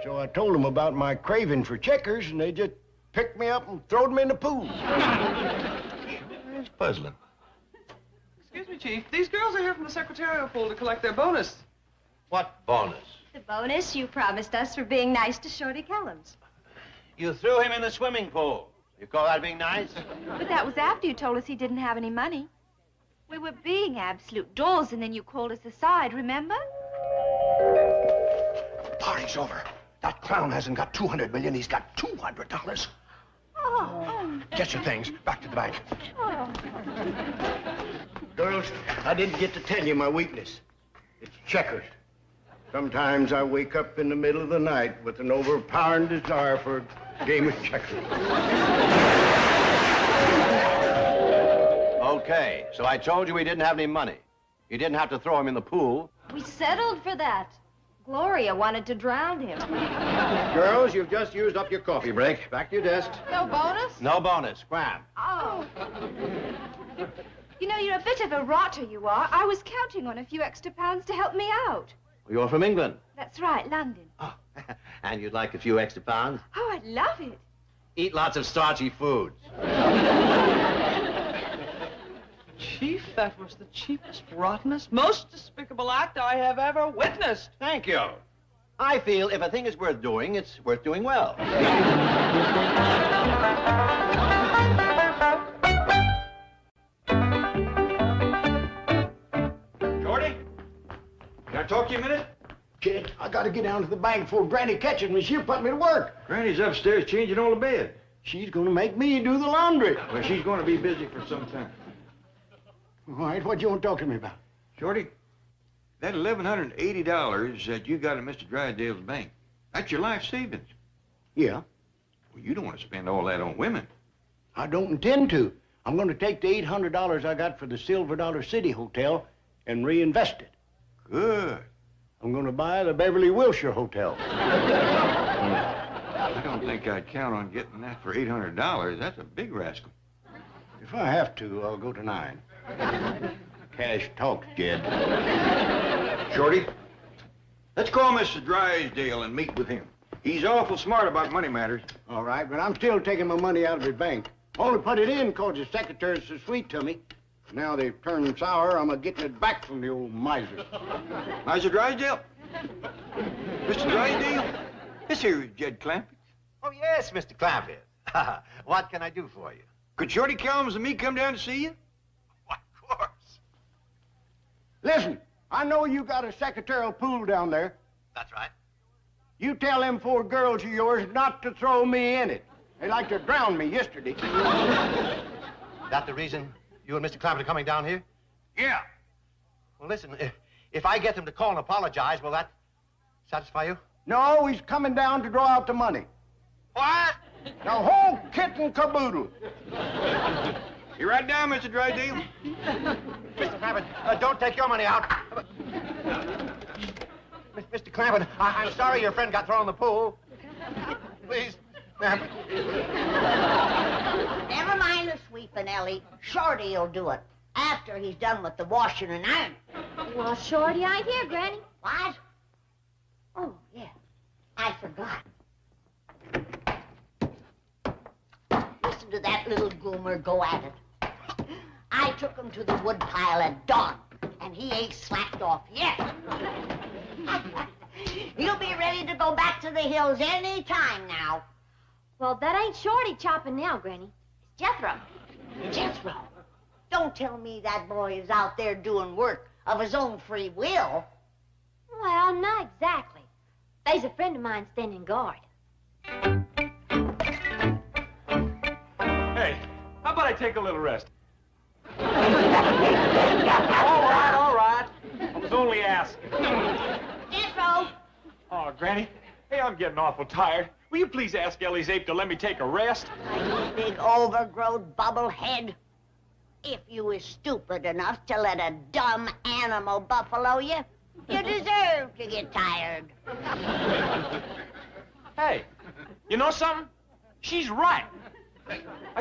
So I told them about my craving for checkers, and they just picked me up and throwed me in the pool. It's puzzling. Excuse me, Chief. These girls are here from the secretarial pool to collect their bonus. What bonus? The bonus you promised us for being nice to Shorty Kellums. You threw him in the swimming pool. You call that being nice? But that was after you told us he didn't have any money. We were being absolute dolls, and then you called us aside, remember? Party's over. That clown hasn't got $200 million. He's got $200. Oh. Get your things. Back to the bank. Oh. Girls, I didn't get to tell you my weakness. It's checkers. Sometimes I wake up in the middle of the night with an overpowering desire for a game of checkers. Okay, so I told you we didn't have any money. You didn't have to throw him in the pool. We settled for that. Gloria wanted to drown him. Girls, you've just used up your coffee break. Back to your desk. No bonus? No bonus. Scram. Oh. You know, you're a bit of a rotter, you are. I was counting on a few extra pounds to help me out. You're from England. That's right, London. And you'd like a few extra pounds? Oh, I'd love it. Eat lots of starchy foods. Chief, that was the cheapest, rottenest, most despicable act I have ever witnessed. Thank you. I feel if a thing is worth doing, it's worth doing well. Shorty? Can I talk to you a minute? Kid, I gotta get down to the bank before Granny catches me. She'll put me to work. Granny's upstairs changing all the bed. She's gonna make me do the laundry. Well, she's going to be busy for some time. All right, what you want to talk to me about? Shorty, that $1,180 that you got in Mr. Drysdale's bank, that's your life savings. Yeah? Well, you don't want to spend all that on women. I don't intend to. I'm going to take the $800 I got for the Silver Dollar City Hotel and reinvest it. Good. I'm going to buy the Beverly Wilshire Hotel. I don't think I'd count on getting that for $800. That's a big rascal. If I have to, I'll go to 9. Cash talks, Jed. Shorty, let's call Mr. Drysdale and meet with him. He's awful smart about money matters. All right, but I'm still taking my money out of his bank. Only put it in because the secretary's so sweet to me. Now they've turned sour, I'm getting it back from the old miser. Mr. Drysdale? Mr. Drysdale? This here is Jed Clampett. Oh, yes, Mr. Clampett. What can I do for you? Could Shorty Kellums and me come down to see you? Why, of course. Listen, I know you got a secretarial pool down there. That's right. You tell them 4 girls of yours not to throw me in it. They like to drown me yesterday. That the reason you and Mr. Clampett are coming down here? Yeah. Well, listen, if I get them to call and apologize, will that satisfy you? No, he's coming down to draw out the money. What? The whole kit and caboodle. You right down, Mr. Drysdale? Mr. Clampett, don't take your money out. Mr. Clampett, I'm sorry your friend got thrown in the pool. Please, Clampett. Never mind the sweeping, Ellie. Shorty'll do it after he's done with the washing and ironing. Well, Shorty ain't here, Granny. What? Oh, yeah. I forgot. Listen to that little goomer go at it. I took him to the woodpile at dawn, and he ain't slacked off yet. He'll be ready to go back to the hills any time now. Well, that ain't Shorty chopping now, Granny. It's Jethro. Jethro? Don't tell me that boy is out there doing work of his own free will. Well, not exactly. There's a friend of mine standing guard. Hey, how about I take a little rest? All right. I was only asking. Jethro! Oh, Granny. Hey, I'm getting awful tired. Will you please ask Ellie's ape to let me take a rest? You big overgrown bubblehead. If you was stupid enough to let a dumb animal buffalo you, you deserve to get tired. Hey, you know something? She's right.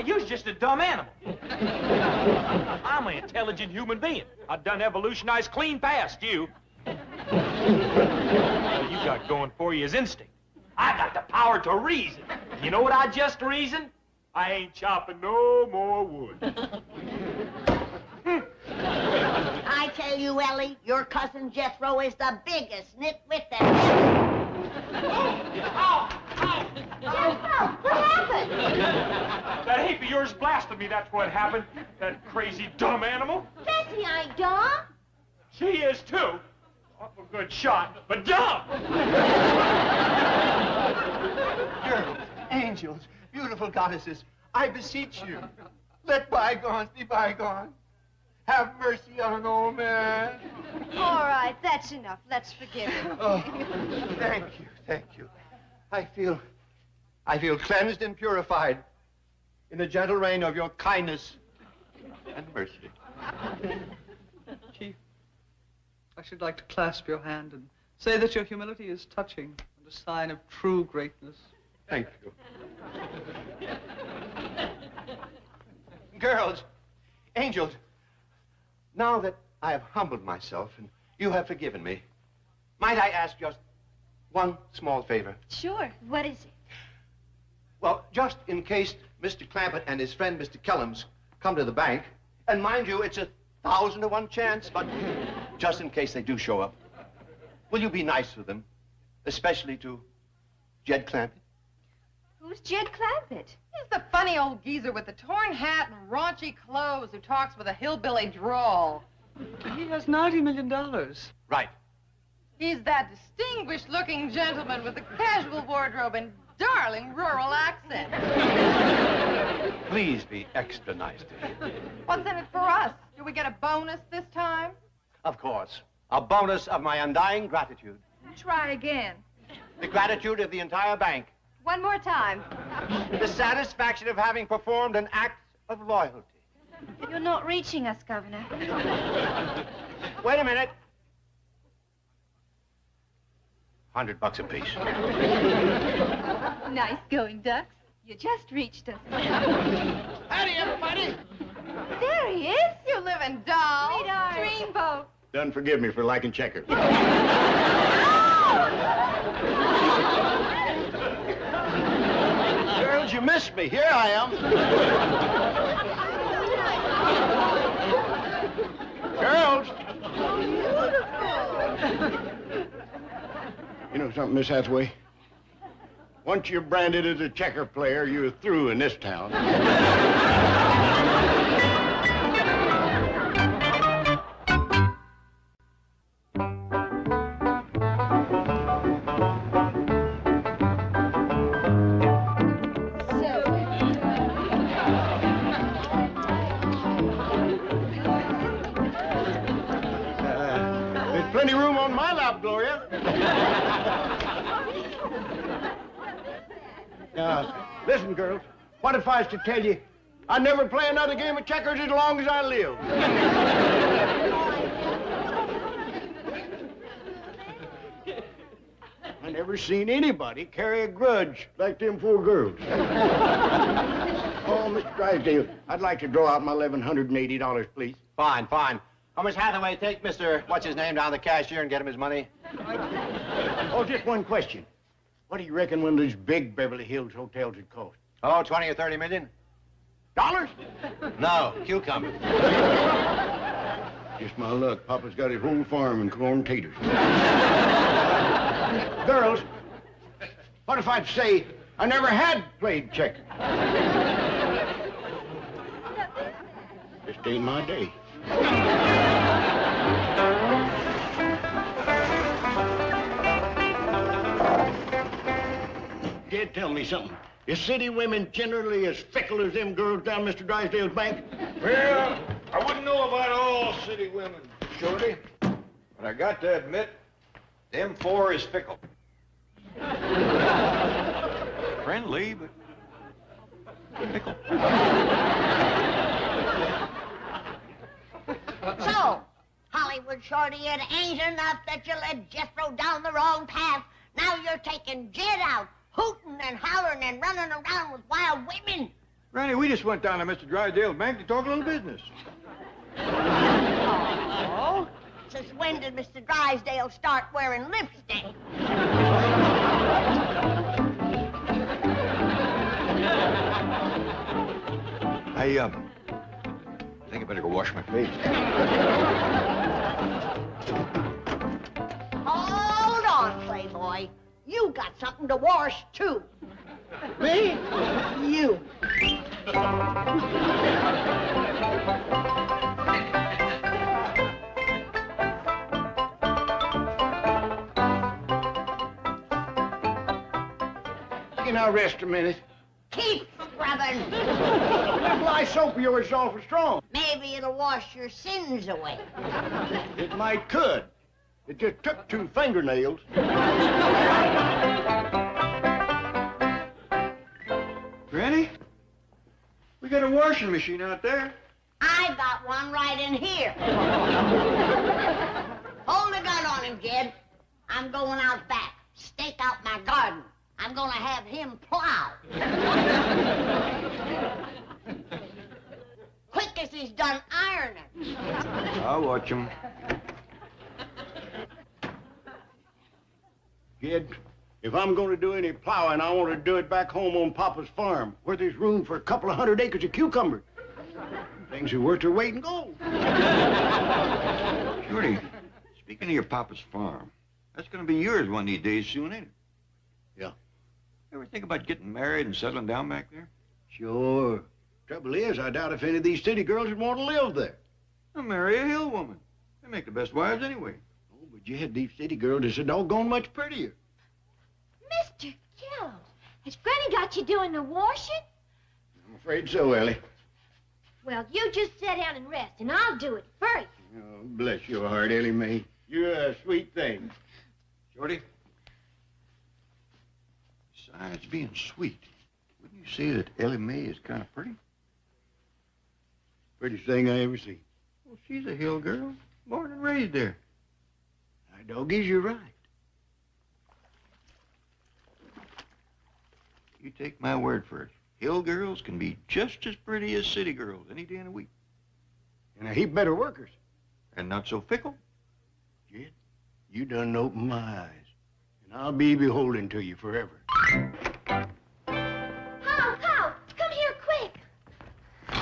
You was just a dumb animal. I'm an intelligent human being. I done evolutionized clean past you. What you got going for you is instinct. I got the power to reason. You know what I just reasoned? I ain't chopping no more wood. tell you, Ellie, your cousin Jethro is the biggest nitwit that Jethro, what happened? That ape of yours blasted me, that's what happened. That crazy, dumb animal. Bessie ain't dumb. She is, too. Awful good shot, but dumb. Girls, angels, beautiful goddesses, I beseech you, let bygones be bygones. Have mercy on an old man. All right, that's enough. Let's forgive him. Oh, thank you, thank you. I feel cleansed and purified in the gentle rain of your kindness and mercy. Chief, I should like to clasp your hand and say that your humility is touching and a sign of true greatness. Thank you. Girls, angels, now that I have humbled myself and you have forgiven me, might I ask just one small favor? Sure. What is it? Well, just in case Mr. Clampett and his friend Mr. Kellums come to the bank, and mind you, it's 1,000 to 1 chance, but just in case they do show up, will you be nice to them, especially to Jed Clampett? Who's Jed Clampett? He's the funny old geezer with the torn hat and raunchy clothes who talks with a hillbilly drawl. He has $90 million. Right. He's that distinguished-looking gentleman with the casual wardrobe and darling rural accent. Please be extra nice to him. What's in it for us? Do we get a bonus this time? Of course. A bonus of my undying gratitude. Try again. The gratitude of the entire bank. One more time. The satisfaction of having performed an act of loyalty. You're not reaching us, Governor. Wait a minute. $100 apiece. Nice going, Ducks. You just reached us. Howdy, everybody. There he is, you living doll. Sweetheart. Dreamboat. Done forgive me for liking checkers. Girls, you missed me. Here I am. Girls. You know something, Miss Hathaway? Once you're branded as a checker player, you're through in this town. There's plenty room on my lap, Gloria. Listen, girls, what if I was to tell you I'd never play another game of checkers as long as I live? I never seen anybody carry a grudge like them 4 girls. Oh, Mr. Drysdale, I'd like to draw out my $1,180, please. Fine, fine. Oh, Miss Hathaway, take Mr. What's-his-name down to the cashier and get him his money. Oh, just one question. What do you reckon one of these big Beverly Hills hotels would cost? Oh, 20 or 30 million? Dollars? No, cucumbers. Just my luck. Papa's got his whole farm in corn and taters. Girls, what if I'd say I never had played checkers? Just ain't my day. Dad, tell me something. Is city women generally as fickle as them girls down Mr. Drysdale's bank? Well, I wouldn't know about all city women, Shorty. But I got to admit, them 4 is fickle. Friendly, but fickle. So, Hollywood Shorty, it ain't enough that you led Jethro down the wrong path. Now you're taking Jed out, hooting and hollering and running around with wild women. Granny, we just went down to Mr. Drysdale's bank to talk a little business. Oh? Since when did Mr. Drysdale start wearing lipstick? I think I better go wash my face. you got something to wash, too. Me? You. You can now rest a minute. Keep scrubbing. That lye soap of yours is awful strong. Maybe it'll wash your sins away. It might could. It just took 2 fingernails. Granny, we got a washing machine out there. I got one right in here. Hold the gun on him, Jed. I'm going out back. Stake out my garden. I'm gonna have him plow. Quick as he's done ironing. I'll watch him. Kid, if I'm going to do any plowing, I want to do it back home on Papa's farm, where there's room for a couple of 100 acres of cucumbers. Things are worth their weight in gold. Shorty, speaking of your papa's farm, that's going to be yours one of these days soon, ain't it? Yeah. Ever think about getting married and settling down back there? Sure. Trouble is, I doubt if any of these city girls would want to live there. I'll marry a hill woman. They make the best wives anyway. Oh, but Jed, these city girls is a doggone much prettier. Mr. Kellogg, has Granny got you doing the washing? I'm afraid so, Ellie. Well, you just sit down and rest, and I'll do it first. Oh, bless your heart, Ellie Mae. You're a sweet thing. Shorty, besides being sweet, wouldn't you say that Ellie Mae is kind of pretty? Prettiest thing I ever seen. Well, she's a hill girl, born and raised there. Now, doggies, you're right. You take my word for it. Hill girls can be just as pretty as city girls any day in the week. And a heap better workers. And not so fickle. Jed, you done opened my eyes. And I'll be beholden to you forever. Pow, Pow, come here quick.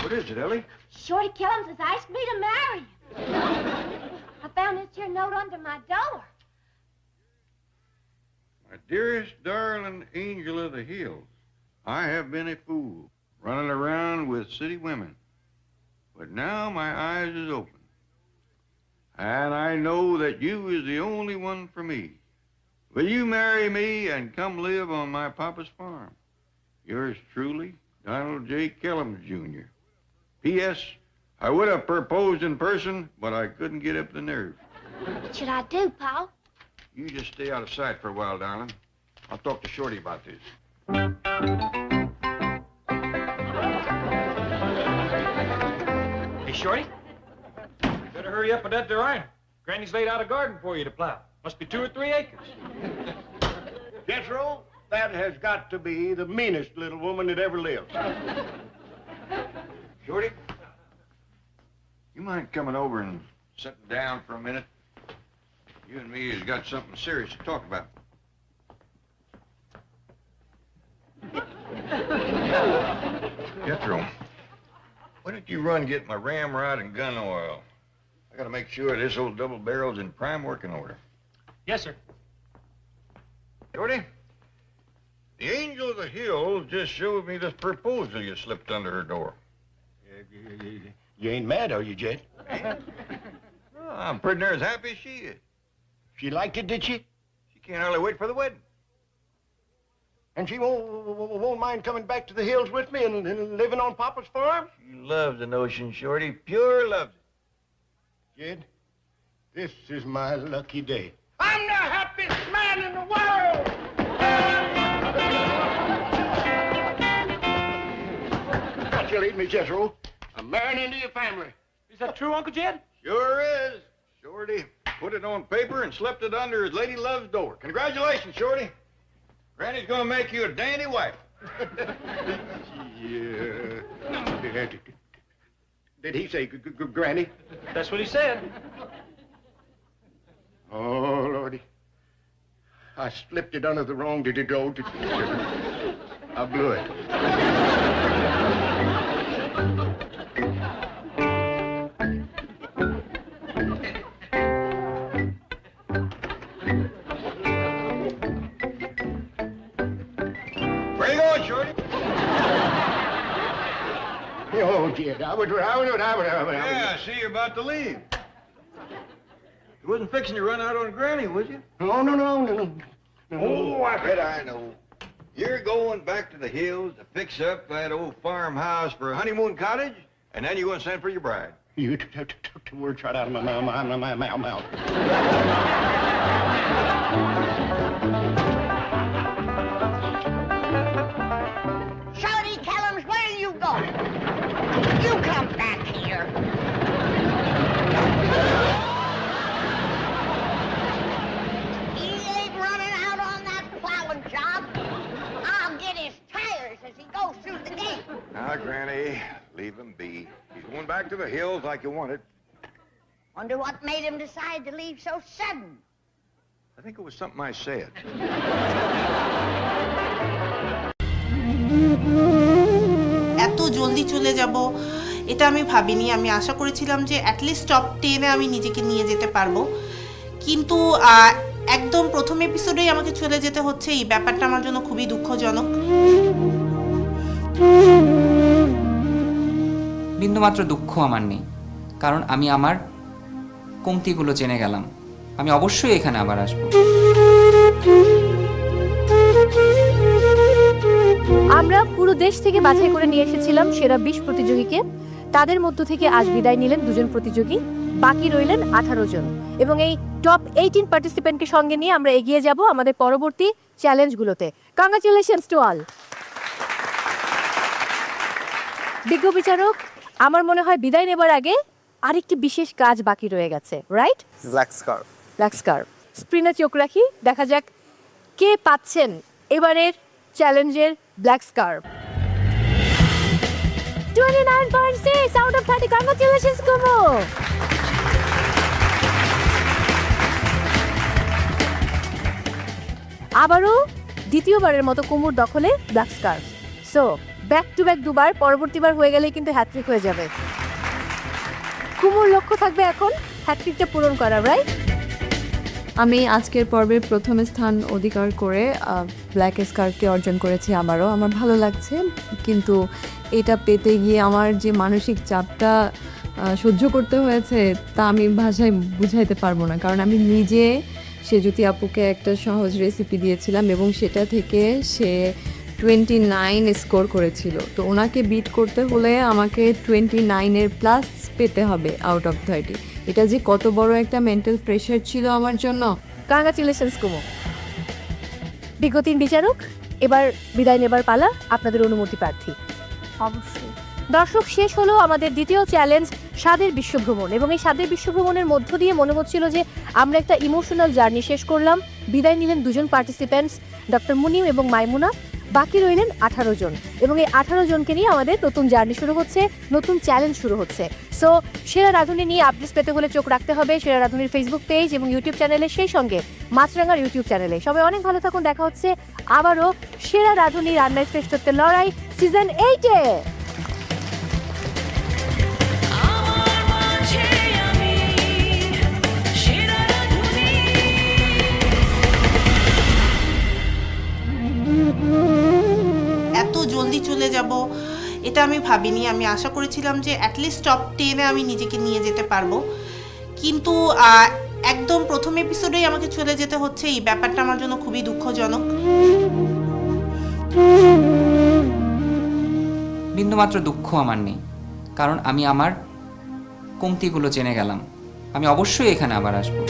What is it, Ellie? Shorty Kellums has asked me to marry you. I found this here note under my door. My dearest, darling angel of the hills, I have been a fool, running around with city women. But now my eyes is open. And I know that you is the only one for me. Will you marry me and come live on my papa's farm? Yours truly, Donald J. Kellums, Jr. P.S. I would have proposed in person, but I couldn't get up the nerve. What should I do, Paul? You just stay out of sight for a while, darling. I'll talk to Shorty about this. Hey, Shorty. You better hurry up with that there iron. Granny's laid out a garden for you to plow. Must be 2 or 3 acres. Jethro, that has got to be the meanest little woman that ever lived. Shorty, you mind coming over and sitting down for a minute? You and me has got something serious to talk about. Jethro, why don't you run and get my ramrod and gun oil? I gotta make sure this old double barrel's in prime working order. Yes, sir. Shorty, the angel of the hills just showed me this proposal you slipped under her door. You ain't mad, are you, Jed? Well, I'm pretty near as happy as she is. She liked it, did she? She can't hardly wait for the wedding. And she won't mind coming back to the hills with me and living on Papa's farm? She loves the notion, Shorty. Pure loves it. Jed, this is my lucky day. I'm the happiest man in the world! Congratulate me, Jethro. I'm marrying into your family. Is that true, Uncle Jed? Sure is. Shorty put it on paper and slipped it under his lady love's door. Congratulations, Shorty. Granny's gonna make you a dandy wife. Yeah. Did he say Granny? That's what he said. Oh, Lordy. I slipped it under the wrong door. I blew it. Yeah, I see you're about to leave. You wasn't fixing to run out on Granny, was you? No. Oh, I bet I know. You're going back to the hills to fix up that old farmhouse for a honeymoon cottage, and then you're going to send for your bride. You took the words right out of my mouth. Shorty Kellums, where are you going? You come back here. He ain't running out on that plowing job. I'll get his tires as he goes through the gate. Now, Granny, leave him be. He's going back to the hills like you wanted. Wonder what made him decide to leave so sudden. I think it was something I said. এত জলদি চলে যাব এটা আমি ভাবিনি। আমি আশা করেছিলাম যে অ্যাটলিস্ট টপ 10-এ আমি নিজেকে নিয়ে যেতে পারবো, কিন্তু একদম প্রথম এপিসোডেই আমাকে চলে যেতে হচ্ছে। এই ব্যাপারটা আমার জন্য খুবই দুঃখজনক। বিন্দুমাত্র দুঃখ আমার নেই, কারণ আমি আমার কমতিগুলো জেনে গেলাম। আমি অবশ্যই এখানে আবার আসবো। আমরা পুরো দেশ থেকে বাছাই করে নিয়ে এসেছিলাম সেরা 20 প্রতিযোগীকে। তাদের মধ্য থেকে আজ বিদায় নিলেন 2 জন প্রতিযোগী, বাকি রইলেন 18 জন। এবং এই টপ 18 পার্টিসিপেন্টকে সঙ্গে নিয়ে আমরা এগিয়ে যাব আমাদের পরবর্তী চ্যালেঞ্জগুলোতে। Congratulations to all. বিজ্ঞ বিচারক, আমার মনে হয় বিদায় নেবার আগে আরেকটি বিশেষ কাজ বাকি রয়ে গেছে, right? Black scarf. Black scarf. স্ক্রিনে চোখ রাখি, দেখা যাক কে পাচ্ছেন এবারের চ্যালেঞ্জের black scarf. 29.6 out of 30. Congratulations, Kumu. আবারও দ্বিতীয়বারের মতো কুমুর দখলে black scarf. So back to back দুবার, পরবর্তীবার হয়ে গেলে কিন্তু হ্যাট্রিক হয়ে যাবে। কুমুর লক্ষ্য থাকবে এখন হ্যাট্রিকটা পূরণ করা, রাইট? আমি আজকের পর্বের প্রথম স্থান অধিকার করে ব্ল্যাক স্কার্ফটি অর্জন করেছি আবারও। আমার ভালো লাগছে, কিন্তু এটা পেতে গিয়ে আমার যে মানসিক চাপটা সহ্য করতে হয়েছে তা আমি ভাষায় বুঝাইতে পারবো না। কারণ আমি নিজে সেজুতি আপুকে একটা সহজ রেসিপি দিয়েছিলাম এবং সেটা থেকে সে 29 স্কোর করেছিল। তো ওনাকে বিট করতে হলে আমাকে 29-এর প্লাস পেতে হবে আউট অফ 30। এটা যে কত বড় একটা মেন্টাল প্রেশার ছিল আমার জন্য। কংগ্রাচুলেশনস কুমু। বিজ্ঞ 3 বিচারক, এবার বিদায় নেবার পালা, আপনাদের অনুমতি প্রার্থী। অবশ্যই। দর্শক, শেষ হলো আমাদের দ্বিতীয় চ্যালেঞ্জ স্বাদের বিশ্বভ্রমণ। এবং এই স্বাদের বিশ্বভ্রমণের মধ্য দিয়ে মনে হচ্ছিল যে আমরা একটা ইমোশনাল জার্নি শেষ করলাম। বিদায় নিলেন 2 জন পার্টিসিপেন্টস, ডক্টর মুনিম এবং মাইমুনা। বাকি রইলেন 18 জন এবং এই 18 জনকে নিয়ে আমাদের নতুন জার্নি শুরু হচ্ছে, নতুন চ্যালেঞ্জ শুরু হচ্ছে। সো সেরা রাঁধুনি নিয়ে আপডেটস পেতে হলে চোখ রাখতে হবে সেরা রাঁধুনির ফেসবুক পেজ এবং ইউটিউব চ্যানেলে, সেই সঙ্গে মাছরাঙার ইউটিউব চ্যানেলে। সবাই অনেক ভালো থাকুন, দেখা হচ্ছে আবারও সেরা রাঁধুনি রান্নায় শ্রেষ্ঠত্বের লড়াই সিজন 8-এ। এত জলদি চলে যাব এটা আমি ভাবিনি। আমি আশা করেছিলাম যে অ্যাটলিস্ট টপ 10-এ আমি নিজেকে নিয়ে যেতে পারবো, কিন্তু একদম প্রথম এপিসোডেই আমাকে চলে যেতে হচ্ছে। এই ব্যাপারটা আমার জন্য খুবই দুঃখজনক। বিন্দুমাত্র দুঃখ আমার নেই, কারণ আমি আমার কমতিগুলো জেনে গেলাম। আমি অবশ্যই এখানে আবার আসবো।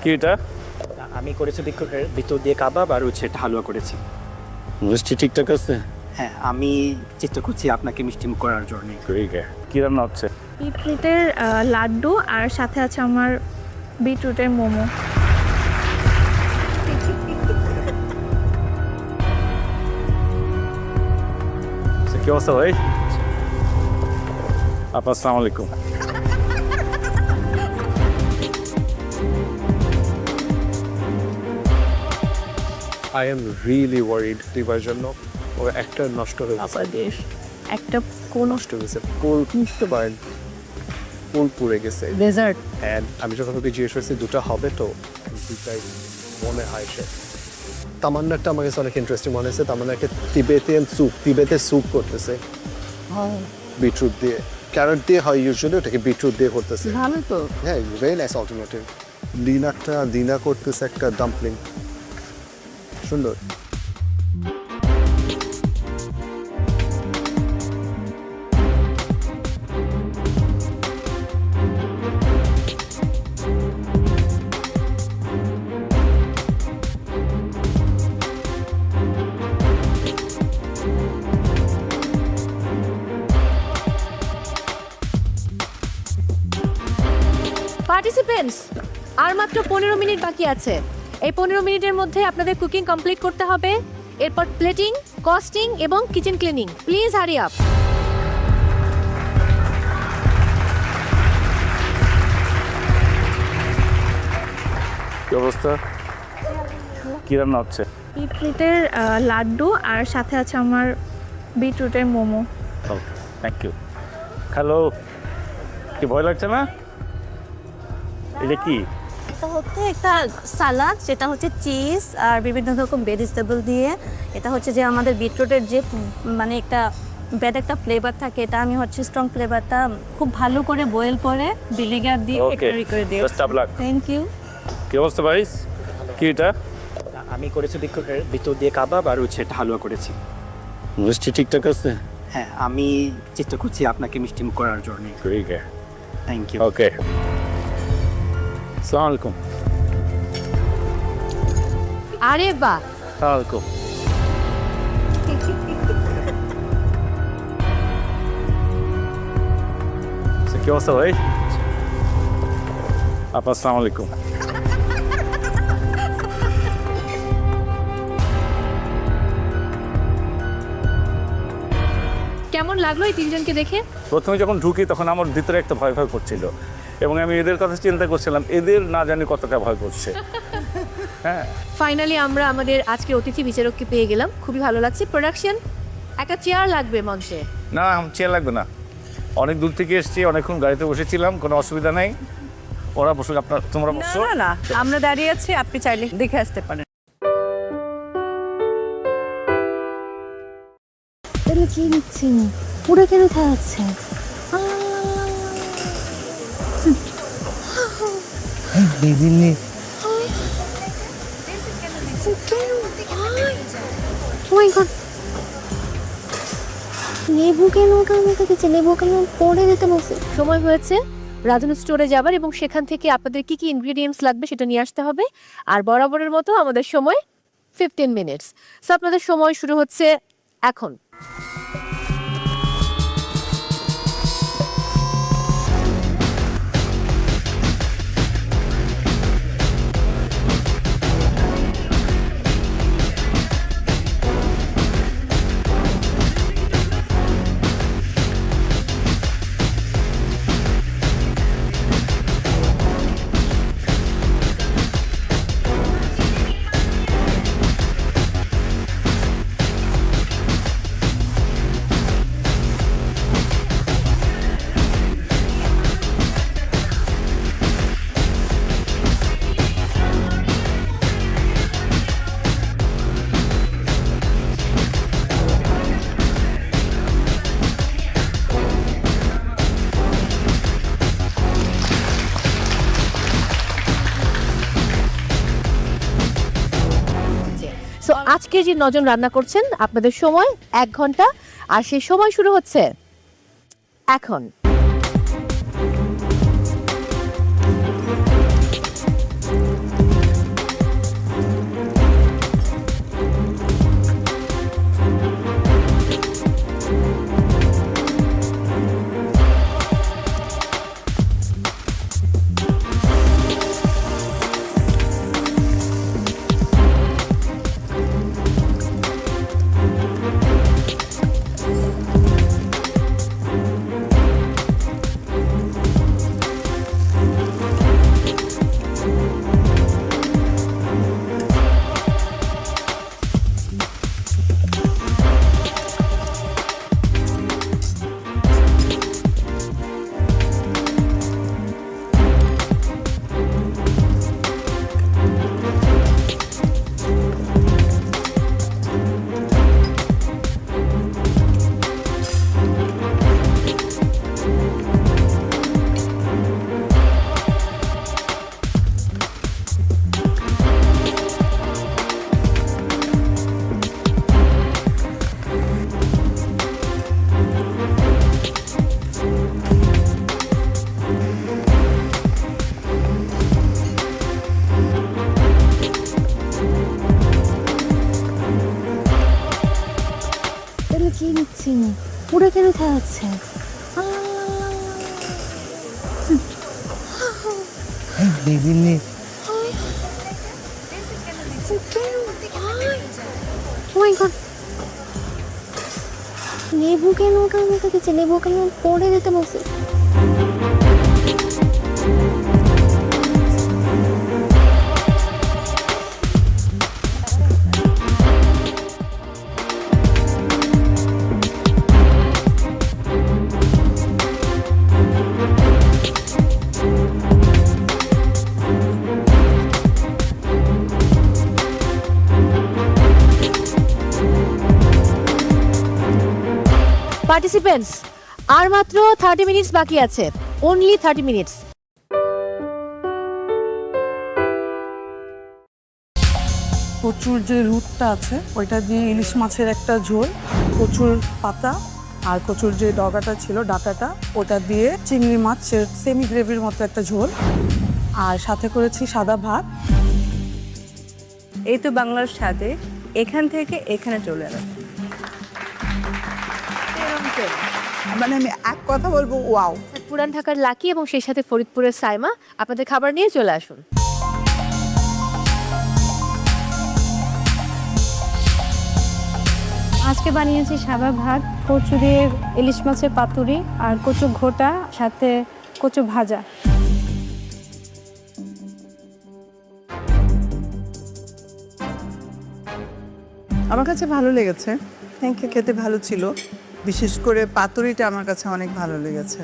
কি এটা? আমি করেছি ভিতর দিয়ে কাবাব আর হচ্ছে এটা হালুয়া করেছি। মিষ্টি ঠিকঠাক আছে? হ্যাঁ, আমি চেষ্টা করছি আপনাকে মিষ্টি মুখ করার জন্য। কি রান্না হচ্ছে? পিঠের লাড্ডু আর সাথে আছে আমার বিটরুটের মোমো। কি অবস্থা ভাই? আপা আসসালামু আলাইকুম। আই এম রিয়েলি ওয়ারিড দিবার জন্য ও একটা নষ্ট হয়ে গেছে একটা কোন নষ্ট হয়েছে ফুল বুঝতে পারেন ফুল পুড়ে গেছে ডেজার্ট অ্যান্ড আমি যখন ওকে জিজ্ঞেস করছি দুটো হবে তো দুটাই মনে হয় সে তামান্নাটা আমার কাছে অনেক ইন্টারেস্টিং মনে হয়েছে তামান্নাকে তিবেতে স্যুপ করতেছে বিটরুট দিয়ে ক্যারট দিয়ে হয় ইউজুয়ালি ওটাকে বিটরুট দিয়ে করতেছে ভালো তো হ্যাঁ ভেরি নাইস অল্টারনেটিভ দিনা করতেছে একটা ডাম্পলিং সুন্দর পার্টিসিপেন্টস আর মাত্র 15 মিনিট বাকি আছে এই 15 মিনিটের মধ্যে আপনাদের কুকিং কমপ্লিট করতে হবে এরপর প্লেটিং কস্টিং এবং kitchen cleaning please hurry up কি অবস্থা কি রান্না হচ্ছে বিটরুটের লাড্ডু আর সাথে আছে আমার বিটরুটের মোমো থ্যাংক ইউ হ্যালো কি ভয় লাগছে না এটা কি এটা হচ্ছে একটা সালাদ যেটা হচ্ছে চিজ আর বিভিন্ন রকম ভেজিটেবল দিয়ে এটা হচ্ছে যে আমাদের বিটরুটের যে মানে একটা ব্যাড একটা ফ্লেভার থাকে এটা আমি হচ্ছে স্ট্রং ফ্লেভারটা খুব ভালো করে বয়েল করে ভিনেগার দিয়ে এক্সট্রি করে দিই best of luck thank you কি অবস্থা ভাই কি এটা আমি করেছি ভিতর দিয়ে কাবাব আর হচ্ছে একটা হালুয়া করেছি মিষ্টি ঠিকঠাক আছে হ্যাঁ আমি চেষ্টা করছি আপনাকে মিষ্টি মুখ করার জন্য ঠিক আছে থ্যাংক ইউ ওকে আসসালামু আলাইকুম আরে বাহ আসসালামু আলাইকুম কি অবস্থা ভাই আপা আসসালামু আলাইকুম কেমন লাগলো এই তিনজনকে দেখে প্রথমে যখন ঢুকি তখন আমার ভিতরে একটা ভয় ভয় করছিল এবং আমি এদের কথা চিন্তা করছিলাম এদের না জানি কতটা ভয় করছে হ্যাঁ ফাইনালি আমরা আমাদের আজকের অতিথি বিচারককে পেয়ে গেলাম খুবই ভালো লাগছে প্রোডাকশন একটা চেয়ার লাগবে মঞ্চে না চেয়ার লাগবে না অনেক দূর থেকে এসেছি অনেকক্ষণ গাড়িতে বসেছিলাম কোনো অসুবিধা নেই ওরা বসুক আপনার তোমরা বসো না আমরা দাঁড়িয়ে আছি আপনি চাইলে দেখে আসতে পারেন তাহলে কি নিচ্ছেন ওরা কেন থাকছে লেবু কেন কামড়ে দিচ্ছে লেবু কেন পড়ে দিতে বলছে সময় হয়েছে রাজনু স্টোরে যাবার এবং সেখান থেকে আপনাদের কি কি ইনগ্রেডিয়েন্টস লাগবে সেটা নিয়ে আসতে হবে আর বরাবরের মতো আমাদের সময় 15 মিনিটস সো আপনাদের সময় শুরু হচ্ছে এখন আজকে যে নজন রান্না করছেন আপনাদের সময় 1 ঘন্টা আর সেই সময় শুরু হচ্ছে এখন কি নিচ্ছি পুরো কেন খাওয়াচ্ছে লেবু কেন কামড়ে দিচ্ছে লেবু কেন পড়ে দিতে বলছে পার্টিসিপেন্টস আর মাত্র 30 মিনিটস বাকি আছে অনলি 30 মিনিটস কচুর যে রুটটা আছে ওইটা দিয়ে ইলিশ মাছের একটা ঝোল কচুর পাতা আর কচুর যে ডগাটা ছিল ডাটাটা ওটা দিয়ে চিংড়ি মাছের সেমি গ্রেভির মতো একটা ঝোল আর সাথে করেছি সাদা ভাত এই তো বাংলার স্বাদে এখান থেকে এখানে চলে এলাম মানে আমি এক কথা বলবো ওয়াও পুরান ঢাকার লাকি এবং সেই সাথে ফরিদপুরের সাইমা আপনাদের খাবার নিয়ে চলে আসুন আজকে বানিয়েছি সাদা ভাত কচু দিয়ে ইলিশ মাছের পাতুরি আর কচু ঘোটা সাথে কচু ভাজা আমার কাছে ভালো লেগেছে থ্যাংক ইউ খেতে ভালো ছিল বিশেষ করে পাতুরিটা আমার কাছে অনেক ভালো লেগেছে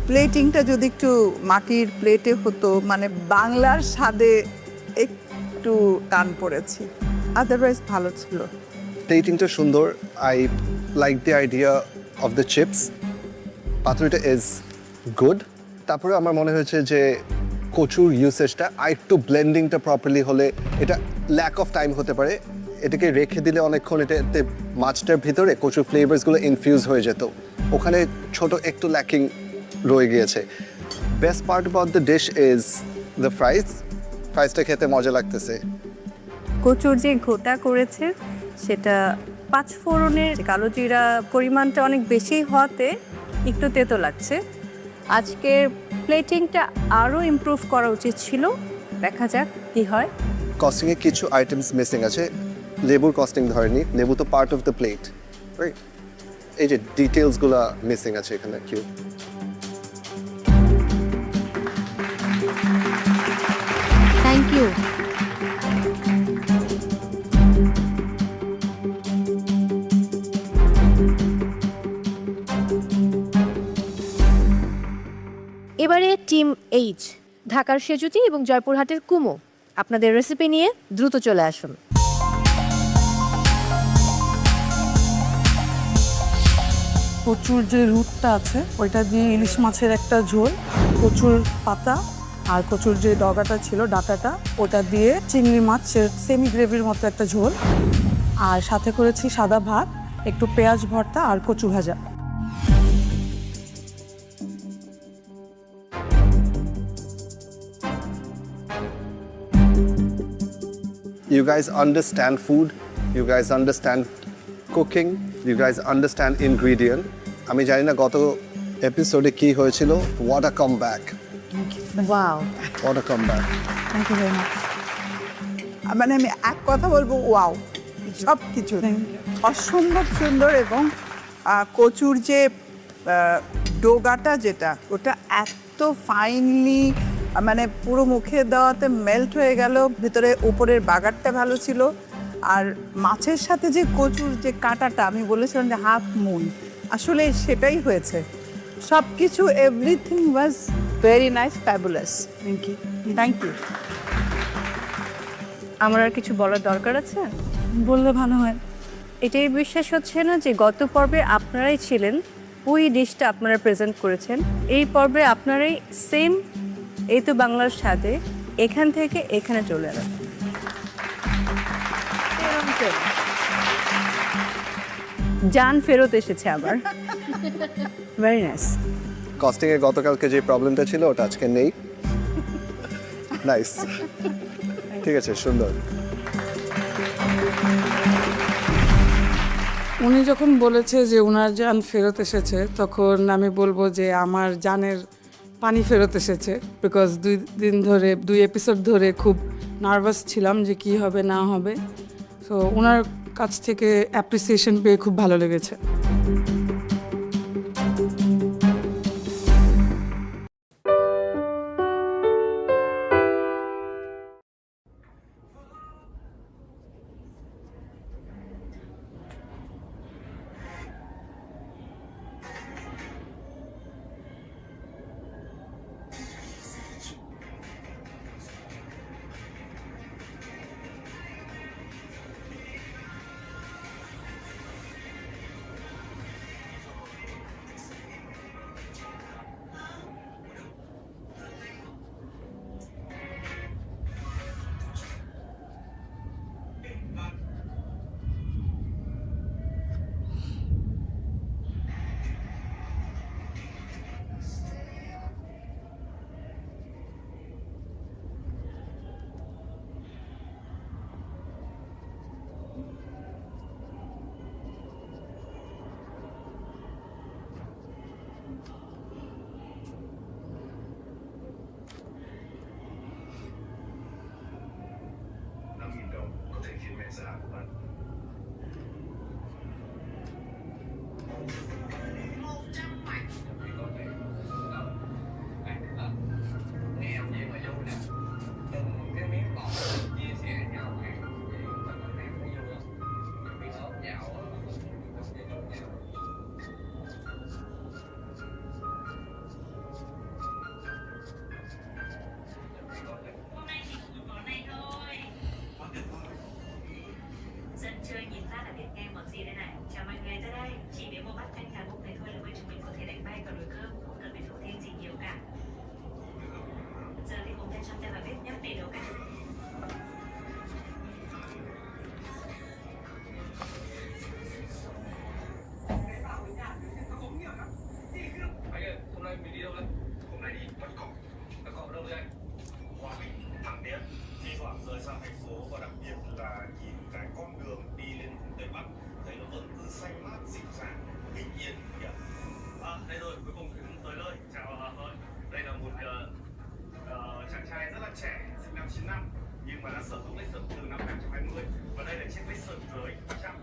প্লেটিংটা যদি একটু মাটির প্লেটে হতো মানে বাংলার স্বাদে একটু টান পড়েছি আদারওয়াইজ ভালো ছিল প্লেটিংটা সুন্দর I like the idea of the chips পাতুরিটা ইজ গুড তারপরে আমার মনে হয়েছে যে কচুর ইউসেজটা আর একটু ব্লেন্ডিংটা প্রপারলি হলে এটা ল্যাক অফ টাইম হতে পারে এটাকে রেখে দিলে অনেকক্ষণ এটাতে মাছটার ভিতরে কচুর ফ্লেভার্সগুলো ইনফিউজ হয়ে যেত ওখানে ছোট একটু ল্যাকিং রয়ে গিয়েছে best part about the dish is the ফ্রাইসটা খেতে মজা লাগতেছে কচুর যে ঘোটা করেছে সেটা 5 ফোড়নের কালো জিরা পরিমাণটা অনেক বেশি হওয়াতে একটু তেতো লাগছে আজকের প্লেটিংটা আরও ইমপ্রুভ করা উচিত ছিল দেখা যাক কি হয় কস্টিংয়ে কিছু আইটেমস মিসিং আছে লেবুর কস্টিং ধরেনি লেবু তো part of the plate right এই যে ডিটেলসগুলো মিসিং আছে এখানে কিউ থ্যাংক ইউ এবারে টিম এইচ ঢাকার সেজুতি এবং জয়পুরহাটের কুমো আপনাদের রেসিপি নিয়ে দ্রুত চলে আসুন কচুর যে রুটটা আছে ওইটা দিয়ে ইলিশ মাছের একটা ঝোল কচুর পাতা আর কচুর যে ডগাটা ছিল ডাটাটা ওটা দিয়ে চিংড়ি মাছের সেমি গ্রেভির মতো একটা ঝোল আর সাথে করেছি সাদা ভাত একটু পেঁয়াজ ভর্তা আর কচু ভাজা You guys understand food, you guys understand cooking, you guys understand ingredient. আমি জানি না গত এপিসোডে কি হয়েছিল what a comeback. Wow What a comeback. Thank you very much মানে আমি এক কথা বলবো ওয়াও সব কিছু অসম্ভব সুন্দর এবং কচুর যে ডোগাটা যেটা ওটা এত ফাইনলি মানে পুরো মুখে দেওয়াতে মেল্ট হয়ে গেল ভিতরে উপরের বাগারটা ভালো ছিল আর মাছের সাথে যে কচুর যে কাঁটাটা আমি বলেছিলাম যে হাফ মুন আসলে সেটাই হয়েছে সব কিছু everything was very nice fabulous thank you আমার আর কিছু বলার দরকার আছে বললে ভালো হয় এটাই বিশ্বাস হচ্ছে না যে গত পর্বে আপনারাই ছিলেন ওই ডিশটা আপনারা প্রেজেন্ট করেছেন এই পর্বে আপনারাই সেম এই তো বাংলার স্বাদে এখান থেকে এখানে চলে এলাম জান ফেরত এসেছে আবার ভেরি নাইস কস্টিং এ গতকালকে যে প্রবলেমটা ছিল ওটা আজকে নেই নাইস ঠিক আছে সুন্দর উনি যখন বলেছে যে ওনার জান ফেরত এসেছে তখন আমি বলবো যে আমার জানের পানি ফেরত এসেছে, বিকজ 2 এপিসোড ধরে খুব নার্ভাস ছিলাম যে কি হবে না হবে। সো ওনার কাছ থেকে অ্যাপ্রিসিয়েশন পেয়ে খুব ভালো লেগেছে। Nhưng mà đã sở hữu lịch sử từ năm 1920 và đây là chiếc lịch sử dưới 300.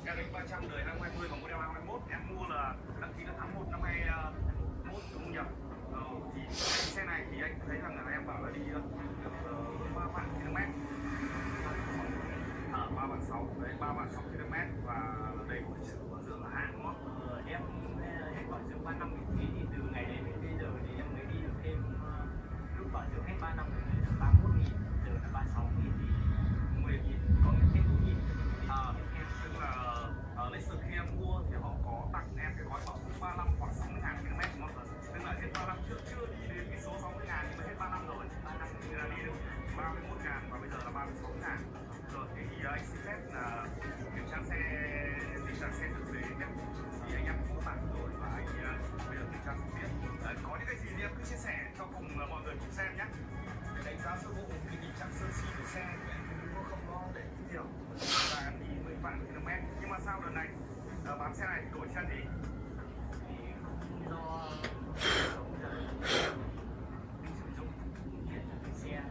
Em đánh 300 đời 2020 và model 2021 em mua là đăng ký là tháng 1 năm 2021 đúng không nhỉ? Thì xe này thì anh thấy rằng là em bảo là đi được 3 vạn km. 3 vạn 6 đấy, 3 vạn 6 km và đầy đủ lịch sử bảo dưỡng là hãng đúng không? Em hết bảo dưỡng 3 năm thì từ ngày đến bây giờ thì em mới đi được thêm lúc bảo dưỡng hết 3 năm rồi là 31.000, giờ là 36.000 thì 10.000, có những thêm 4.000. Em tức là lịch sử khi em mua thì họ có tặng em cái gói bảo dưỡng 35 hoặc 60.000 km đúng không? Tức là hết 35 trước chưa đi đến cái số 60.000 nhưng mà hết 3 năm rồi, 3 năm thì là đi được 31.000 và bây giờ là 36.000. Rồi thế thì anh xin phép là kiểm tra xe, tình trạng xe thực tế nhé. Thì anh em cũng tặng rồi và anh bây giờ kiểm tra trực tiếp. Có những cái gì thì em cứ chia sẻ cho cùng mọi người cùng xem nhé. Để đánh giá sơ bộ cái tình trạng sơ xi của xe cũng không có để nhiều. Và em đi 10 vạn km. Nhưng mà sao đợt này bán xe này thì đổi xe gì? Thì do sử dụng điện xe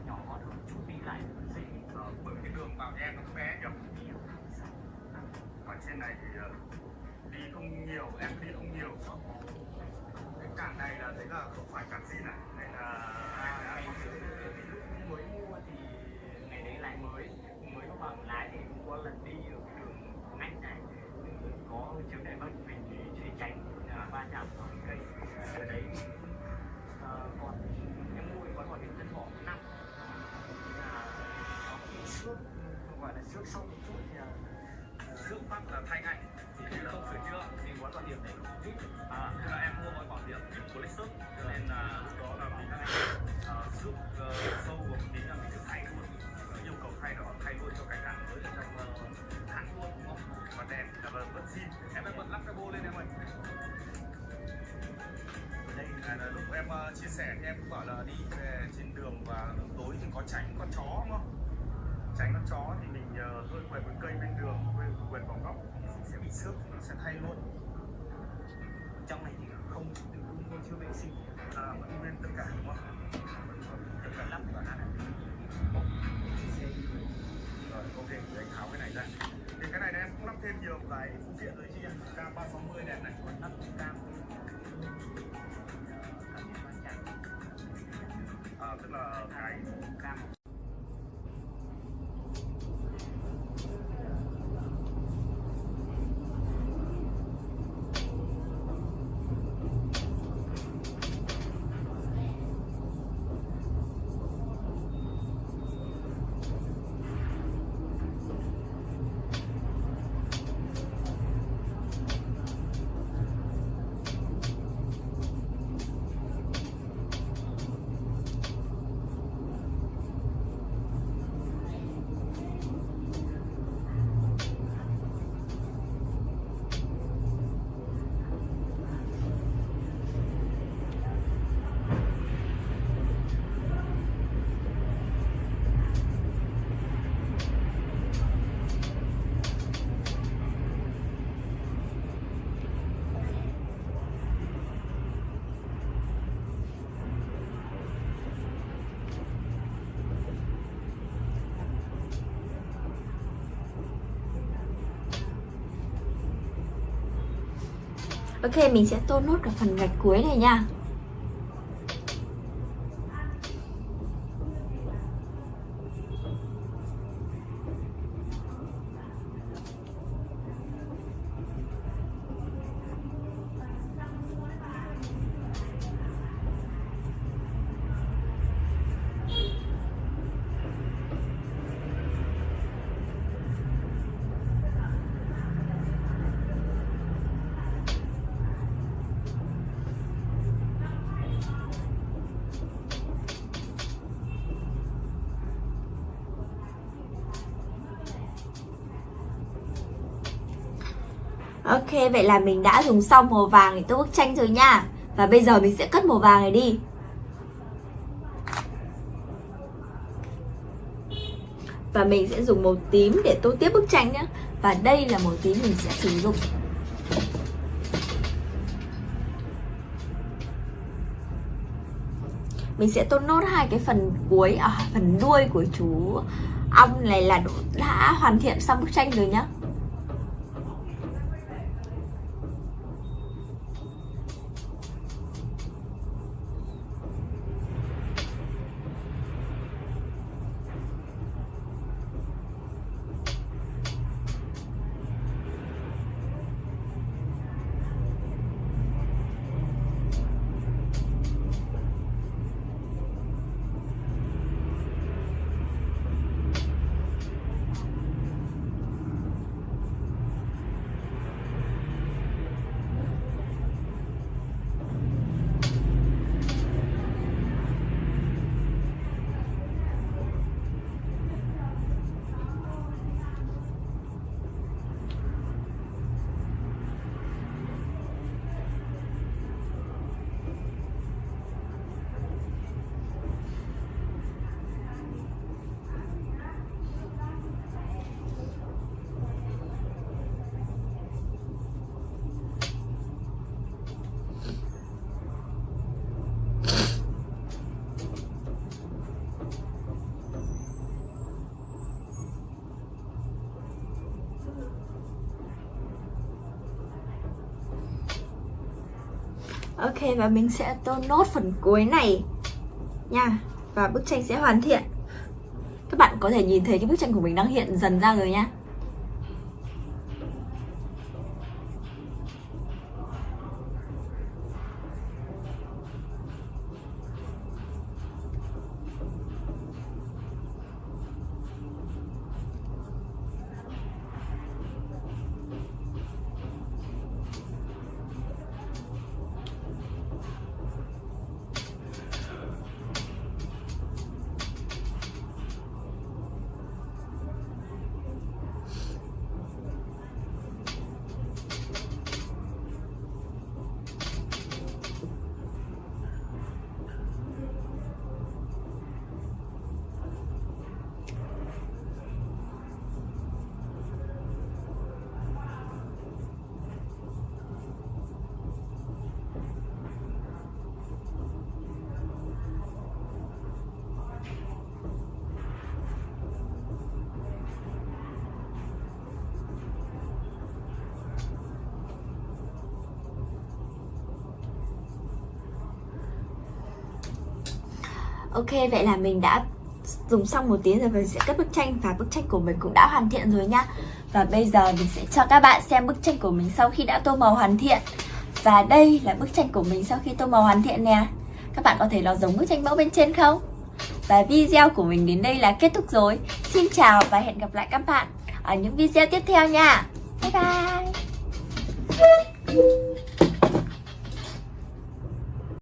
nhỏ hơn chút đi lại dễ. Bởi cái đường vào em nó bé nhỉ? Còn trên này thì đi không nhiều, em đi không nhiều. Cái cản này là thấy là không phải cản zin này, này là lúc mới mua thì ngày đấy lái mới có bằng lái thì cũng có lần đi ở cái đường ngách này có trường đại bất mình thì truy tránh va chạm vào cây ở đấy còn em mua thì còn điểm thân bỏ nặng là nó xước gọi là xước sâu một chút thì xước phát là thay ngay thì không sửa chữa thì gói bảo hiểm này cũng vip thế là em mua gói bảo hiểm vip của Lexus cho nên là lúc đó là mình các anh xước sâu của một tí là mình được thay luôn yêu cầu thay đó thay luôn cho cái hãng mới ở trong hãng luôn đúng không? Và đèn là vẫn zin em đã bật lắp cabo lên em ơi. Đây là lúc em chia sẻ thì em cũng bảo là đi về trên đường và đường tối thì có tránh con chó đúng không? Tránh con chó thì mình hơi quẹt một cây bên đường quyền phòng góc sẽ bị xước, nó sẽ thay luôn. Trong này thì không chưa vệ sinh là vẫn nguyên tất cả đúng không? Tất cả lắp vào này. Rồi ok, để anh tháo cái này ra. Thì cái này em cũng lắp thêm nhiều cái phụ kiện rồi chị ạ. Cam 360 đèn này, còn lắp cam. Tức là cái cam. Ok, mình sẽ tô nốt cả phần gạch cuối này nha. Ok, vậy là mình đã dùng xong màu vàng để tô bức tranh rồi nha. Và bây giờ mình sẽ cất màu vàng này đi. Và mình sẽ dùng màu tím để tô tiếp bức tranh nhé. Và đây là màu tím mình sẽ sử dụng. Mình sẽ tô nốt hai cái phần cuối, phần đuôi của chú ong này là đã hoàn thiện xong bức tranh rồi nhá. Ok, và mình sẽ tô nốt phần cuối này nha. Và bức tranh sẽ hoàn thiện. Các bạn có thể nhìn thấy cái bức tranh của mình đang hiện dần ra rồi nhá. Ok, vậy là mình đã dùng xong 1 tiếng rồi và sẽ cất bức tranh, và bức tranh của mình cũng đã hoàn thiện rồi nhá. Và bây giờ mình sẽ cho các bạn xem bức tranh của mình sau khi đã tô màu hoàn thiện. Và đây là bức tranh của mình sau khi tô màu hoàn thiện nè. Các bạn có thấy nó giống bức tranh mẫu bên trên không? Và video của mình đến đây là kết thúc rồi. Xin chào và hẹn gặp lại các bạn ở những video tiếp theo nha. Bye bye.